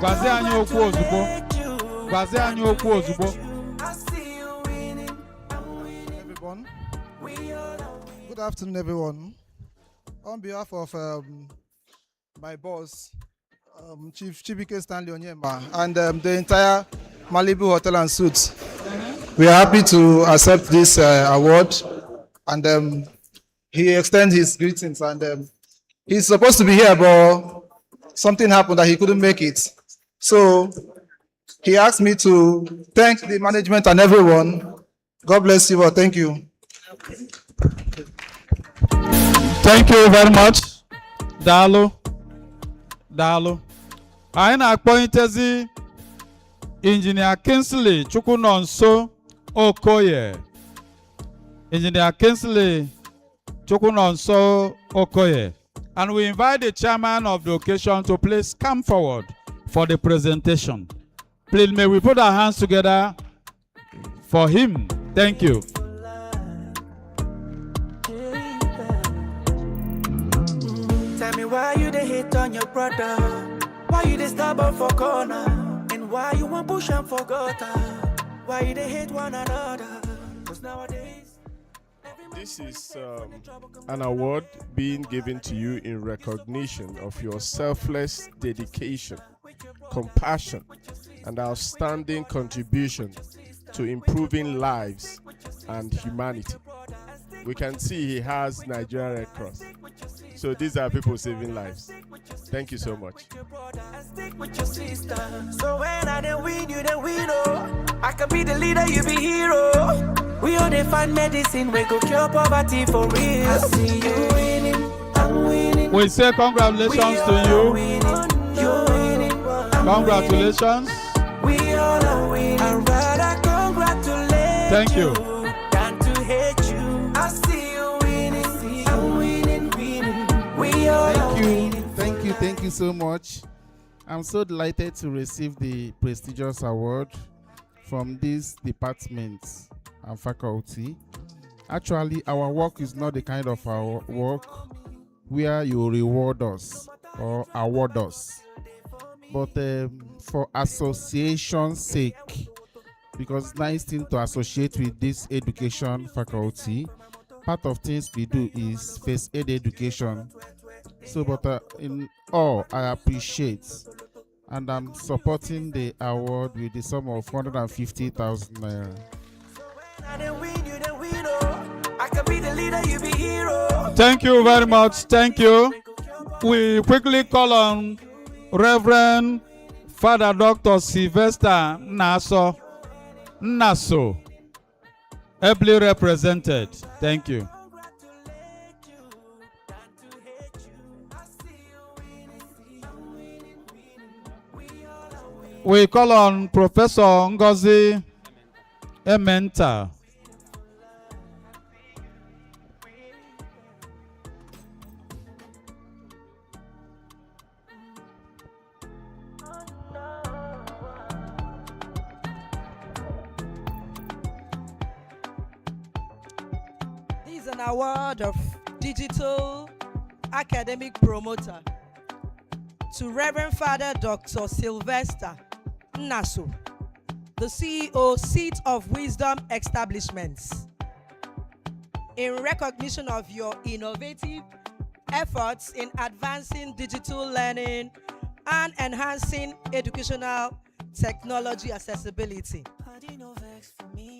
Kwazi anyị okwu ozugbo. Kwazi anyị okwu ozugbo. Everyone. Good afternoon, everyone. On behalf of my boss, Chief Chibuike Stanley Onyema, and the entire Malibu Hotel and Suites, we are happy to accept this award. And he extends his greetings. And he's supposed to be here, but something happened that he couldn't make it. So he asked me to thank the management and everyone. God bless you all. Thank you. Thank you very much. Dalo. Dalo. I na-akpọnyetezi Engineer Kingsley Chukwunonso Okoye. Engineer Kingsley Chukwunonso Okoye. And we invite the chairman of the occasion to please come forward for the presentation. Please, may we put our hands together for him. Thank you. Tell me why you dey hate on your brother, why you dey stubborn for corner, and why you want push and for gutter, why you dey hate one another. Cause nowadays this is an award being given to you in recognition of your selfless dedication, compassion, and outstanding contribution to improving lives and humanity. We can see he has Nigeria Red Cross. So these are people saving lives. Thank you so much. Stick with your sister. So when I don't win, you don't win. Oh, I can be the leader, you be hero. We all they find medicine, we go cure poverty for real. I see you winning, I'm winning. We say congratulations to you. You're winning, Congratulations. we all are winning. I'd rather congratulate Thank you. than to hate you. I see you winning, I'm winning, winning. We all are winning. Thank you so much. I'm so delighted to receive the prestigious award from these departments and faculty. Actually, our work is not the kind of our work where you reward us or award us, but for association's sake, because it's nice thing to associate with this education faculty. Part of things we do is first aid education. So, but in all, I appreciate, and I'm supporting the award with the sum of 150,000 naira. Thank you very much. Thank you. We quickly call on Reverend Father Dr. Sylvester Naso, ably represented. Thank you. We call on Professor Ngozi Ementa. This is an award of Digital Academic Promoter to Reverend Father Dr. Sylvester Naso, the CEO, Seat of Wisdom Establishments. In recognition of your innovative efforts in advancing digital learning and enhancing educational technology accessibility.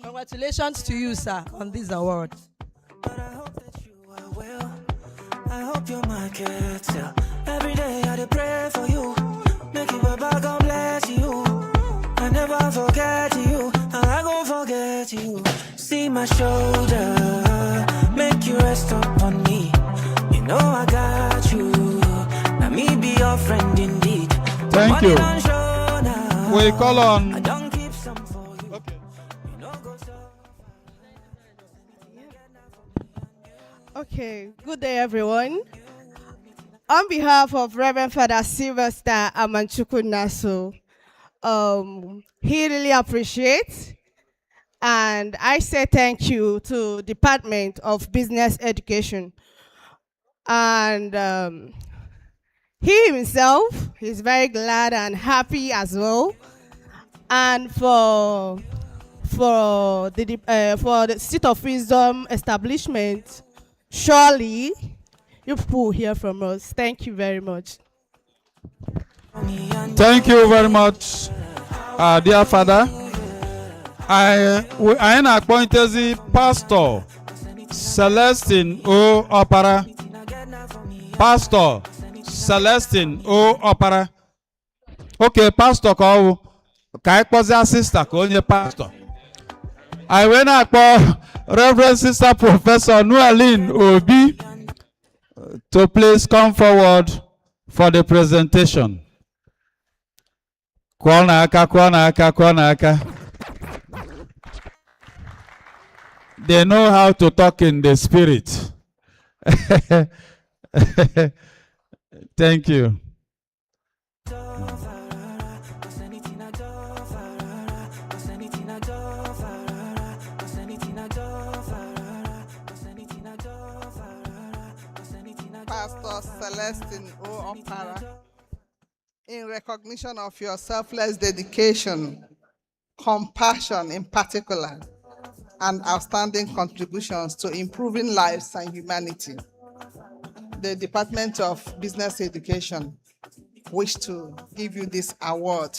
Congratulations to you, sir, on this award. I hope your market sell. Every day I dey pray for you. Make you Baba God bless you. I never forget you. I gon' forget you. See my shoulder, make you rest upon me. You know I got you. Now me be your friend indeed. Thank you. We call on. I don't keep some for you. Okay. Okay, good day, everyone. On behalf of Reverend Father Sylvester Amanchukwu Naso, he really appreciates, and I say thank you to Department of Business Education. And he himself is very glad and happy as well. And for the Seat of Wisdom establishment, surely you people hear from us. Thank you very much. Thank you very much, dear Father. I am appointed the Pastor Celestine O. Opera. Pastor Celestine O. Opera. Okay, Pastor call. Kai posi sister ko onye pastor. I went up Reverend Sister Professor Noeline Obi to please come forward for the presentation. Kwana aka. They know how to talk in the spirit. Thank you. Pastor Celestine O. Opara, in recognition of your selfless dedication, compassion in particular, and outstanding contributions to improving lives and humanity, the Department of Business Education wish to give you this award,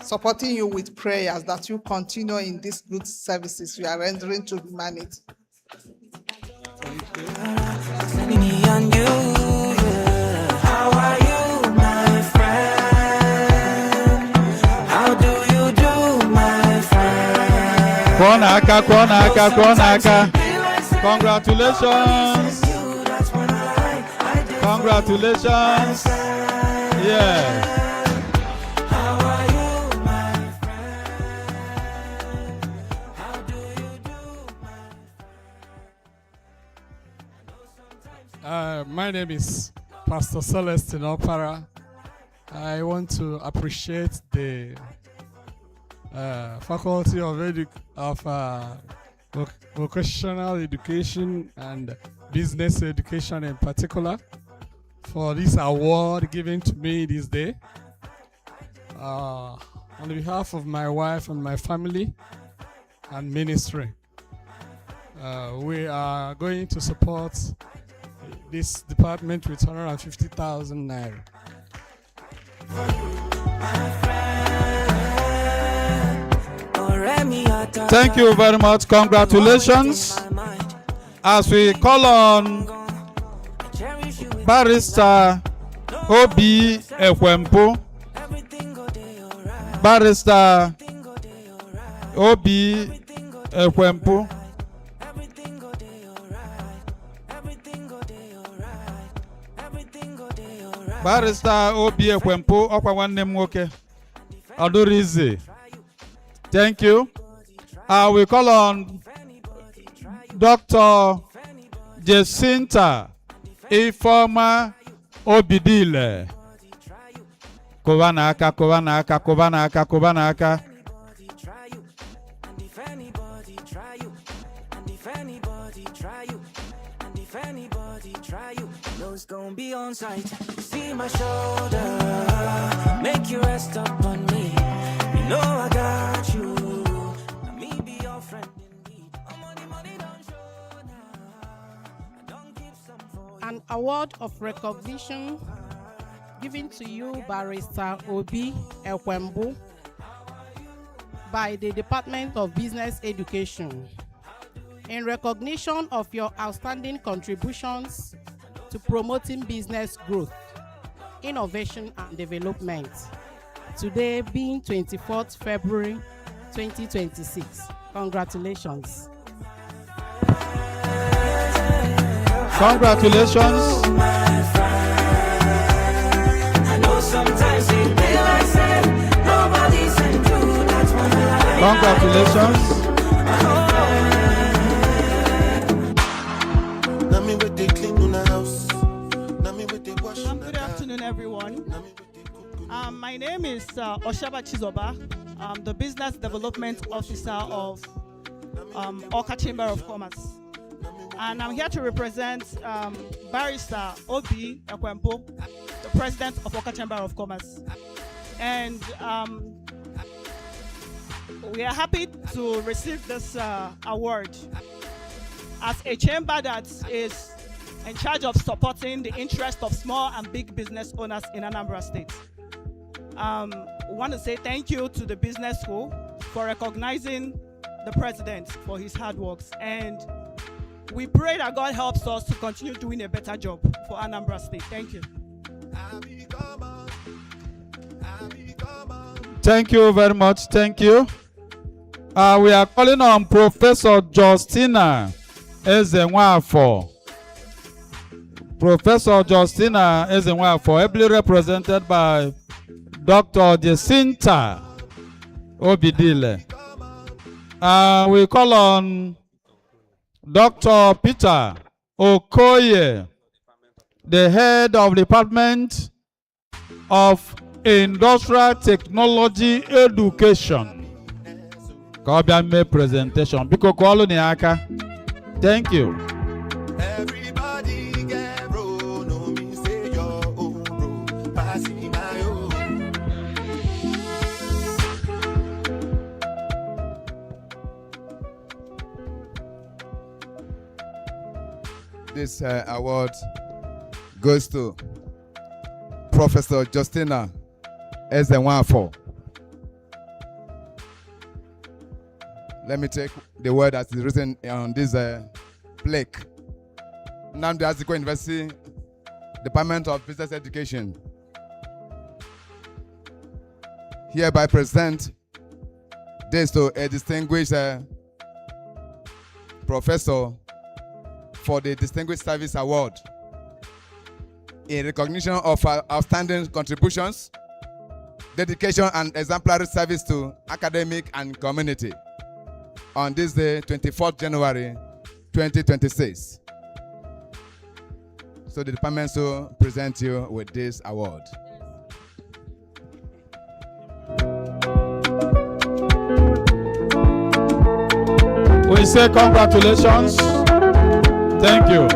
supporting you with prayers that you continue in these good services you are rendering to humanity. Me and you. Konaka, Konaka, Konaka. Congratulations. Congratulations. Yeah. My name is Pastor Celestine Opara. I want to appreciate the Faculty of Vocational Education and Business Education in particular for this award given to me this day. On behalf of my wife and my family and ministry, we are going to support this department with 150,000 naira. Thank you very much. Congratulations. As we call on Barrister Obi Ekwempo, Barrister Obi Ekwempo. Barrister Obi Ekwempo, ọkwa nwanne m nwoke. Odorize. Thank you. We call on Dr. Jacinta Ifeoma Obidile. Kovanaka, Kovanaka, Kovanaka, Kovanaka. It's gonna be on site. See my shoulder, make you rest up on me. You know I got you. Let me be your friend indeed. Money don't show now. Don't keep some for An award of recognition given to you, Barrister Obi Ekwempo, by the Department of Business Education, in recognition of your outstanding contributions to promoting business growth, innovation, and development. Today being 24th February 2026. Congratulations. Congratulations. I know sometimes it be like say nobody sent you. That's one lie. Congratulations. Good afternoon, everyone. My name is Oshaba Chizoba. I'm the Business Development Officer of Awka Chamber of Commerce. And I'm here to represent Barrister Obi Ekwempo, the President of Awka Chamber of Commerce. And we are happy to receive this award as a chamber that is in charge of supporting the interest of small and big business owners in Anambra State. We want to say thank you to the business school for recognizing the president for his hard works. And we pray that God helps us to continue doing a better job for Anambra State. Thank you. Thank you very much. Thank you. We are calling on Professor Justina Ezenwafo. Professor Justina Ezenwafo, ably represented by Dr. Jacinta Obidile. We call on Dr. Peter Okoye, the head of the Department of Industrial Technology Education. Kobiame presentation. Biko kwalo ni aka. Thank you. This award goes to Professor Justina Ezenwafo. Let me take the word as is written on this plaque. Nnamdi Azikiwe University, Department of Business Education. Hereby present this to a distinguished professor for the Distinguished Service Award in recognition of our outstanding contributions, dedication, and exemplary service to academic and community on this day, 24th January 2026. So the department will present you with this award. We say congratulations. Thank you.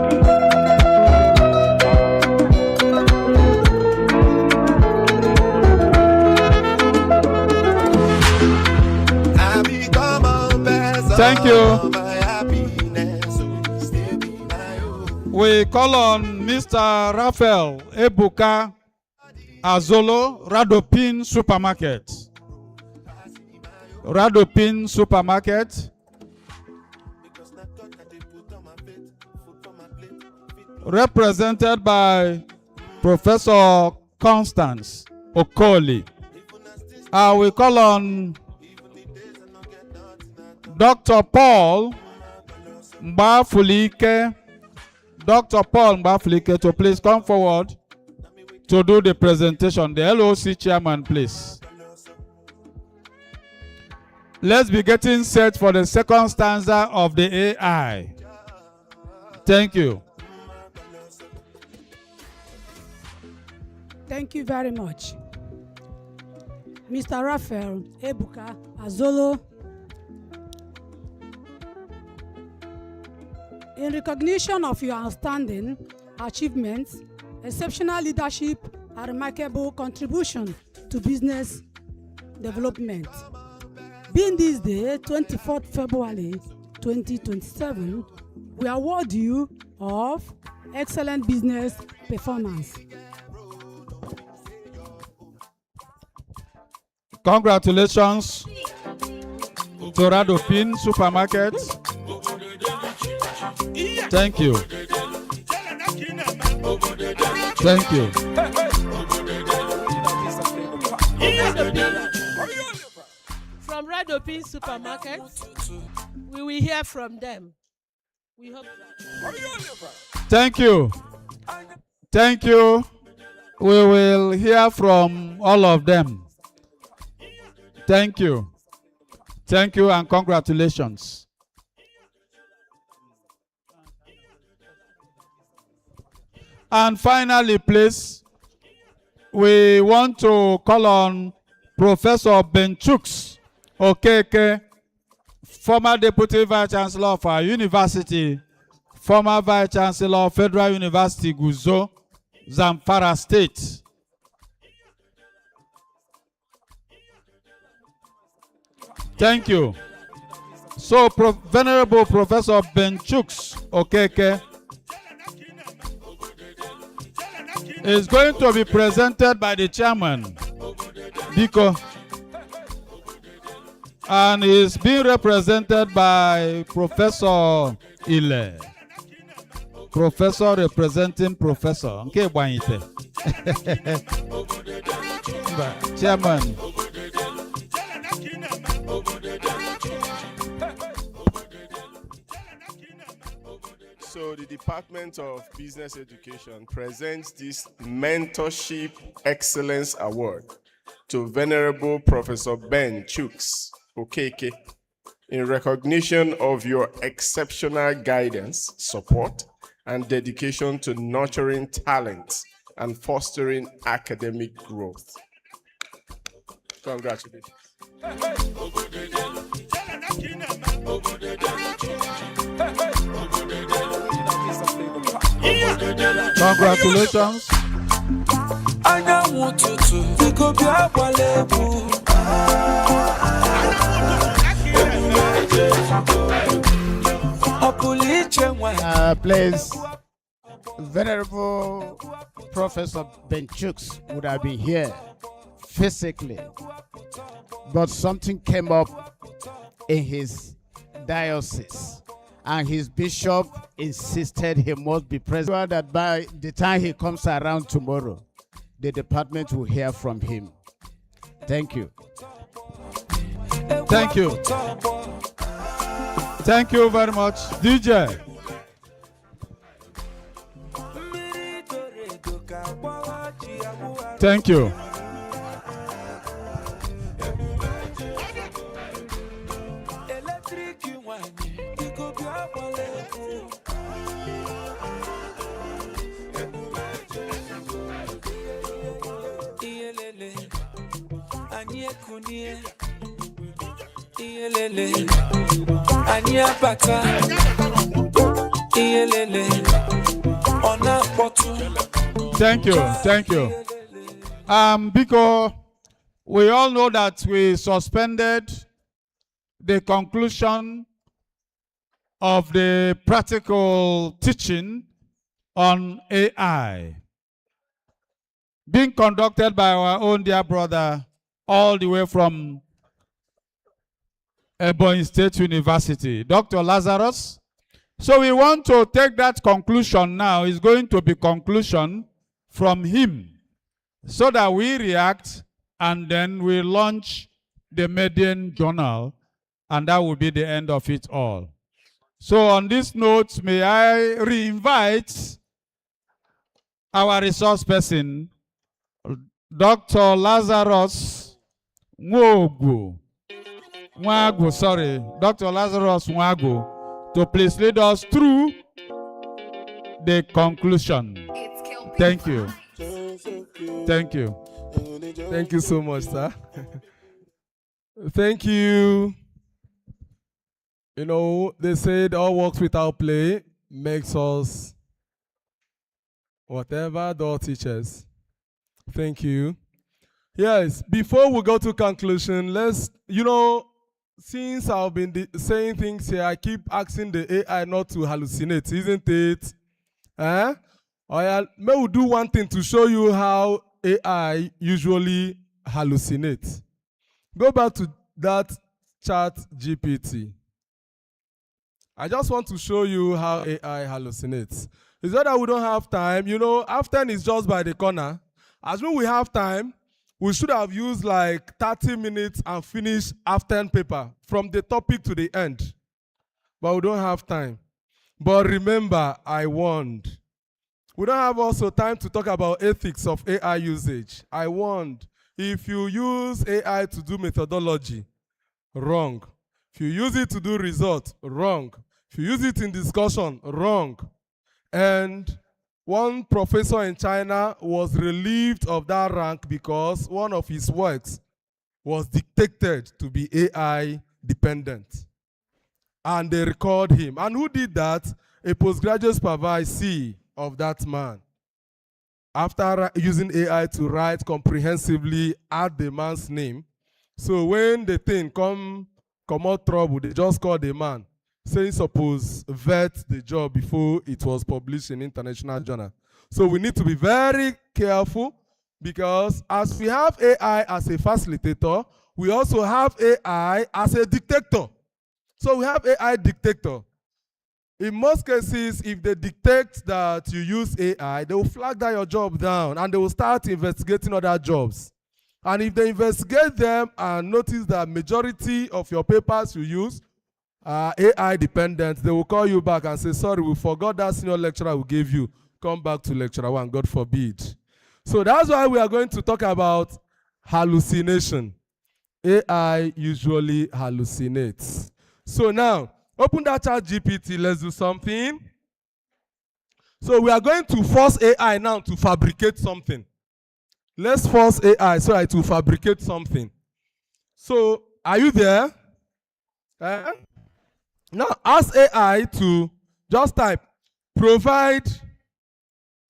Thank you. We call on Mr. Raphael Ebuka Azolo, Radopin Supermarket. Radopin Supermarket. Represented by Professor Constance Okoli. We call on Dr. Paul Mbafulike. Dr. Paul Mbafulike to please come forward to do the presentation. The LOC chairman, please. Let's be getting set for the second stanza of the AI. Thank you. Thank you very much. Mr. Raphael Ebuka Azolo, in recognition of your outstanding achievements, exceptional leadership, and remarkable contribution to business development, being this day, 24th February 2027, we award you of excellent business performance. Congratulations to Radopin Supermarket. Thank you. Thank you. From Radopin Supermarket, we will hear from them. We hope. Thank you. Thank you. We will hear from all of them. Thank you. Thank you and congratulations. And finally, please, we want to call on Professor Benchuks Okeke, former Deputy Vice Chancellor of our university, former Vice Chancellor of Federal University Guzo, Zamfara State. Thank you. So, Venerable Professor Benchuks Okeke is going to be presented by the chairman, Biko, and is being represented by Professor Ile. Professor representing Professor. Okay, chairman. So the Department of Business Education presents this Mentorship Excellence Award to Venerable Professor Ben Chuks Okeke in recognition of your exceptional guidance, support, and dedication to nurturing talent and fostering academic growth. Congratulations. Congratulations. Please, Venerable Professor Benchuks would have been here physically, but something came up in his diocese, and his bishop insisted he must be present. That by the time he comes around tomorrow, the department will hear from him. Thank you. Thank you. Thank you very much. DJ. Thank you. Thank you. Thank you. Because we all know that we suspended the conclusion of the practical teaching on AI being conducted by our own dear brother all the way from Ebonyi State University, Dr. Lazarus. So we want to take that conclusion now. It's going to be conclusion from him so that we react and then we launch the Median Journal, and that will be the end of it all. So on this note, may I re-invite our resource person, Dr. Lazarus Dr. Lazarus Nwagu, to please lead us through the conclusion. Thank you. Thank you. Thank you so much, sir. Thank you. You know, they said all works without play makes us whatever the teachers. Thank you. Yes, before we go to conclusion, let's, since I've been saying things here, I keep asking the AI not to hallucinate, isn't it? May we do one thing to show you how AI usually hallucinates. Go back to that chat GPT. I just want to show you how AI hallucinates. It's not that we don't have time. After is just by the corner. Assuming we have time, we should have used like 30 minutes and finished after paper from the topic to the end. But we don't have time. But remember, I warned. We don't have also time to talk about ethics of AI usage. I warned. If you use AI to do methodology, wrong. If you use it to do result, wrong. If you use it in discussion, wrong. And one professor in China was relieved of that rank because one of his works was dictated to be AI dependent. And they recalled him. And who did that? A postgraduate supervisee of that man. After using AI to write comprehensively, add the man's name. So when the thing come out trouble, they just call the man, saying suppose vet the job before it was published in international journal. So we need to be very careful because as we have AI as a facilitator, we also have AI as a dictator. So we have AI dictator. In most cases, if they dictate that you use AI, they will flag that your job down and they will start investigating other jobs. And if they investigate them and notice that majority of your papers you use are AI dependent, they will call you back and say, sorry, we forgot that senior lecturer we gave you. Come back to lecturer one, God forbid. So that's why we are going to talk about hallucination. AI usually hallucinates. So now, open that chat GPT, let's do something. So we are going to force AI now to fabricate something. Let's force AI so that it will fabricate something. So, are you there? Now, ask AI to just type, provide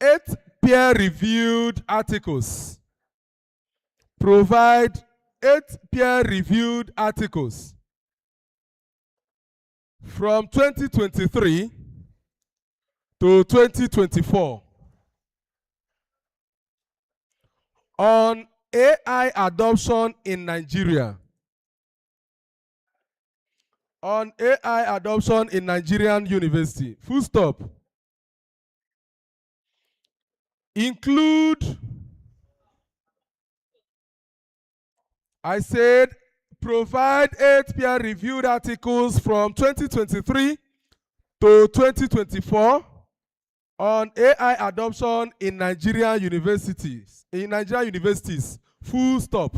8 peer-reviewed articles. Provide 8 peer-reviewed articles from 2023 to 2024 on AI adoption in Nigeria. On AI adoption in Nigerian university. Full stop. Include, I said, provide 8 peer-reviewed articles from 2023 to 2024 on AI adoption in Nigerian universities. Full stop.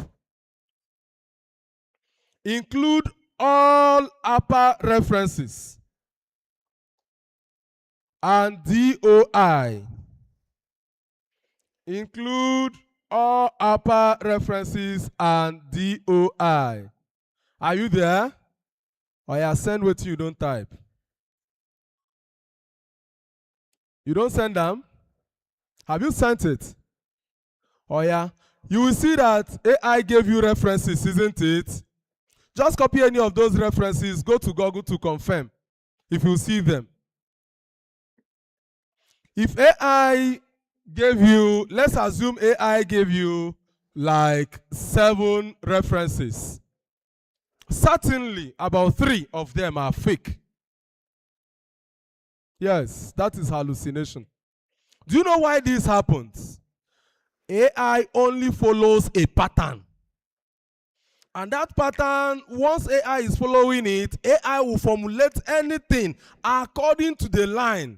Include all APA references and DOI. Include all APA references and DOI. Are you there? Or you send what you don't type? You don't send them? Have you sent it? Oh yeah. You will see that AI gave you references, isn't it? Just copy any of those references, go to Google to confirm if you see them. If AI gave you, let's assume AI gave you like 7 references. Certainly about 3 of them are fake. Yes, that is hallucination. Do you know why this happens? AI only follows a pattern. And that pattern, once AI is following it, AI will formulate anything according to the line,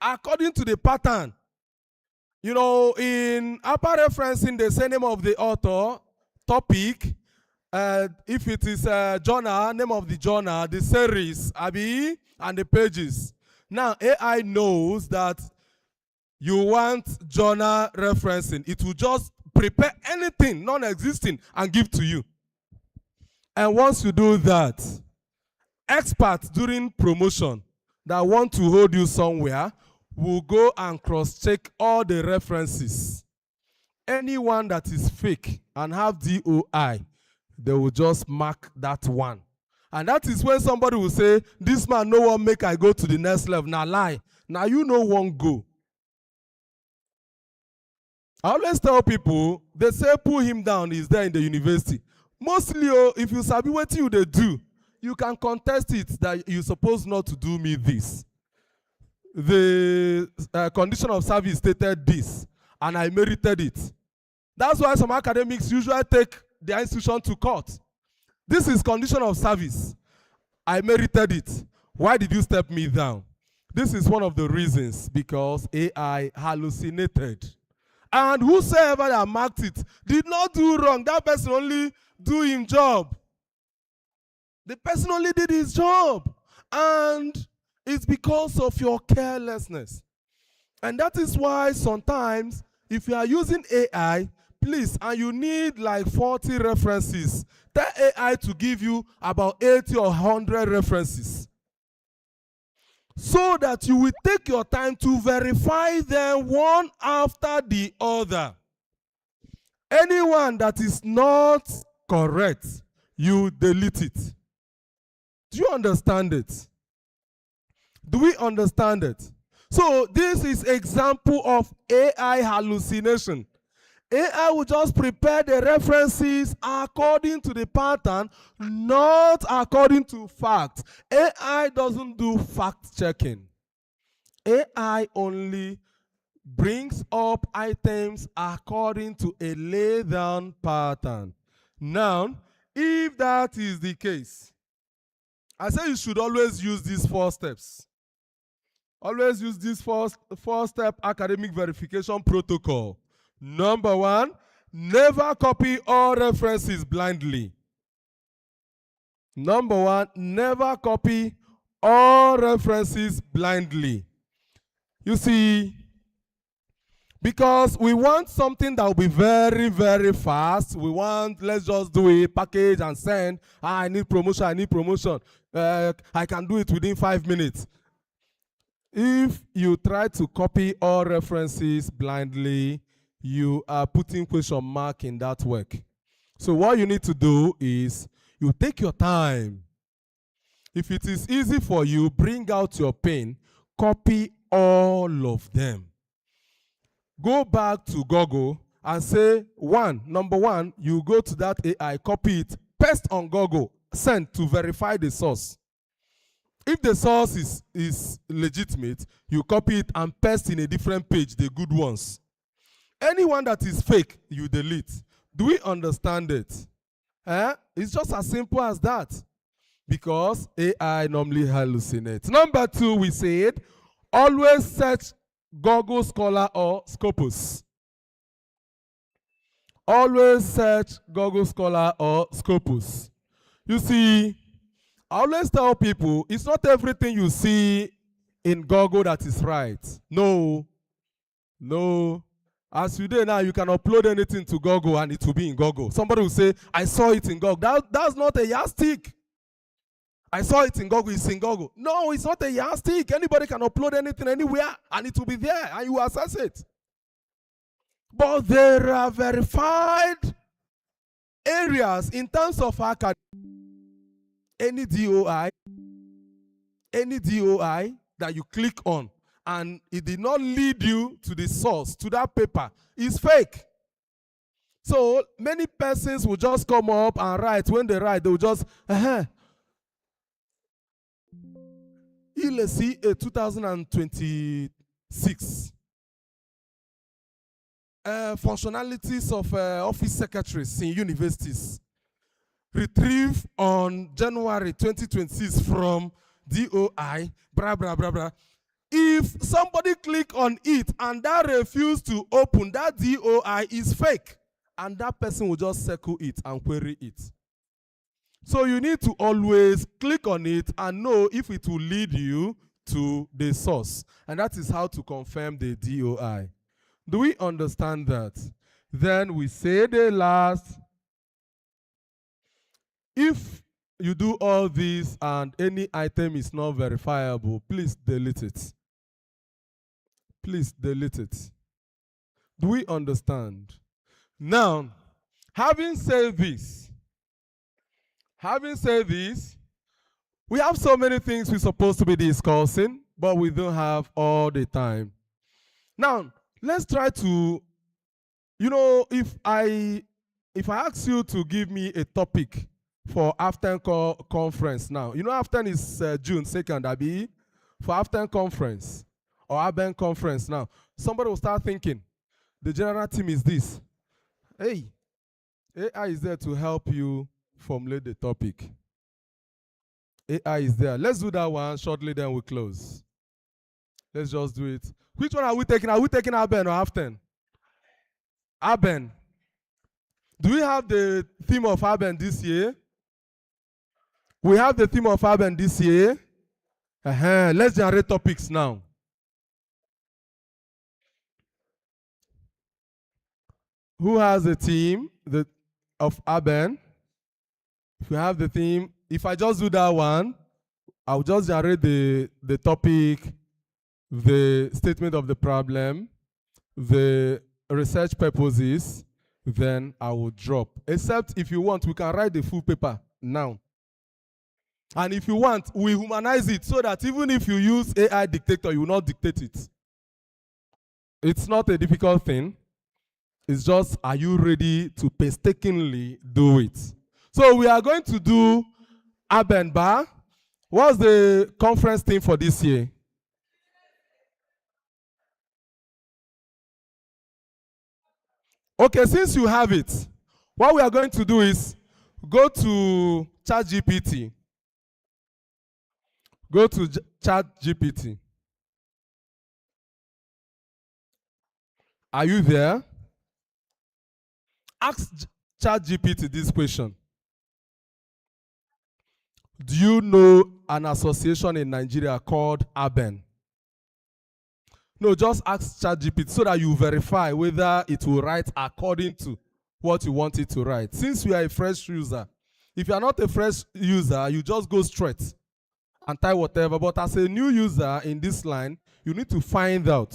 according to the pattern. You know, in APA referencing, they say name of the author, topic, if it is a journal, name of the journal, the series, Abi, and the pages. Now, AI knows that you want journal referencing. It will just prepare anything non-existing and give to you. And once you do that, experts during promotion that want to hold you somewhere will go and cross-check all the references. Anyone that is fake and have DOI, they will just mark that one. And that is when somebody will say, this man no one make I go to the next level. Now lie. Now you no one go. I always tell people, they say pull him down, he's there in the university. Mostly, if you sabi what you they do, you can contest it that you're supposed not to do me this. The condition of service stated this, and I merited it. That's why some academics usually take their institution to court. This is condition of service. I merited it. Why did you step me down? This is one of the reasons, because AI hallucinated. And whosoever that marked it did not do wrong. That person only do his job. The person only did his job. And it's because of your carelessness. And that is why sometimes, if you are using AI, please, and you need like 40 references, tell AI to give you about 80 or 100 references, so that you will take your time to verify them one after the other. Anyone that is not correct, you delete it. Do you understand it? Do we understand it? So this is example of AI hallucination. AI will just prepare the references according to the pattern, not according to facts. AI doesn't do fact checking. AI only brings up items according to a laid down pattern. Now, if that is the case, I say you should always use these 4 steps. Always use this 4-step academic verification protocol. Number 1, never copy all references blindly. Number 1, never copy all references blindly. You see, because we want something that will be very, very fast. We want, let's just do a package and send. I need promotion, I need promotion. I can do it within 5 minutes. If you try to copy all references blindly, you are putting question mark in that work. So what you need to do is, you take your time. If it is easy for you, bring out your pen, copy all of them. Go back to Google and say, number one, you go to that AI, copy it, paste on Google, send to verify the source. If the source is legitimate, you copy it and paste in a different page, the good ones. Anyone that is fake, you delete. Do we understand it? It's just as simple as that. Because AI normally hallucinates. Number 2, we said, always search Google Scholar or Scopus. Always search Google Scholar or Scopus. You see, I always tell people, it's not everything you see in Google that is right. No. As you do now, you can upload anything to Google and it will be in Google. Somebody will say, I saw it in Google. That's not a yardstick. I saw it in Google, it's in Google. No, it's not a yardstick. Anybody can upload anything anywhere and it will be there and you access it. But there are verified areas in terms of academic. Any DOI that you click on and it did not lead you to the source, to that paper, is fake. So many persons will just come up and write. When they write, they will just, Let's see, 2026. Functionalities of office secretaries in universities retrieved on January 2026 from DOI, blah, blah, blah, blah. If somebody click on it and that refuse to open, that DOI is fake. And that person will just circle it and query it. So you need to always click on it and know if it will lead you to the source. And that is how to confirm the DOI. Do we understand that? Then we say the last. If you do all this and any item is not verifiable, please delete it. Please delete it. Do we understand? Now, having said this, we have so many things we're supposed to be discussing, but we don't have all the time. Now, let's try to, if I ask you to give me a topic for Afton conference now. Afton is June 2nd, Abi, for Afton conference or Aben conference now. Somebody will start thinking, the general team is this. Hey, AI is there to help you formulate the topic. AI is there. Let's do that one shortly, then we close. Let's just do it. Which one are we taking? Are we taking Aben or Afton? Aben. Do we have the theme of Aben this year? We have the theme of Aben this year. Let's generate topics now. Who has the theme of Aben? If you have the theme, if I just do that one, I'll just generate the topic, the statement of the problem, the research purposes, then I will drop. Except if you want, we can write the full paper now. And if you want, we humanize it so that even if you use AI dictator, you will not dictate it. It's not a difficult thing. It's just, are you ready to painstakingly do it? So we are going to do Aben Bar. What's the conference theme for this year? Okay, since you have it, what we are going to do is go to ChatGPT. Go to ChatGPT. Are you there? Ask ChatGPT this question. Do you know an association in Nigeria called Aben? No, just ask ChatGPT so that you verify whether it will write according to what you want it to write. Since you are a fresh user, if you are not a fresh user, you just go straight and type whatever. But as a new user in this line, you need to find out.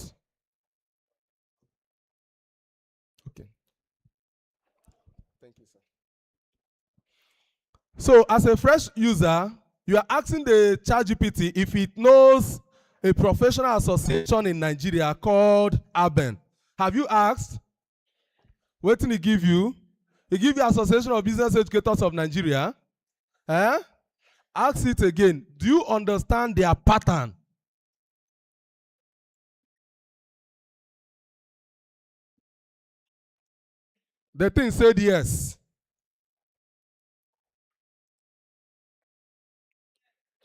Okay. Thank you, sir. So as a fresh user, you are asking the ChatGPT if it knows a professional association in Nigeria called Aben. Have you asked? What did he give you? He give you Association of Business Educators of Nigeria. Ask it again. Do you understand their pattern? The thing said yes.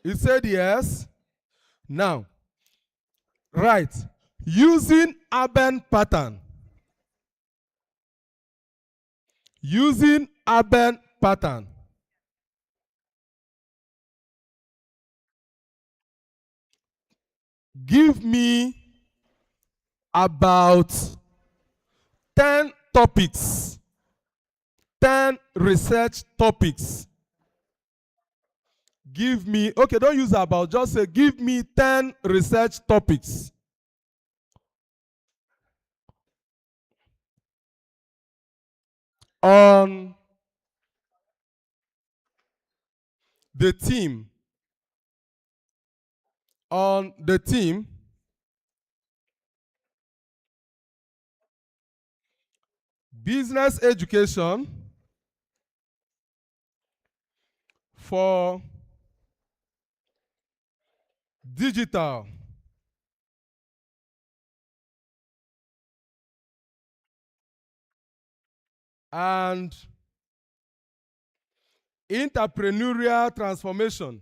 He said yes. Now, right. Using urban pattern. Using urban pattern. Give me about 10 topics, 10 research topics. Give me, okay, don't use about, just say, give me 10 research topics. On the team, business education for digital. And entrepreneurial transformation.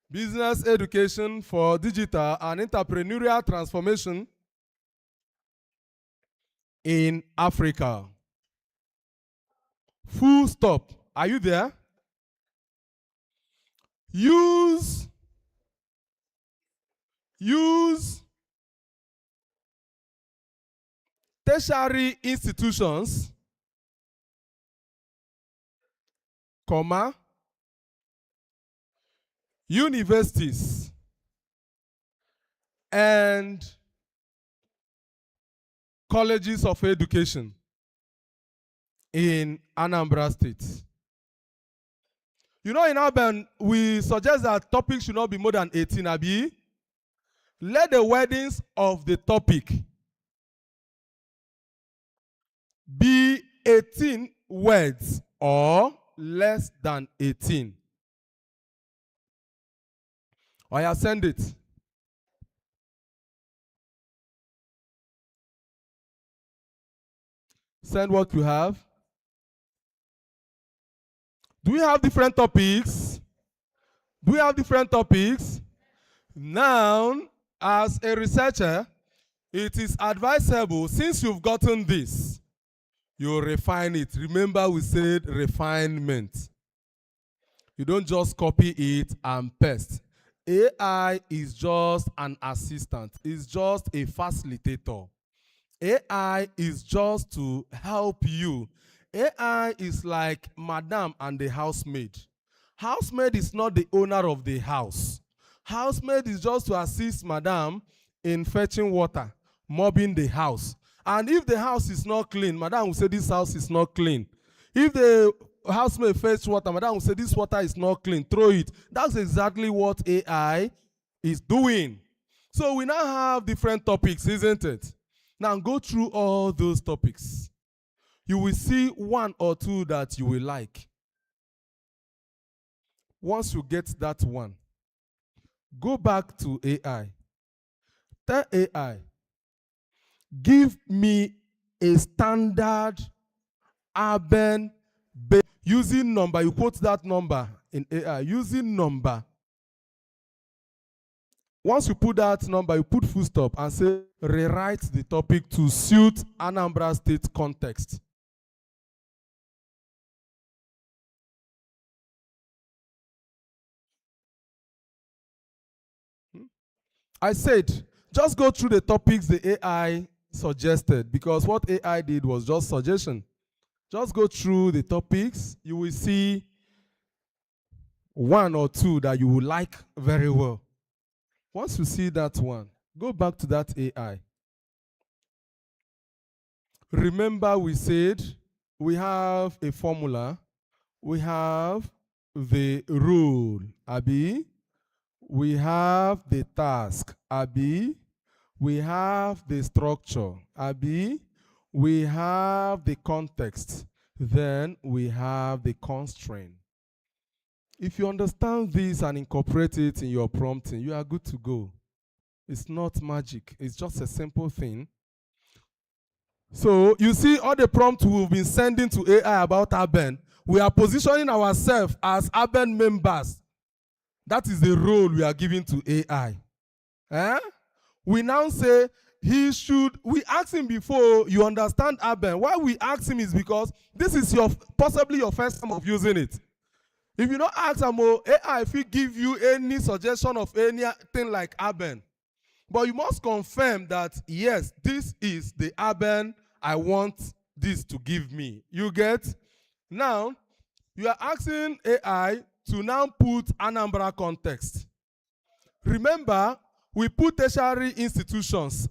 Business education for digital and entrepreneurial transformation in Africa. Full stop. Are you there? Use tertiary institutions, comma, universities, and colleges of education in Anambra State. You know, in urban, we suggest that topics should not be more than 18, Abi. Let the wordings of the topic be 18 words or less than 18. Or you send it. Send what you have. Do we have different topics? Do we have different topics? Now, as a researcher, it is advisable, since you've gotten this, you refine it. Remember, we said refinement. You don't just copy it and paste. AI is just an assistant. It's just a facilitator. AI is just to help you. AI is like madam and the housemaid. Housemaid is not the owner of the house. Housemaid is just to assist madam in fetching water, mopping the house. And if the house is not clean, madam will say this house is not clean. If the housemaid fetch water, madam will say this water is not clean, throw it. That's exactly what AI is doing. So we now have different topics, isn't it? Now go through all those topics. You will see one or two that you will like. Once you get that one, go back to AI. Tell AI, give me a standard urban using number. You quote that number in AI, using number. Once you put that number, you put full stop and say, rewrite the topic to suit Anambra State context. I said, just go through the topics the AI suggested, because what AI did was just suggestion. Just go through the topics. You will see one or two that you will like very well. Once you see that one, go back to that AI. Remember, we said we have a formula, we have the rule, Abi, we have the task, Abi, we have the structure, Abi, we have the context, then we have the constraint. If you understand this and incorporate it in your prompting, you are good to go. It's not magic. It's just a simple thing. So you see all the prompts we've been sending to AI about urban, we are positioning ourselves as urban members That is the role we are giving to AI. We now say we ask him before you understand Aben. Why we ask him is because this is possibly your first time of using it. If you don't ask him, AI if he give you any suggestion of anything like Aben. But you must confirm that, yes, this is the Aben I want this to give me. You get? Now, you are asking AI to now put Anambra context. Remember, we put tertiary institutions.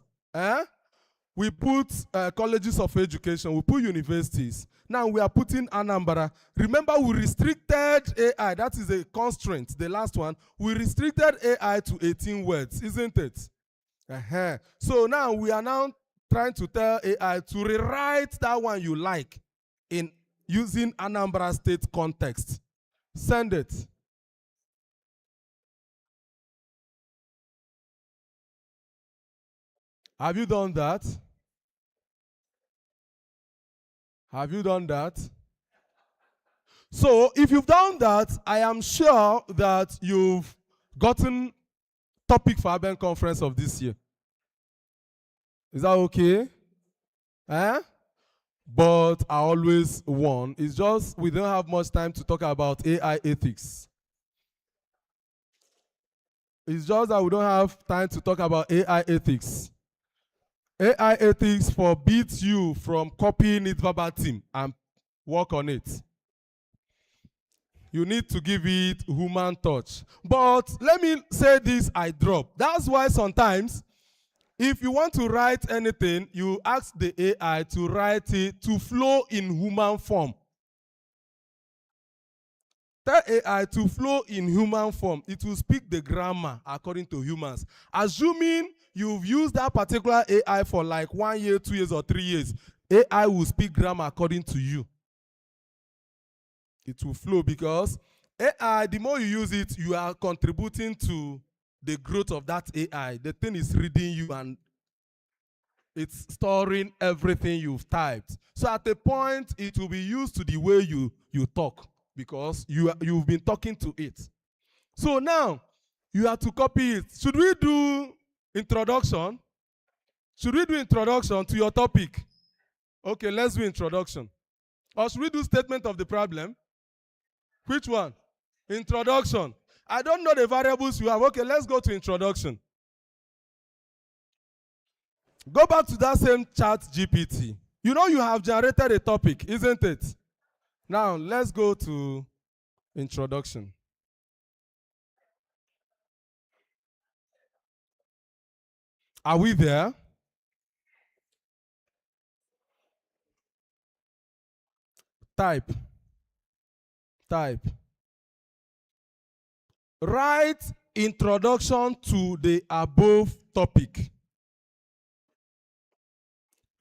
We put colleges of education. We put universities. Now we are putting Anambra. Remember, we restricted AI. That is a constraint, the last one. We restricted AI to 18 words, isn't it? So now we are now trying to tell AI to rewrite that one you like in using Anambra State context. Send it. Have you done that? Have you done that? So if you've done that, I am sure that you've gotten topic for Aben conference of this year. Is that okay? But I always warn, it's just we don't have much time to talk about AI ethics. It's just that we don't have time to talk about AI ethics. AI ethics forbids you from copying it verbatim and work on it. You need to give it human touch. But let me say this, I drop. That's why sometimes, if you want to write anything, you ask the AI to write it to flow in human form. Tell AI to flow in human form. It will speak the grammar according to humans. Assuming you've used that particular AI for like 1 year, 2 years, or 3 years, AI will speak grammar according to you. It will flow because AI, the more you use it, you are contributing to the growth of that AI. The thing is reading you and it's storing everything you've typed. So at a point, it will be used to the way you talk because you've been talking to it. So now, you have to copy it. Should we do introduction? Should we do introduction to your topic? Okay, let's do introduction. Or should we do statement of the problem? Which one? Introduction. I don't know the variables you have. Okay, let's go to introduction. Go back to that same chat GPT. You know you have generated a topic, isn't it? Now, let's go to introduction. Are we there? Type. Write introduction to the above topic.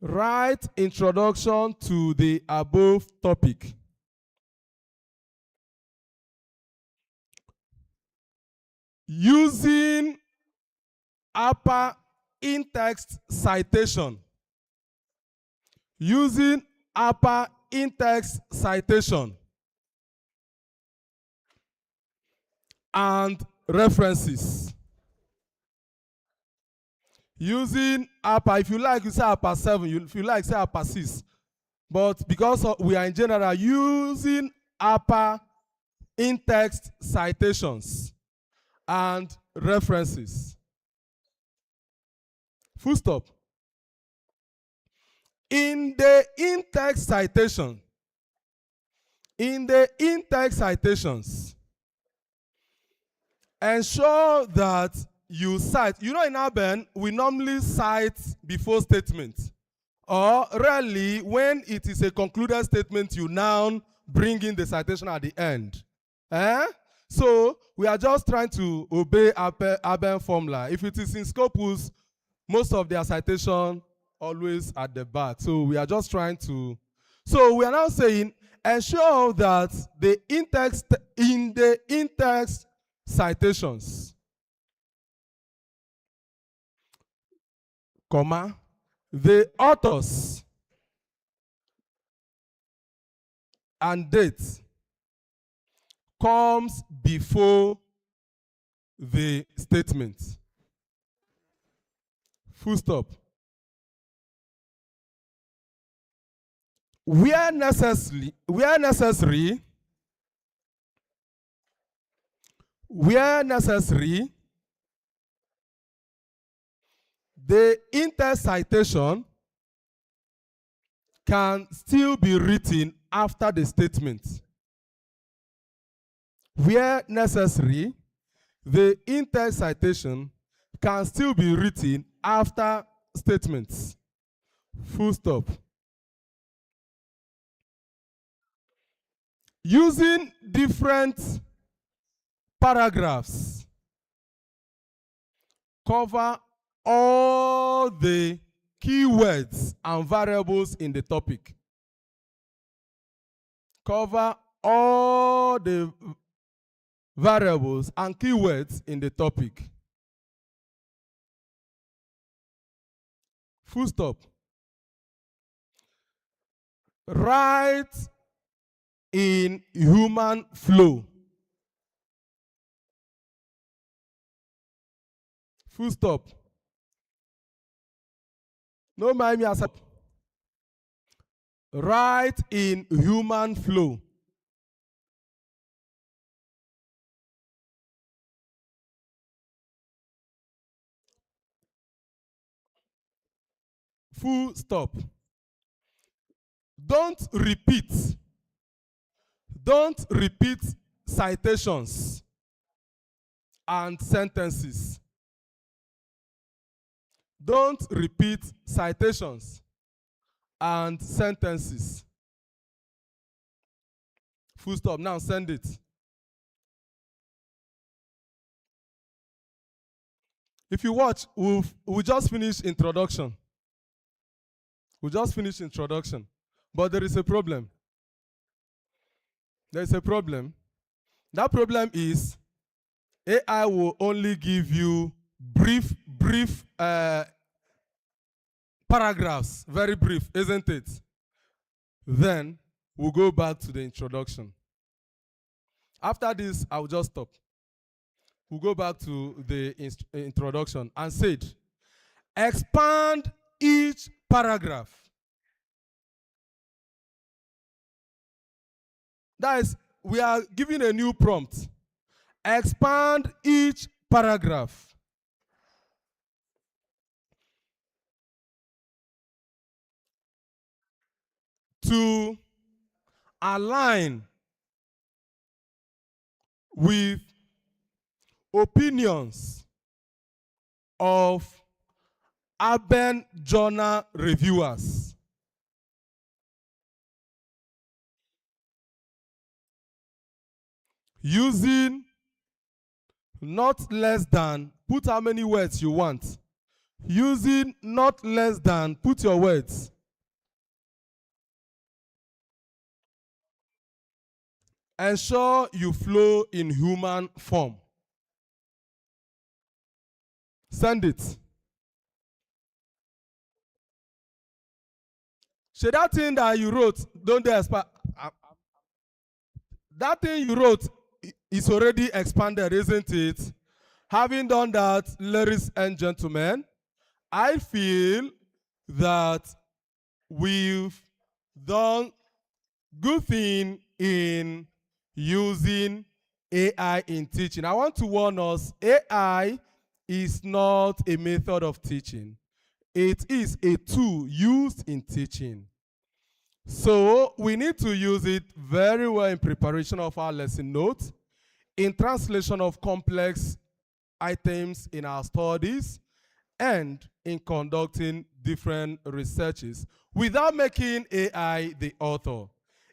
Write introduction to the above topic. Using upper in-text citation. Using upper in-text citation. And references. Using upper, if you like, you say upper 7. If you like, say upper 6. But because we are in general using upper in-text citations and references. Full stop. In the in-text citation, citations, ensure that you cite. You know, in Aben, we normally cite before statement. Or rarely, when it is a concluded statement, you now bring in the citation at the end. So, we are just trying to obey Aben formula. If it is in Scopus, most of their citation always at the back. So, we are just trying to. So, we are now saying, ensure that in the in-text citations, comma, the authors and date comes before the statement. Full stop. Where necessary, the intercitation can still be written after the statement. Where necessary, the intercitation can still be written after statements. Full stop. Using different paragraphs cover all the keywords and variables in the topic. Cover all the variables and keywords in the topic. Full stop. Write in human flow. Full stop. No mind me as a write in human flow. Full stop. Don't repeat citations and sentences. Don't repeat citations and sentences. Full stop. Now send it. If you watch, we'll just finish introduction. We'll just finish introduction. But there is a problem. There is a problem. That problem is AI will only give you brief paragraphs, very brief, isn't it? Then we'll go back to the introduction. After this, I'll just stop. We'll go back to the introduction and said, expand each paragraph. That is, we are giving a new prompt. Expand each paragraph. To align with opinions of urban journal reviewers. Using not less than, put how many words you want. Using not less than, put your words. Ensure you flow in human form. Send it. So that thing that you wrote, don't they expand? That thing you wrote is already expanded, isn't it? Having done that, ladies and gentlemen, I feel that we've done good thing in using AI in teaching. I want to warn us, AI is not a method of teaching. It is a tool used in teaching. So we need to use it very well in preparation of our lesson notes, in translation of complex items in our studies, and in conducting different researches without making AI the author.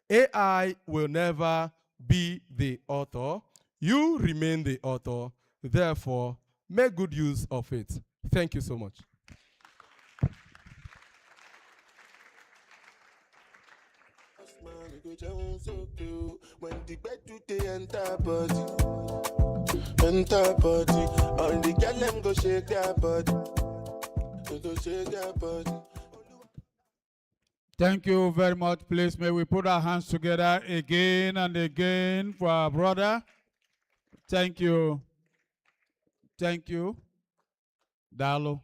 AI will never be the author. You remain the author. Therefore, make good use of it. Thank you so much. When the bed do they enter body, on the girl them go shake their body, go shake their body. Thank you very much. Please, may we put our hands together again and again for our brother. Thank you. Thank you. Dalo.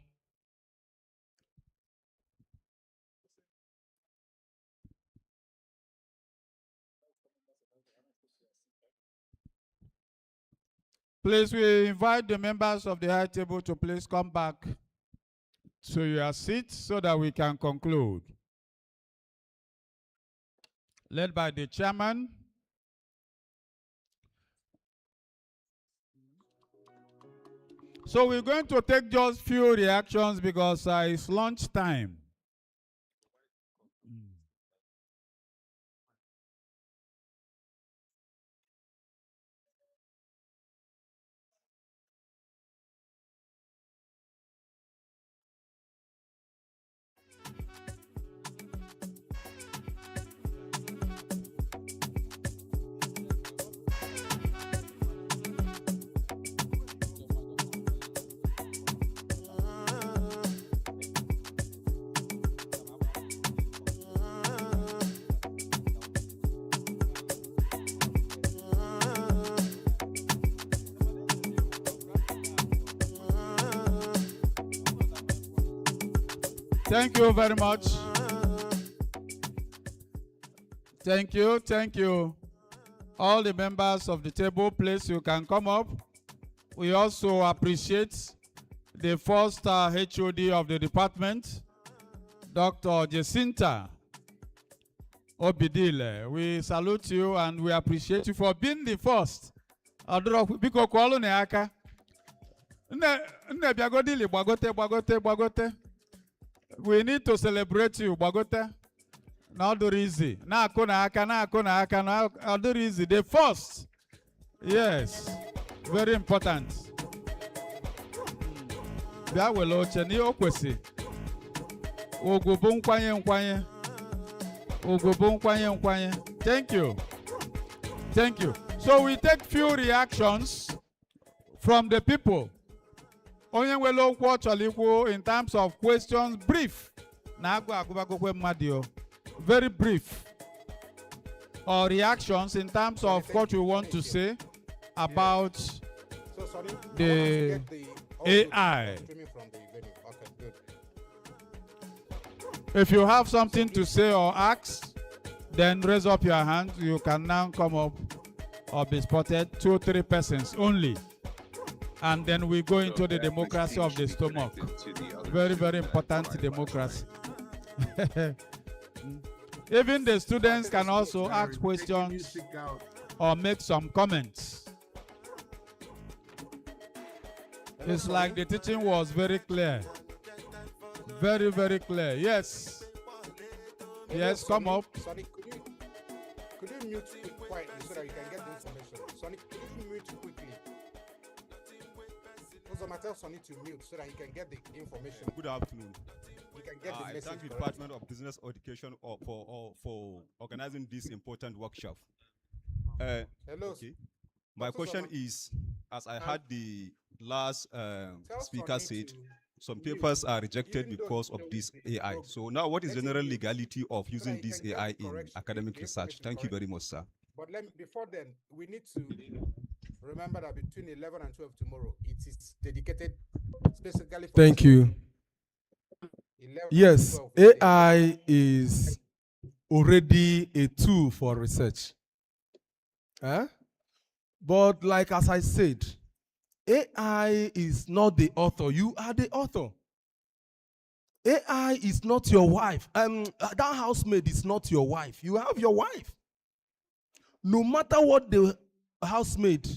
Please, we invite the members of the high table to please come back to your seats so that we can conclude. Led by the chairman. So we're going to take just few reactions because it's lunch time. Thank you very much. Thank you, thank you. All the members of the table, please, you can come up. We also appreciate the first HOD of the department, Dr. Jacinta Obidile. We salute you and we appreciate you for being the first. We need to celebrate you, Bagote. Not do easy. Not do easy. The first. Yes. Very important. Thank you. Thank you. So we take few reactions from the people. In terms of questions, brief. Very brief. Or reactions in terms of what you want to say about the AI. If you have something to say or ask, then raise up your hand. You can now come up or be spotted. 2 or 3 persons only. And then we go into the democracy of the stomach. Very, very important democracy. Even the students can also ask questions or make some comments. It's like the teaching was very clear. Very, very clear. Yes. Yes, come up. Sonny, could you mute quietly so that you can get the information? Sonny, could you mute quickly? Also, I tell Sonny to mute so that he can get the information. Good afternoon. You can get the I message. thank the Department of Business Education for organizing this important workshop. Hello. Okay. My question is, as I heard the last speaker said, some papers are rejected because of this AI. So now what is general legality of using this AI in academic research? Thank you very much, sir. But before then, we need to remember that between 11 and 12 tomorrow, it is dedicated specifically for... Thank you. Yes, AI is already a tool for research. But like as I said, AI is not the author. You are the author. AI is not your wife. That housemaid is not your wife. You have your wife. No matter what the housemaid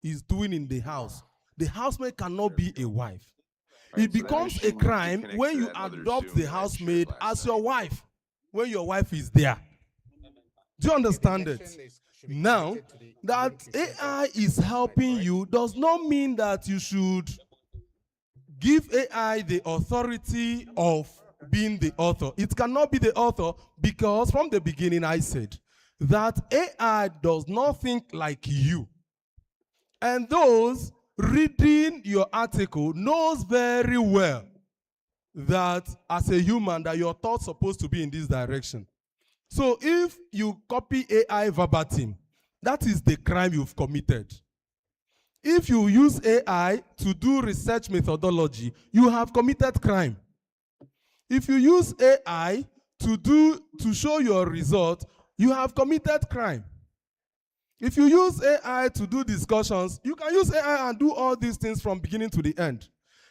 is doing in the housemaid cannot be a wife. It becomes a crime when you adopt the housemaid as your wife, when your wife is there. Do you understand it? Now, that AI is helping you does not mean that you should give AI the authority of being the author. It cannot be the author because from the beginning I said that AI does not think like you. And those reading your article knows very well that as a human that your thoughts supposed to be in this direction. So if you copy AI verbatim, that is the crime you've committed. If you use AI to do research methodology, you have committed crime. If you use AI to show your result, you have committed crime. If you use AI to do discussions, you can use AI and do all these things from beginning to the end.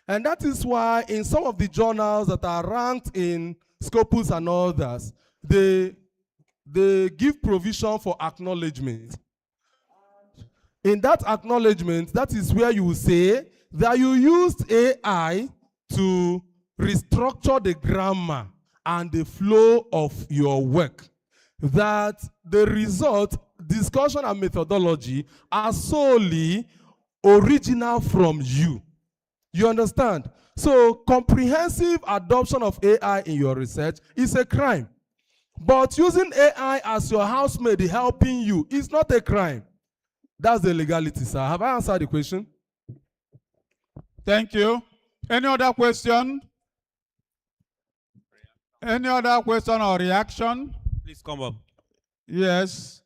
And that is why in some of the journals that are ranked in Scopus and others, they give provision for acknowledgement. In that acknowledgement, that is where you will say that you used AI to restructure the grammar and the flow of your work. That the result, discussion and methodology are solely original from you. You understand? So comprehensive adoption of AI in your research is a crime. But using AI as your housemaid helping you is not a crime. That's the legality, sir. Have I answered the question? Thank you. Any other question? Any other question or reaction? Please come up. Yes.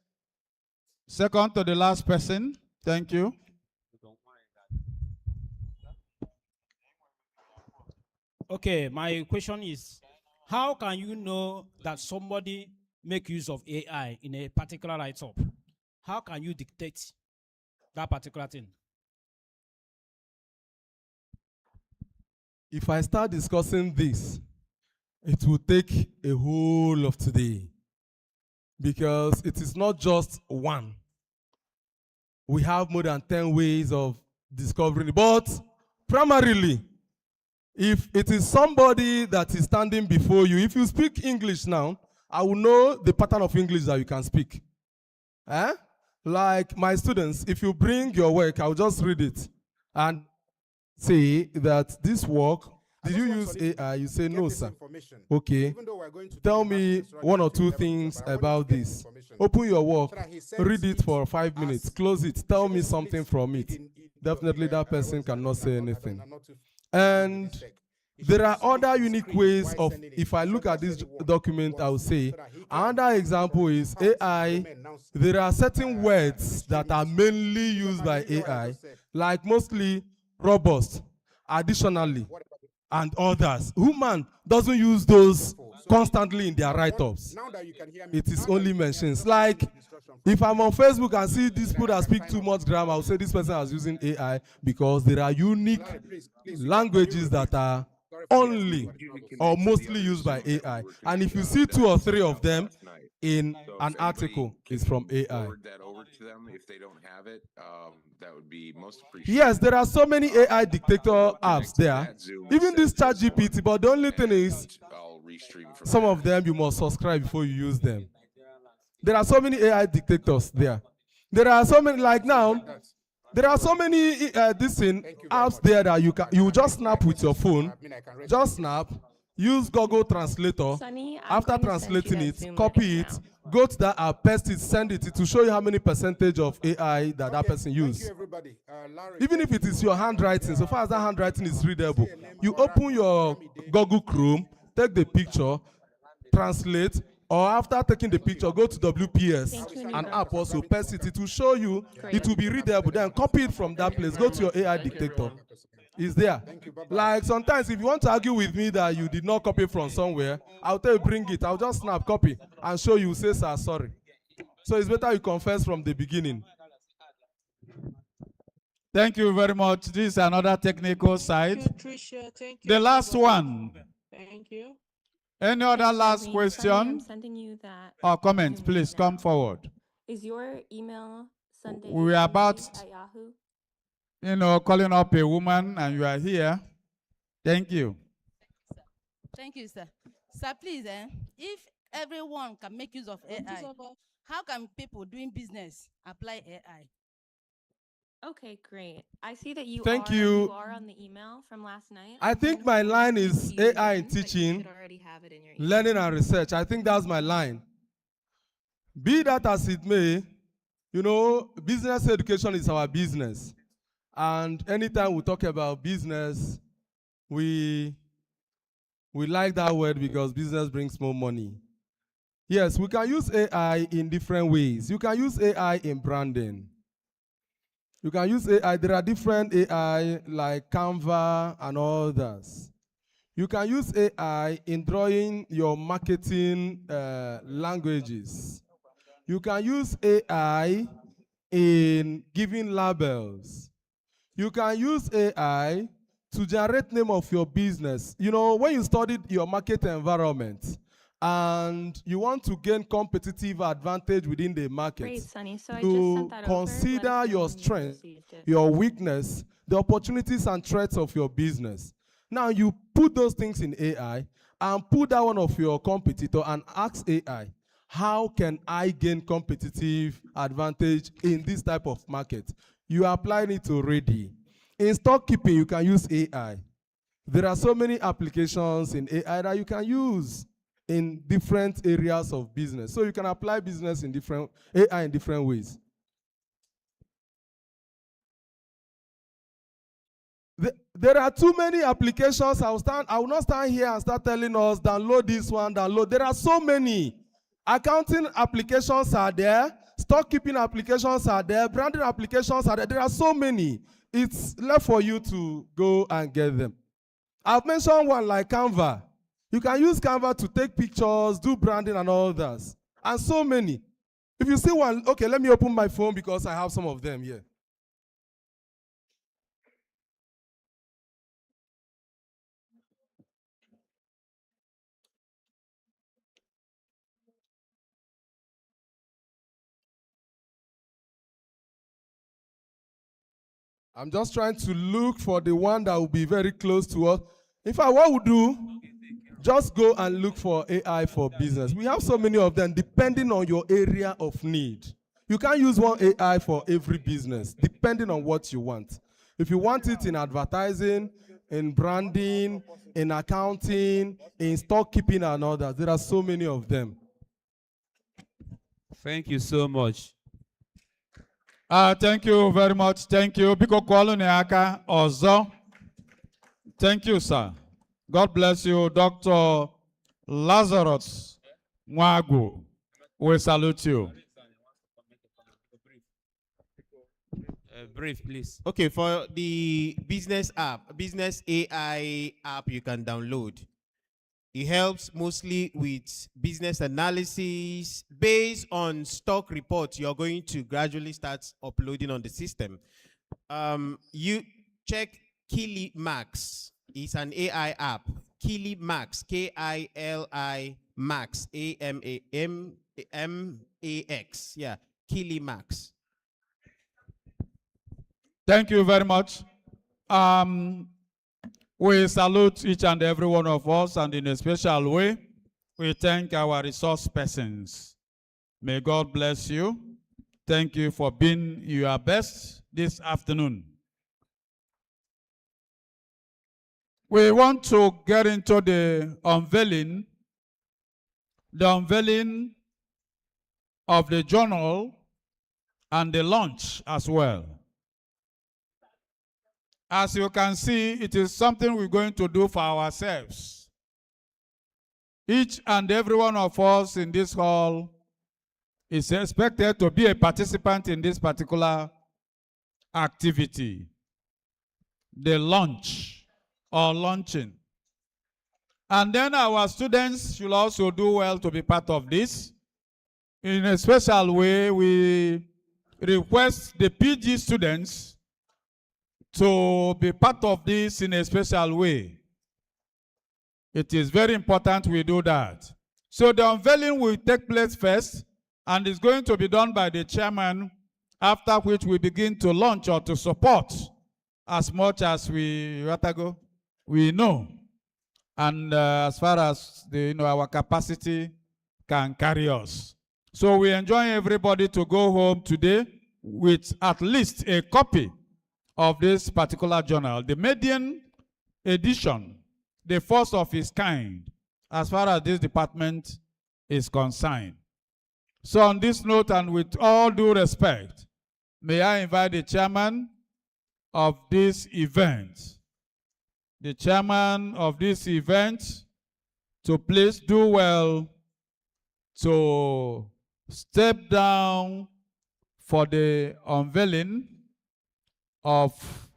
Second to the last person. Thank you. Okay, my question is, how can you know that somebody make use of AI in a particular write-up? How can you dictate that particular thing? If I start discussing this, it will take a whole of today, because it is not just one. We have more than 10 ways of discovering it. But primarily, if it is somebody that is standing before you, if you speak English now, I will know the pattern of English that you can speak. Like my students, if you bring your work, I'll just read it and say that this work, did you use AI? You say, no, sir. Okay. Tell me one or two things about this. Open your work, read it for 5 minutes, close it, tell me something from it. Definitely that person cannot say anything. And there are other unique ways of, if I look at this document, I will say, another example is AI. There are certain words that are mainly used by AI, like mostly robust, additionally, and others. Human doesn't use those constantly in their write-ups. It is only mentions. Like, if I'm on Facebook and see this people that speak too much grammar, I'll say this person is using AI, because there are unique languages that are only or mostly used by AI. And if you see 2 or 3 of them in an article, it's from AI. That over to them if they don't have it, that would be most appreciated. Yes, there are so many AI dictator apps there. Even this ChatGPT, but the only thing is, some of them you must subscribe before you use them. There are so many AI dictators there. There are so many, like now, there are so many apps there that you just snap with your phone. Just snap, use Google Translator. After translating it, copy it, go to that app, paste it, send it. It will show you how many percentage of AI that person used. Even if it is your handwriting, so far as that handwriting is readable, you open your Google Chrome, take the picture, translate, or after taking the picture, go to WPS, an app also, paste it. It will show you, it will be readable. Then copy it from that place, go to your AI dictator. It's there. Like sometimes if you want to argue with me that you did not copy from somewhere, I'll tell you bring it. I'll just snap copy and show you, say, sir, sorry. So it's better you confess from the beginning. Thank you very much. This is another technical side. Thank you, Tricia. Thank you. The last one. Thank you. Any other last question I'm sending you that. or comment? Please come forward. Is your email Sunday? We are about, at Yahoo? calling up a woman, and you are here. Thank you. Thank you, sir. Sir, please, if everyone can make use of AI, how can people doing business apply AI? Okay, great. I see that you Thank are, you. are on the email from last night. I think my line is AI in teaching, learning and research. I think that's my line. Be that as it may, business education is our business. And anytime we talk about business, we like that word because business brings more money. Yes, we can use AI in different ways. You can use AI in branding. You can use AI. There are different AI like Canva and others. You can use AI in drawing your marketing languages. You can use AI in giving labels. You can use AI to generate name of your business. You know, when you studied your market environment and you want to gain competitive advantage within the market, Great, Sonny. So I just you sent that over. Let us consider know your when you strength, received it. your weakness, the opportunities and threats of your business. Now you put those things in AI and put that one of your competitor and ask AI, how can I gain competitive advantage in this type of market? You are applying it already. In stock keeping, you can use AI. There are so many applications in AI that you can use in different areas of business. So you can apply business in different AI in different ways. There are too many applications. I will not stand here and start telling us, download this one, download. There are so many. Accounting applications are there. Stock keeping applications are there. Branding applications are there. There are so many. It's left for you to go and get them. I've mentioned one like Canva. You can use Canva to take pictures, do branding and all that. And so many. If you see one, okay, let me open my phone because I have some of them here. I'm just trying to look for the one that will be very close to us. In fact, what we'll do, just go and look for AI for business. We have so many of them depending on your area of need. You can't use one AI for every business, depending on what you want. If you want it in advertising, in branding, in accounting, in stock keeping and others, there are so many of them. Thank you so much. Thank you very much. Thank you. Biko kwalụ na aka ọzọ. Thank you, sir. God bless you, Dr. Lazarus Nwagu. We salute you. Brief, please. Okay, for the business app, business AI app you can download. It helps mostly with business analysis based on stock reports you're going to gradually start uploading on the system. You check Kili Max. It's an AI app. Kili Max, K-I-L-I Max, A-M-A-M-A-X. Yeah, Kili Max. Thank you very much. We salute each and every one of us, and in a special way, we thank our resource persons. May God bless you. Thank you for being your best this afternoon. We want to get into the unveiling of the journal and the launch as well. As you can see, it is something we're going to do for ourselves. Each and every one of us in this hall is expected to be a participant in this particular activity, the launch or launching. And then our students should also do well to be part of this. In a special way, we request the PG students to be part of this in a special way. It is very important we do that. So the unveiling will take place first, and it's going to be done by the chairman, after which we begin to launch or to support as much as we know. And as far as our capacity can carry us. So we enjoin everybody to go home today with at least a copy of this particular journal, the median edition, the first of its kind, as far as this department is concerned. So on this note, and with all due respect, may I invite the chairman of this event, to please do well to step down for the unveiling of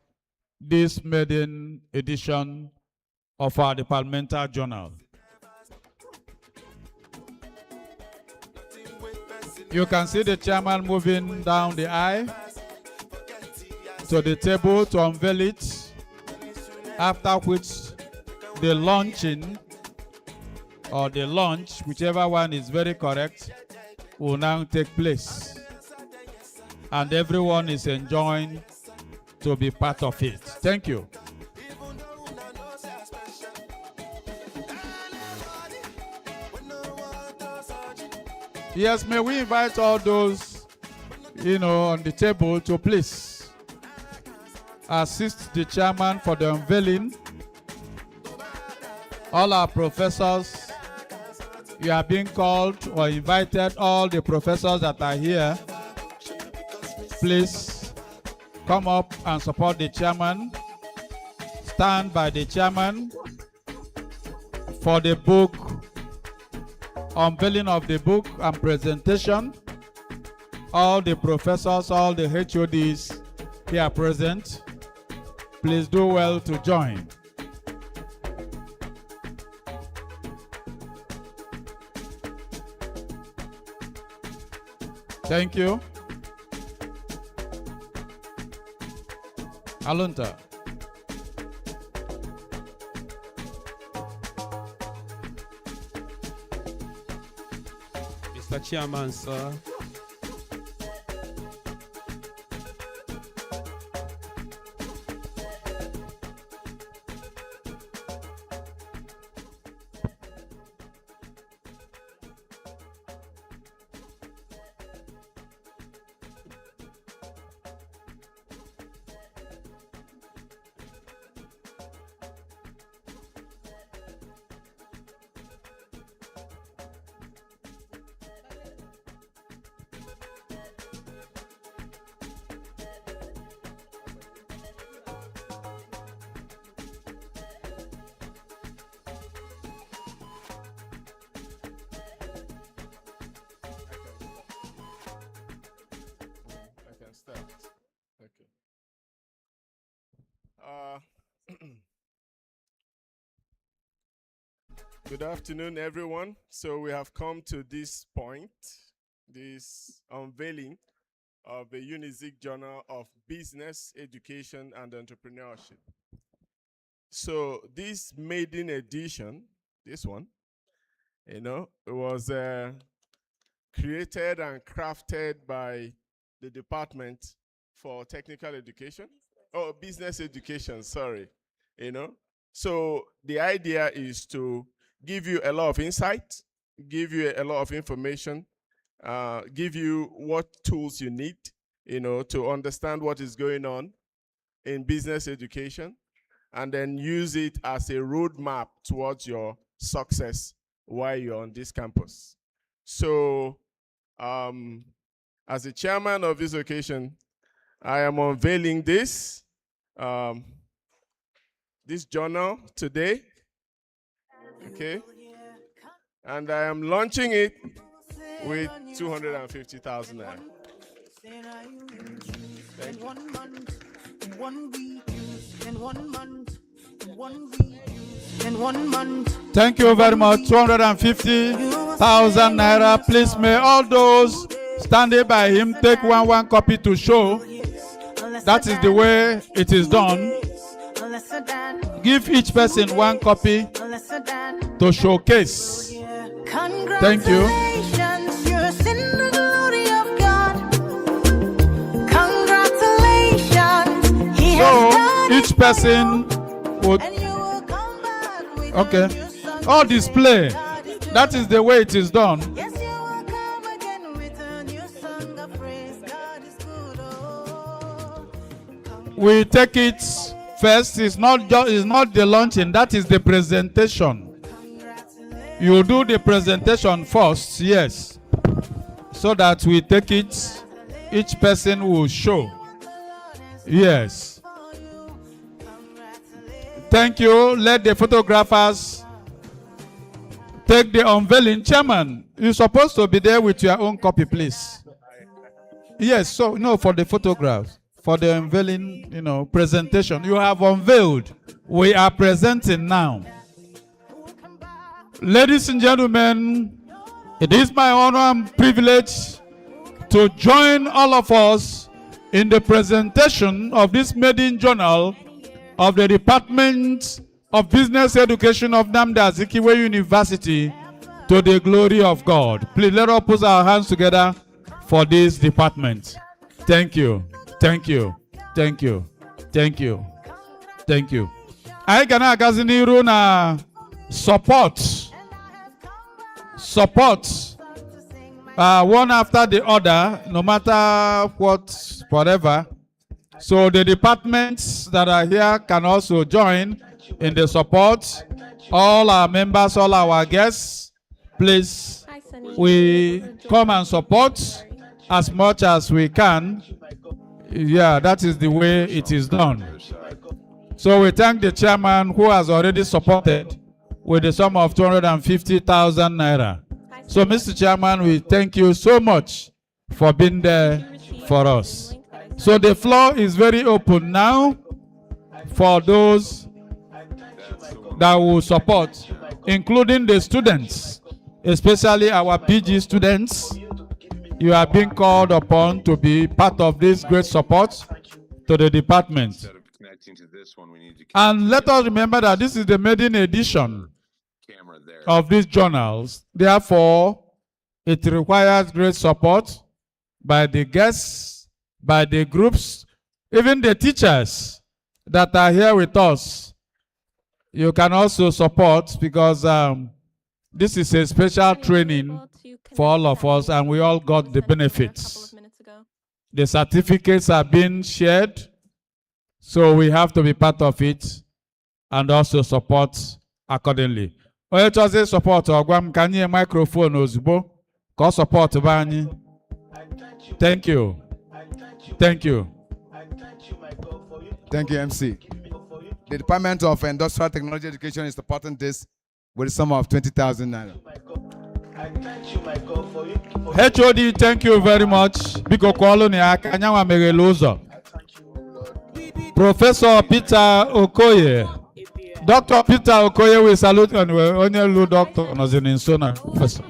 this maiden edition of our departmental journal. You can see the chairman moving down the aisle to the table to unveil it, after which the launching or the launch, whichever one is very correct, will now take place. And everyone is enjoying to be part of it. Thank you. Yes, may we invite all those, on the table to please assist the chairman for the unveiling. All our professors, you are being called or invited, all the professors that are here, please come up and support the chairman. Stand by the chairman for the book, unveiling of the book and presentation. All the professors, all the HODs here present, please do well to join. Thank you. Alunta. Mr. Chairman, sir. Good afternoon, everyone. So we have come to this point, this unveiling of the UNIZIK Journal of Business, Education, and Entrepreneurship. So this maiden edition, this one, it was created and crafted by the Department for Technical Education, Business Education, sorry, So the idea is to give you a lot of insight, give you a lot of information, give you what tools you need, to understand what is going on in business education, and then use it as a roadmap towards your success while you're on this campus. So, as the chairman of this occasion, I am unveiling this, this journal today. Okay, and I am launching it with 250,000 naira. Thank you. Thank you very much. 250,000 naira. Please, may all those standing by him take one copy to show. That is the way it is done. Give each person one copy to showcase. Thank you. You're seeing the glory of God. Congratulations. So each person would. Okay. All display. That is the way it is done. We take it first. It's not the launching. That is the presentation. You do the presentation first, yes, so that we take it. Each person will show. Yes. Thank you. Let the photographers take the unveiling. Chairman, you're supposed to be there with your own copy, please. Yes. So no, for the photographs. for the unveiling, presentation. You have unveiled. We are presenting now. Ladies and gentlemen, it is my honor and privilege to join all of us in the presentation of this maiden journal of the Department of Business Education of Nnamdi Azikiwe University to the glory of God. Please let us put our hands together for this department. Thank you. Thank you. Thank you. Thank you. Thank you. I can agaziniru na support one after the other, no matter whatever. So the departments that are here can also join in the support. All our members, all our guests, please, we come and support as much as we can. Yeah, that is the way it is done. So we thank the chairman who has already supported with the sum of 250,000 naira. So, Mr. Chairman, we thank you so much for being there for us. So the floor is very open now for those that will support, including the students, especially our PG students. You are being called upon to be part of this great support to the department. And let us remember that this is the maiden edition of these journals. Therefore, it requires great support by the guests, by the groups, even the teachers that are here with us. You can also support because this is a special training for all of us and we all got the benefits. The certificates are being shared, so we have to be part of it and also support accordingly. Onye chọzi support ọgwa m ka anyị microphone ozugbo ka ọ support be anyị. Thank you. Thank you. Thank you, MC. The Department of Industrial Technology Education is supporting this with a sum of 20,000 naira. HOD, thank you very much. Biko kwalụ ni aka anyanwa meghele ụzọ. Professor Peter Okoye. Dr. Peter Okoye, we salute and we only lu doctor nọzi nso na professor.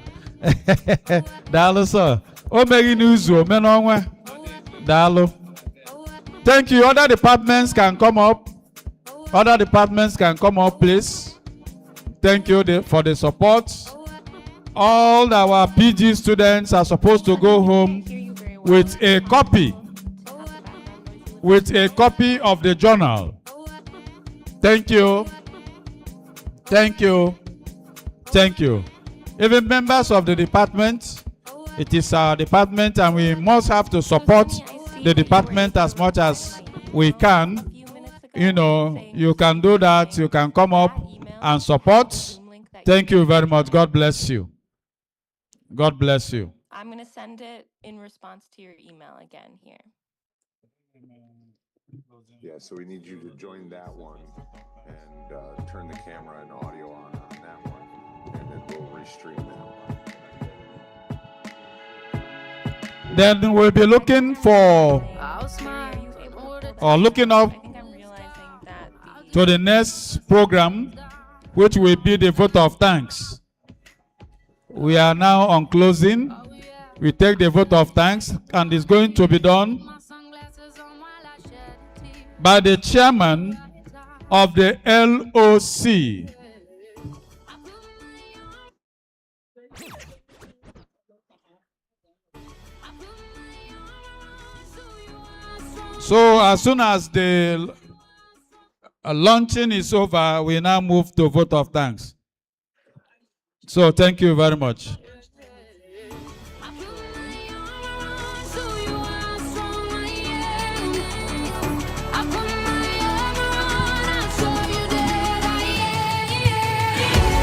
Daalụ sir. O meghi n'izu ome n'ọnwa. Daalụ. Thank you. Other departments can come up. Other departments can come up, please. Thank you for the support. All our PG students are supposed to go home with a copy of the journal. Thank you. Thank you. Thank you. Even members of the department, it is our department and we must have to support the department as much as we can. You can do that. You can come up and support. Thank you very much. God bless you. God bless you. I'm going to send it in response to your email again here. Yeah, so we need you to join that one and turn the camera and audio on that one, and then we'll restream that one. Then we'll be looking for or looking up to the next program, which will be the vote of thanks. We are now on closing. We take the vote of thanks, and it's going to be done by the chairman of the LOC. So as soon as the launching is over, we now move to vote of thanks. So thank you very much.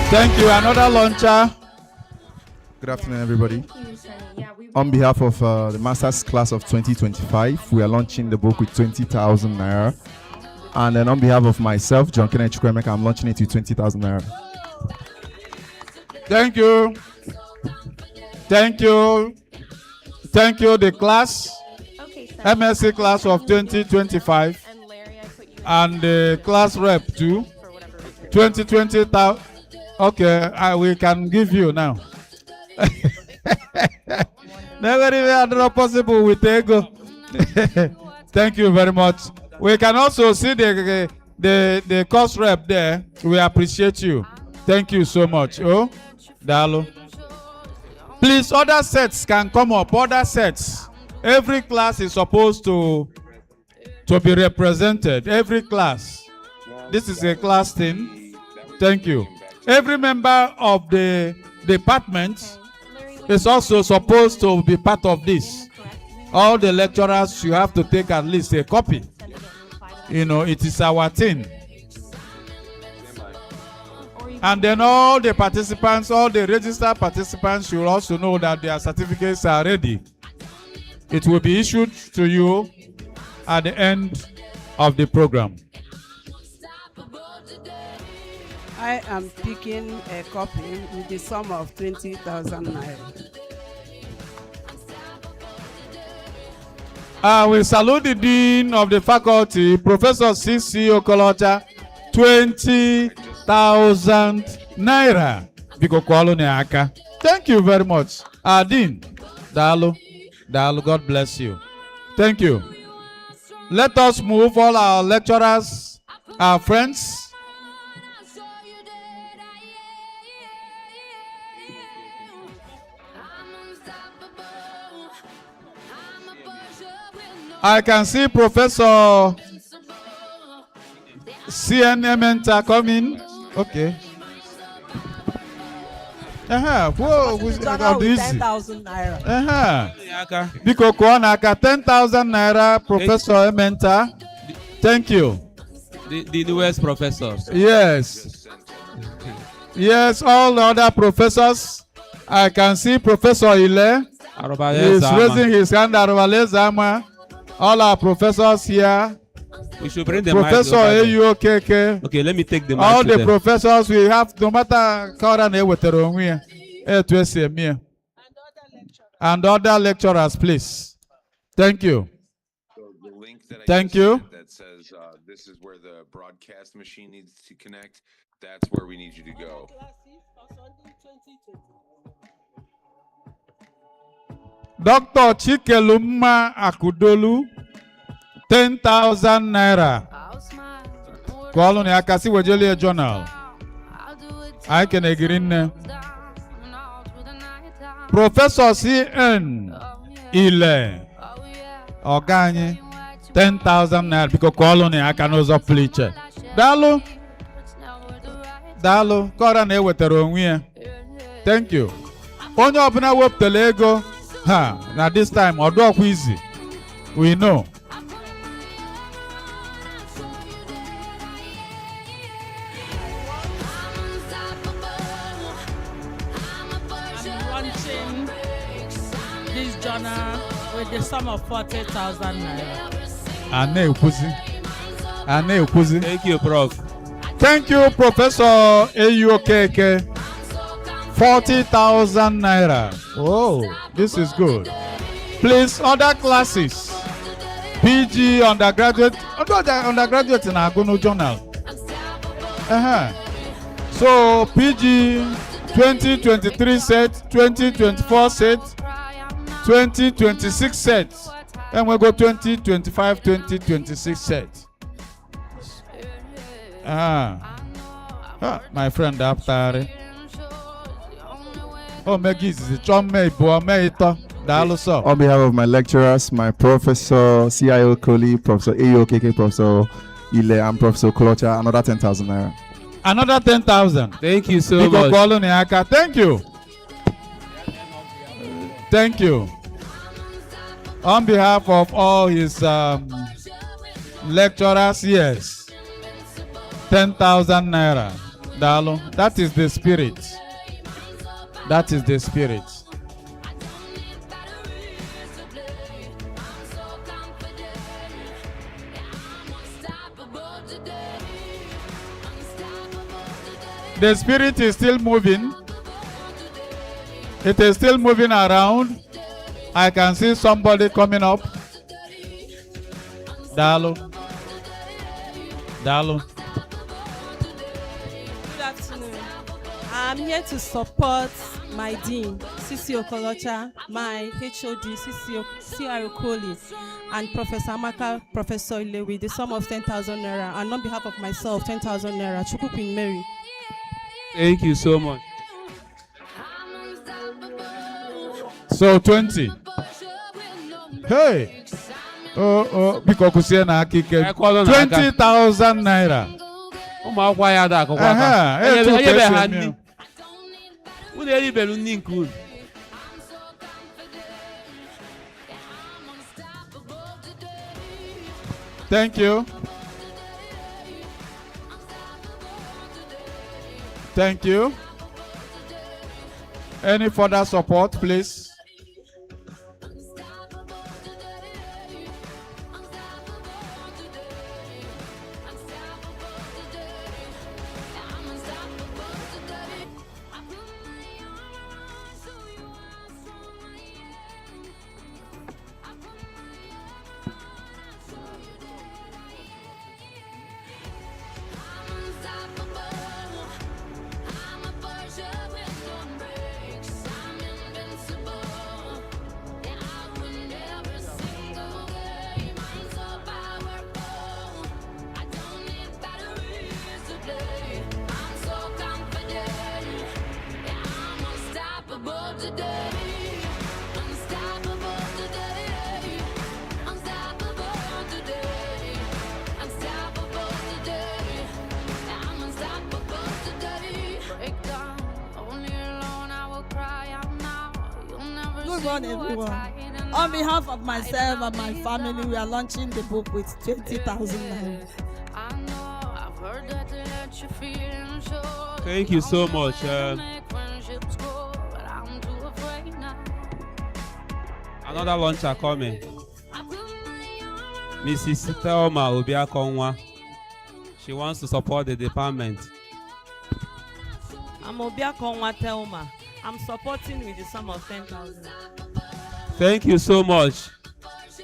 Thank you. Another launcher. Good afternoon, everybody. On behalf of the Master's Class of 2025, we are launching the book with 20,000 naira. And then on behalf of myself, John Kenneth Chukwemeka, I'm launching it with 20,000 naira. Thank you. Thank you. Thank you, the class. MSc class of 2025 and the class rep too. 2020. Okay, we can give you now. Never even possible with ego. Thank you very much. We can also see the course rep there. We appreciate you. Thank you so much. Oh, Dalo. Please, other sets can come up. Other sets. Every class is supposed to be represented. Every class. This is a class thing. Thank you. Every member of the department is also supposed to be part of this. All the lecturers, you have to take at least a copy. You know, it is our thing. And then all the participants, all the registered participants should also know that their certificates are ready. It will be issued to you at the end of the program. I am picking a copy with the sum of 20,000 naira. We salute the Dean of the Faculty, Professor C.C. Okolocha, 20,000 naira. Thank you very much. Dean, Dalu, God bless you. Thank you. Let us move all our lecturers, our friends. I can see Professor CN Menta coming. Okay. Whoa, who's 10,000 naira. Biko Kuanaka, 10,000 naira, Professor Menta. Thank you. The newest professors. Yes. Yes, all the other professors. I can see Professor Ile. He's raising his hand. Zama. All our professors here. We should bring the Professor AUKK. Okay, let me take the mic. All the them. professors we have, no matter and other lecturers, please. Thank you. So the link that Thank you. that says this is where the broadcast machine needs to connect. That's where we need you to go. Dr. Chikeluma Akudolu, 10,000 naira. Kwaluni akasi wejeli journal. I can agree. Professor CN Ile Ogani, 10,000 naira because kwaluni akanozo pliche. Dalu, kora na ewetara onwe ya. Thank you. Onye ọbụla wepụtara ego. Now this time, although easy, we know. I'm launching this journal with the sum of 40,000 naira. Thank you, Prof. Thank you, Professor AUKK. 40,000 naira. Oh, this is good. Please, other classes. PG, undergraduate. Undergraduate in Agono Journal. So, PG 2023 set, 2024 set, 2026 set. And we go 2025, 2026 set. My friend after. On behalf of my lecturers, my professor, CIO Koli, Professor AOKK, Professor Ile, and Professor Kolocha, another 10,000 naira. Another 10,000. Thank you so much. Thank you. Thank you. On behalf of all his lecturers, yes. 10,000 naira. Dalo. That is the spirit. That is the spirit. The spirit is still moving. It is still moving around. I can see somebody coming up. Dalo. Dalo. Good afternoon. I'm here to support my dean, Sisi Okolocha, my HOD, CR Okoli, and Professor Amaka, Professor Ilewi, the sum of 10,000 naira, and on behalf of myself, 10,000 naira. Chukwu Queen Mary. Thank you so much. So 20. Hey. Because kusie na akike 20,000 naira. Ụmụ akwụkwọ ya ada akụkọ aka. Onye be ha nni. Unu eribelu nni nke unu. Thank you. Thank you. Any further support, please? Good morning, everyone. On behalf of myself and my family, we are launching the book with 20,000 naira. Thank you so much. Another launcher coming. Mrs. Thelma Obiakonwa. She wants to support the department. I'm Obiakonwa Thelma. I'm supporting with the sum of 10,000. Thank you so much.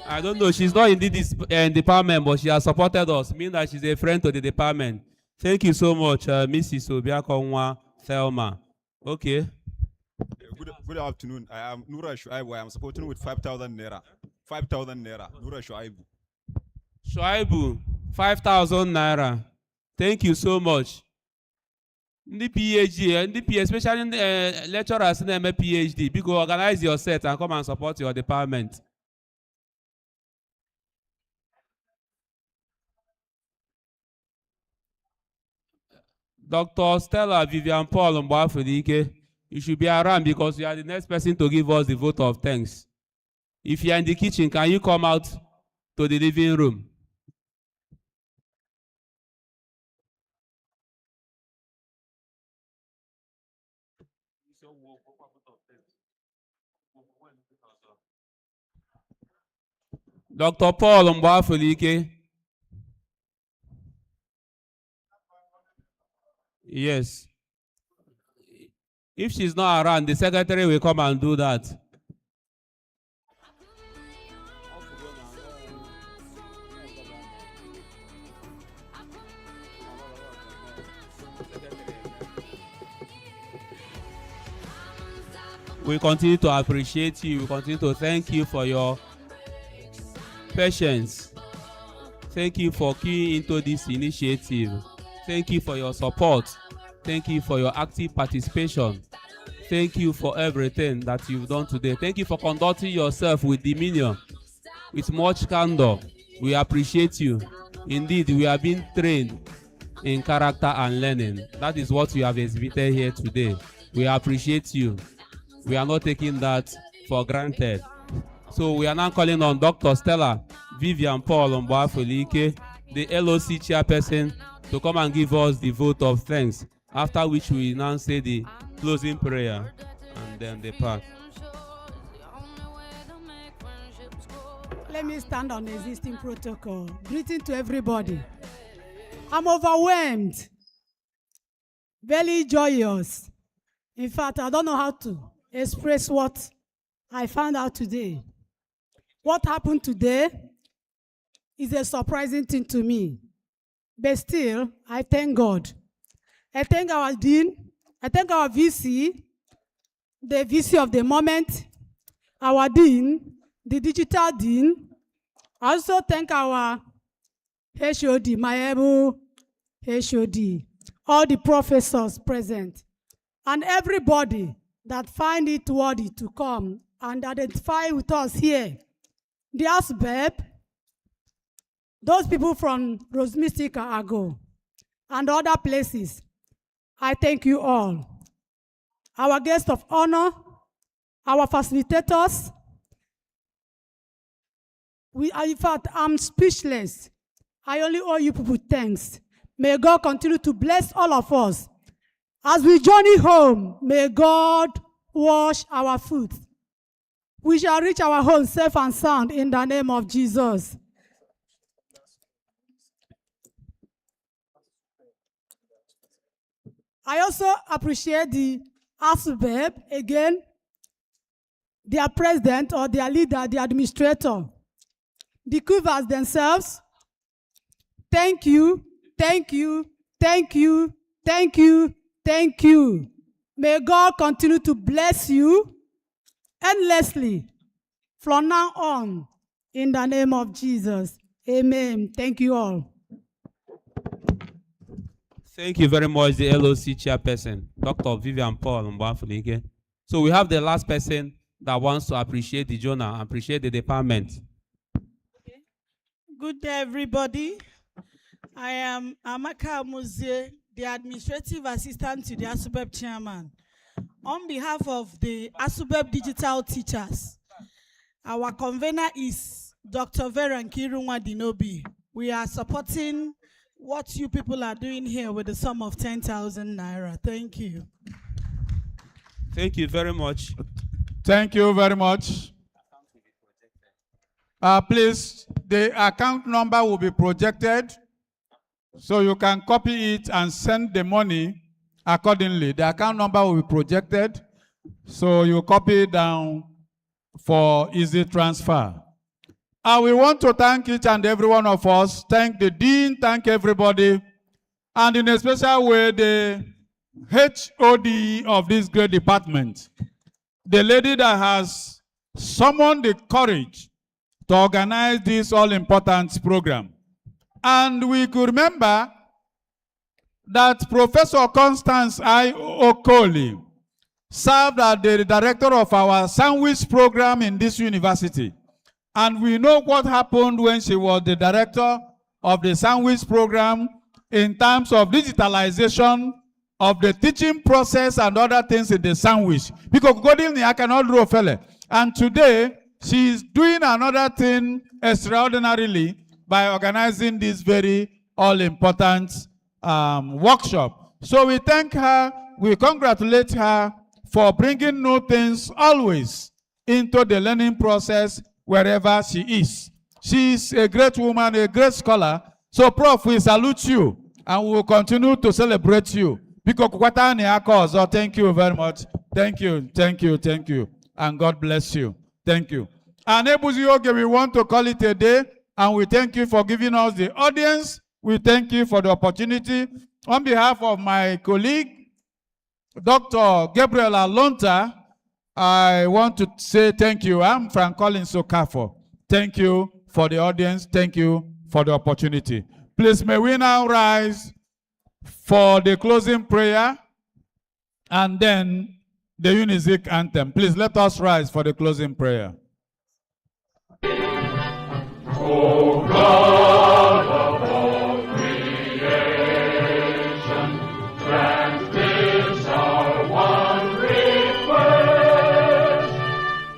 I don't know, she's not in this department, but she has supported us, meaning that she's a friend to the department. Thank you so much, Mrs. Obiakonwa Thelma. Okay. Good afternoon. I am Nura Shuaibu. I am supporting with 5,000 naira. 5,000 naira. Nura Shuaibu. Shuaibu, 5,000 naira. Thank you so much. The PhD, especially lecturers in the PhD, because organize your set and come and support your department. Dr. Stella Vivian Paul Mbafudike, you should be around because you are the next person to give us the vote of thanks. If you are in the kitchen, can you come out to the living room? Dr. Paul Mbafulike. Yes. If she's not around, the secretary will come and do that. We continue to appreciate you. We continue to thank you for your patience. Thank you for keying into this initiative. Thank you for your support. Thank you for your active participation. Thank you for everything that you've done today. Thank you for conducting yourself with demeanor, with much candor. We appreciate you. Indeed, we are being trained in character and learning. That is what we have exhibited here today. We appreciate you. We are not taking that for granted. So we are now calling on Dr. Stella Vivian Paul Mbafulike, the LOC chairperson, to come and give us the vote of thanks, after which we now say the closing prayer and then depart. Let me stand on existing protocol. Greeting to everybody. I'm overwhelmed, very joyous. In fact, I don't know how to express what I found out today. What happened today is a surprising thing to me. But still, I thank God. I thank our dean. I thank our VC, the VC of the moment, our dean, the digital dean. I also thank our HOD, my able HOD, all the professors present, and everybody that find it worthy to come and identify with us here. The ASUU, those people from Rosemystica Ago, and other places, I thank you all. Our guests of honor, our facilitators, in fact, I'm speechless. I only owe you people thanks. May God continue to bless all of us. As we journey home, may God wash our feet. We shall reach our home safe and sound in the name of Jesus. I also appreciate the ASUU again, their president or their leader, the administrator, the Quivers themselves. Thank you, thank you, thank you, thank you, thank you. May God continue to bless you endlessly from now on in the name of Jesus. Amen. Thank you all. Thank you very much, the LOC chairperson, Dr. Vivian Paul Mbafulike. So we have the last person that wants to appreciate the journal, appreciate the department. Good day, everybody. I am Amaka Muzie, the administrative assistant to the ASUU chairman. On behalf of the ASUU digital teachers, our convener is Dr. Verankiru Dinobi. We are supporting what you people are doing here with the sum of 10,000 naira. Thank you. Thank you very much. Thank you very much. Please, the account number will be projected, so you can copy it and send the money accordingly. The account number will be projected, so you copy it down for easy transfer. We want to thank each and every one of us. Thank the dean, thank everybody, and in a special way, the HOD of this great department, the lady that has summoned the courage to organize this all-important program. And we could remember that Professor Constance I. Okoli served as the director of our sandwich program in this university. And we know what happened when she was the director of the sandwich program in terms of digitalization of the teaching process and other things in the sandwich. Because I cannot do a fella. And today, she is doing another thing extraordinarily by organizing this very all-important workshop. So we thank her, we congratulate her for bringing new things always into the learning process wherever she is. She is a great woman, a great scholar. So Prof, we salute you and we will continue to celebrate you. So thank you very much. Thank you, thank you, thank you. And God bless you. Thank you. And Ebuzioge, we want to call it a day, and we thank you for giving us the audience. We thank you for the opportunity. On behalf of my colleague, Dr. Gabriel Alonta, I want to say thank you. I'm Frank Collins Okafo. Thank you for the audience. Thank you for the opportunity. Please, may we now rise for the closing prayer and then the UNIZIK anthem. Please let us rise for the closing prayer. Oh God of all creation, grant this our one request.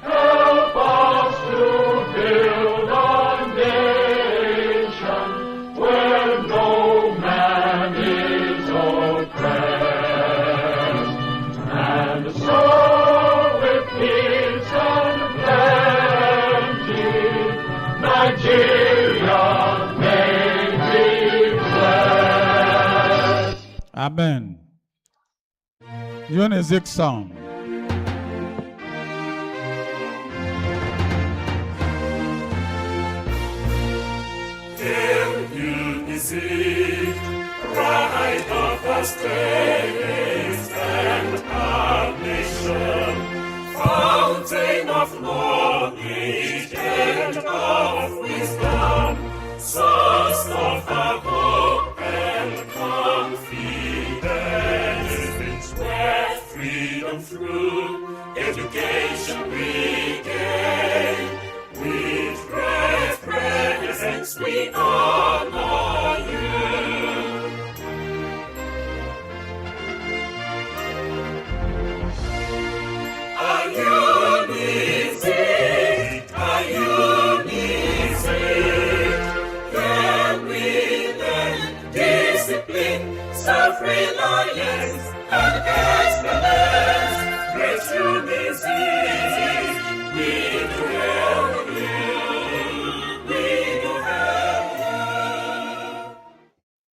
Help us to build a nation where no man is oppressed, and so with peace and plenty, Nigeria may be blessed. Amen. UNIZIK song. sustains and our nation, fountain of knowledge and of wisdom, source of our hope and confidence, where freedom through education we gain. With great presence we honor you. A UNIZIK, can we learn discipline, self-reliance, and excellence? Great UNIZIK, we do hail you, we do hail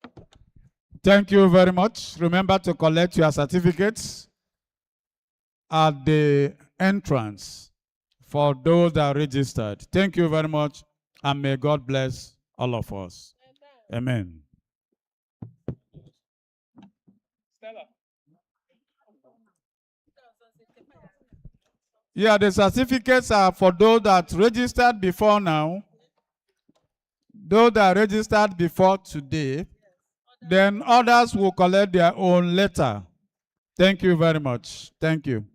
you. Thank you very much. Remember to collect your certificates at the entrance for those that are registered. Thank you very much, and may God bless all of us. Amen. Yeah, the certificates are for those that registered before now, those that registered before today. Then others will collect their own later. Thank you very much. Thank you.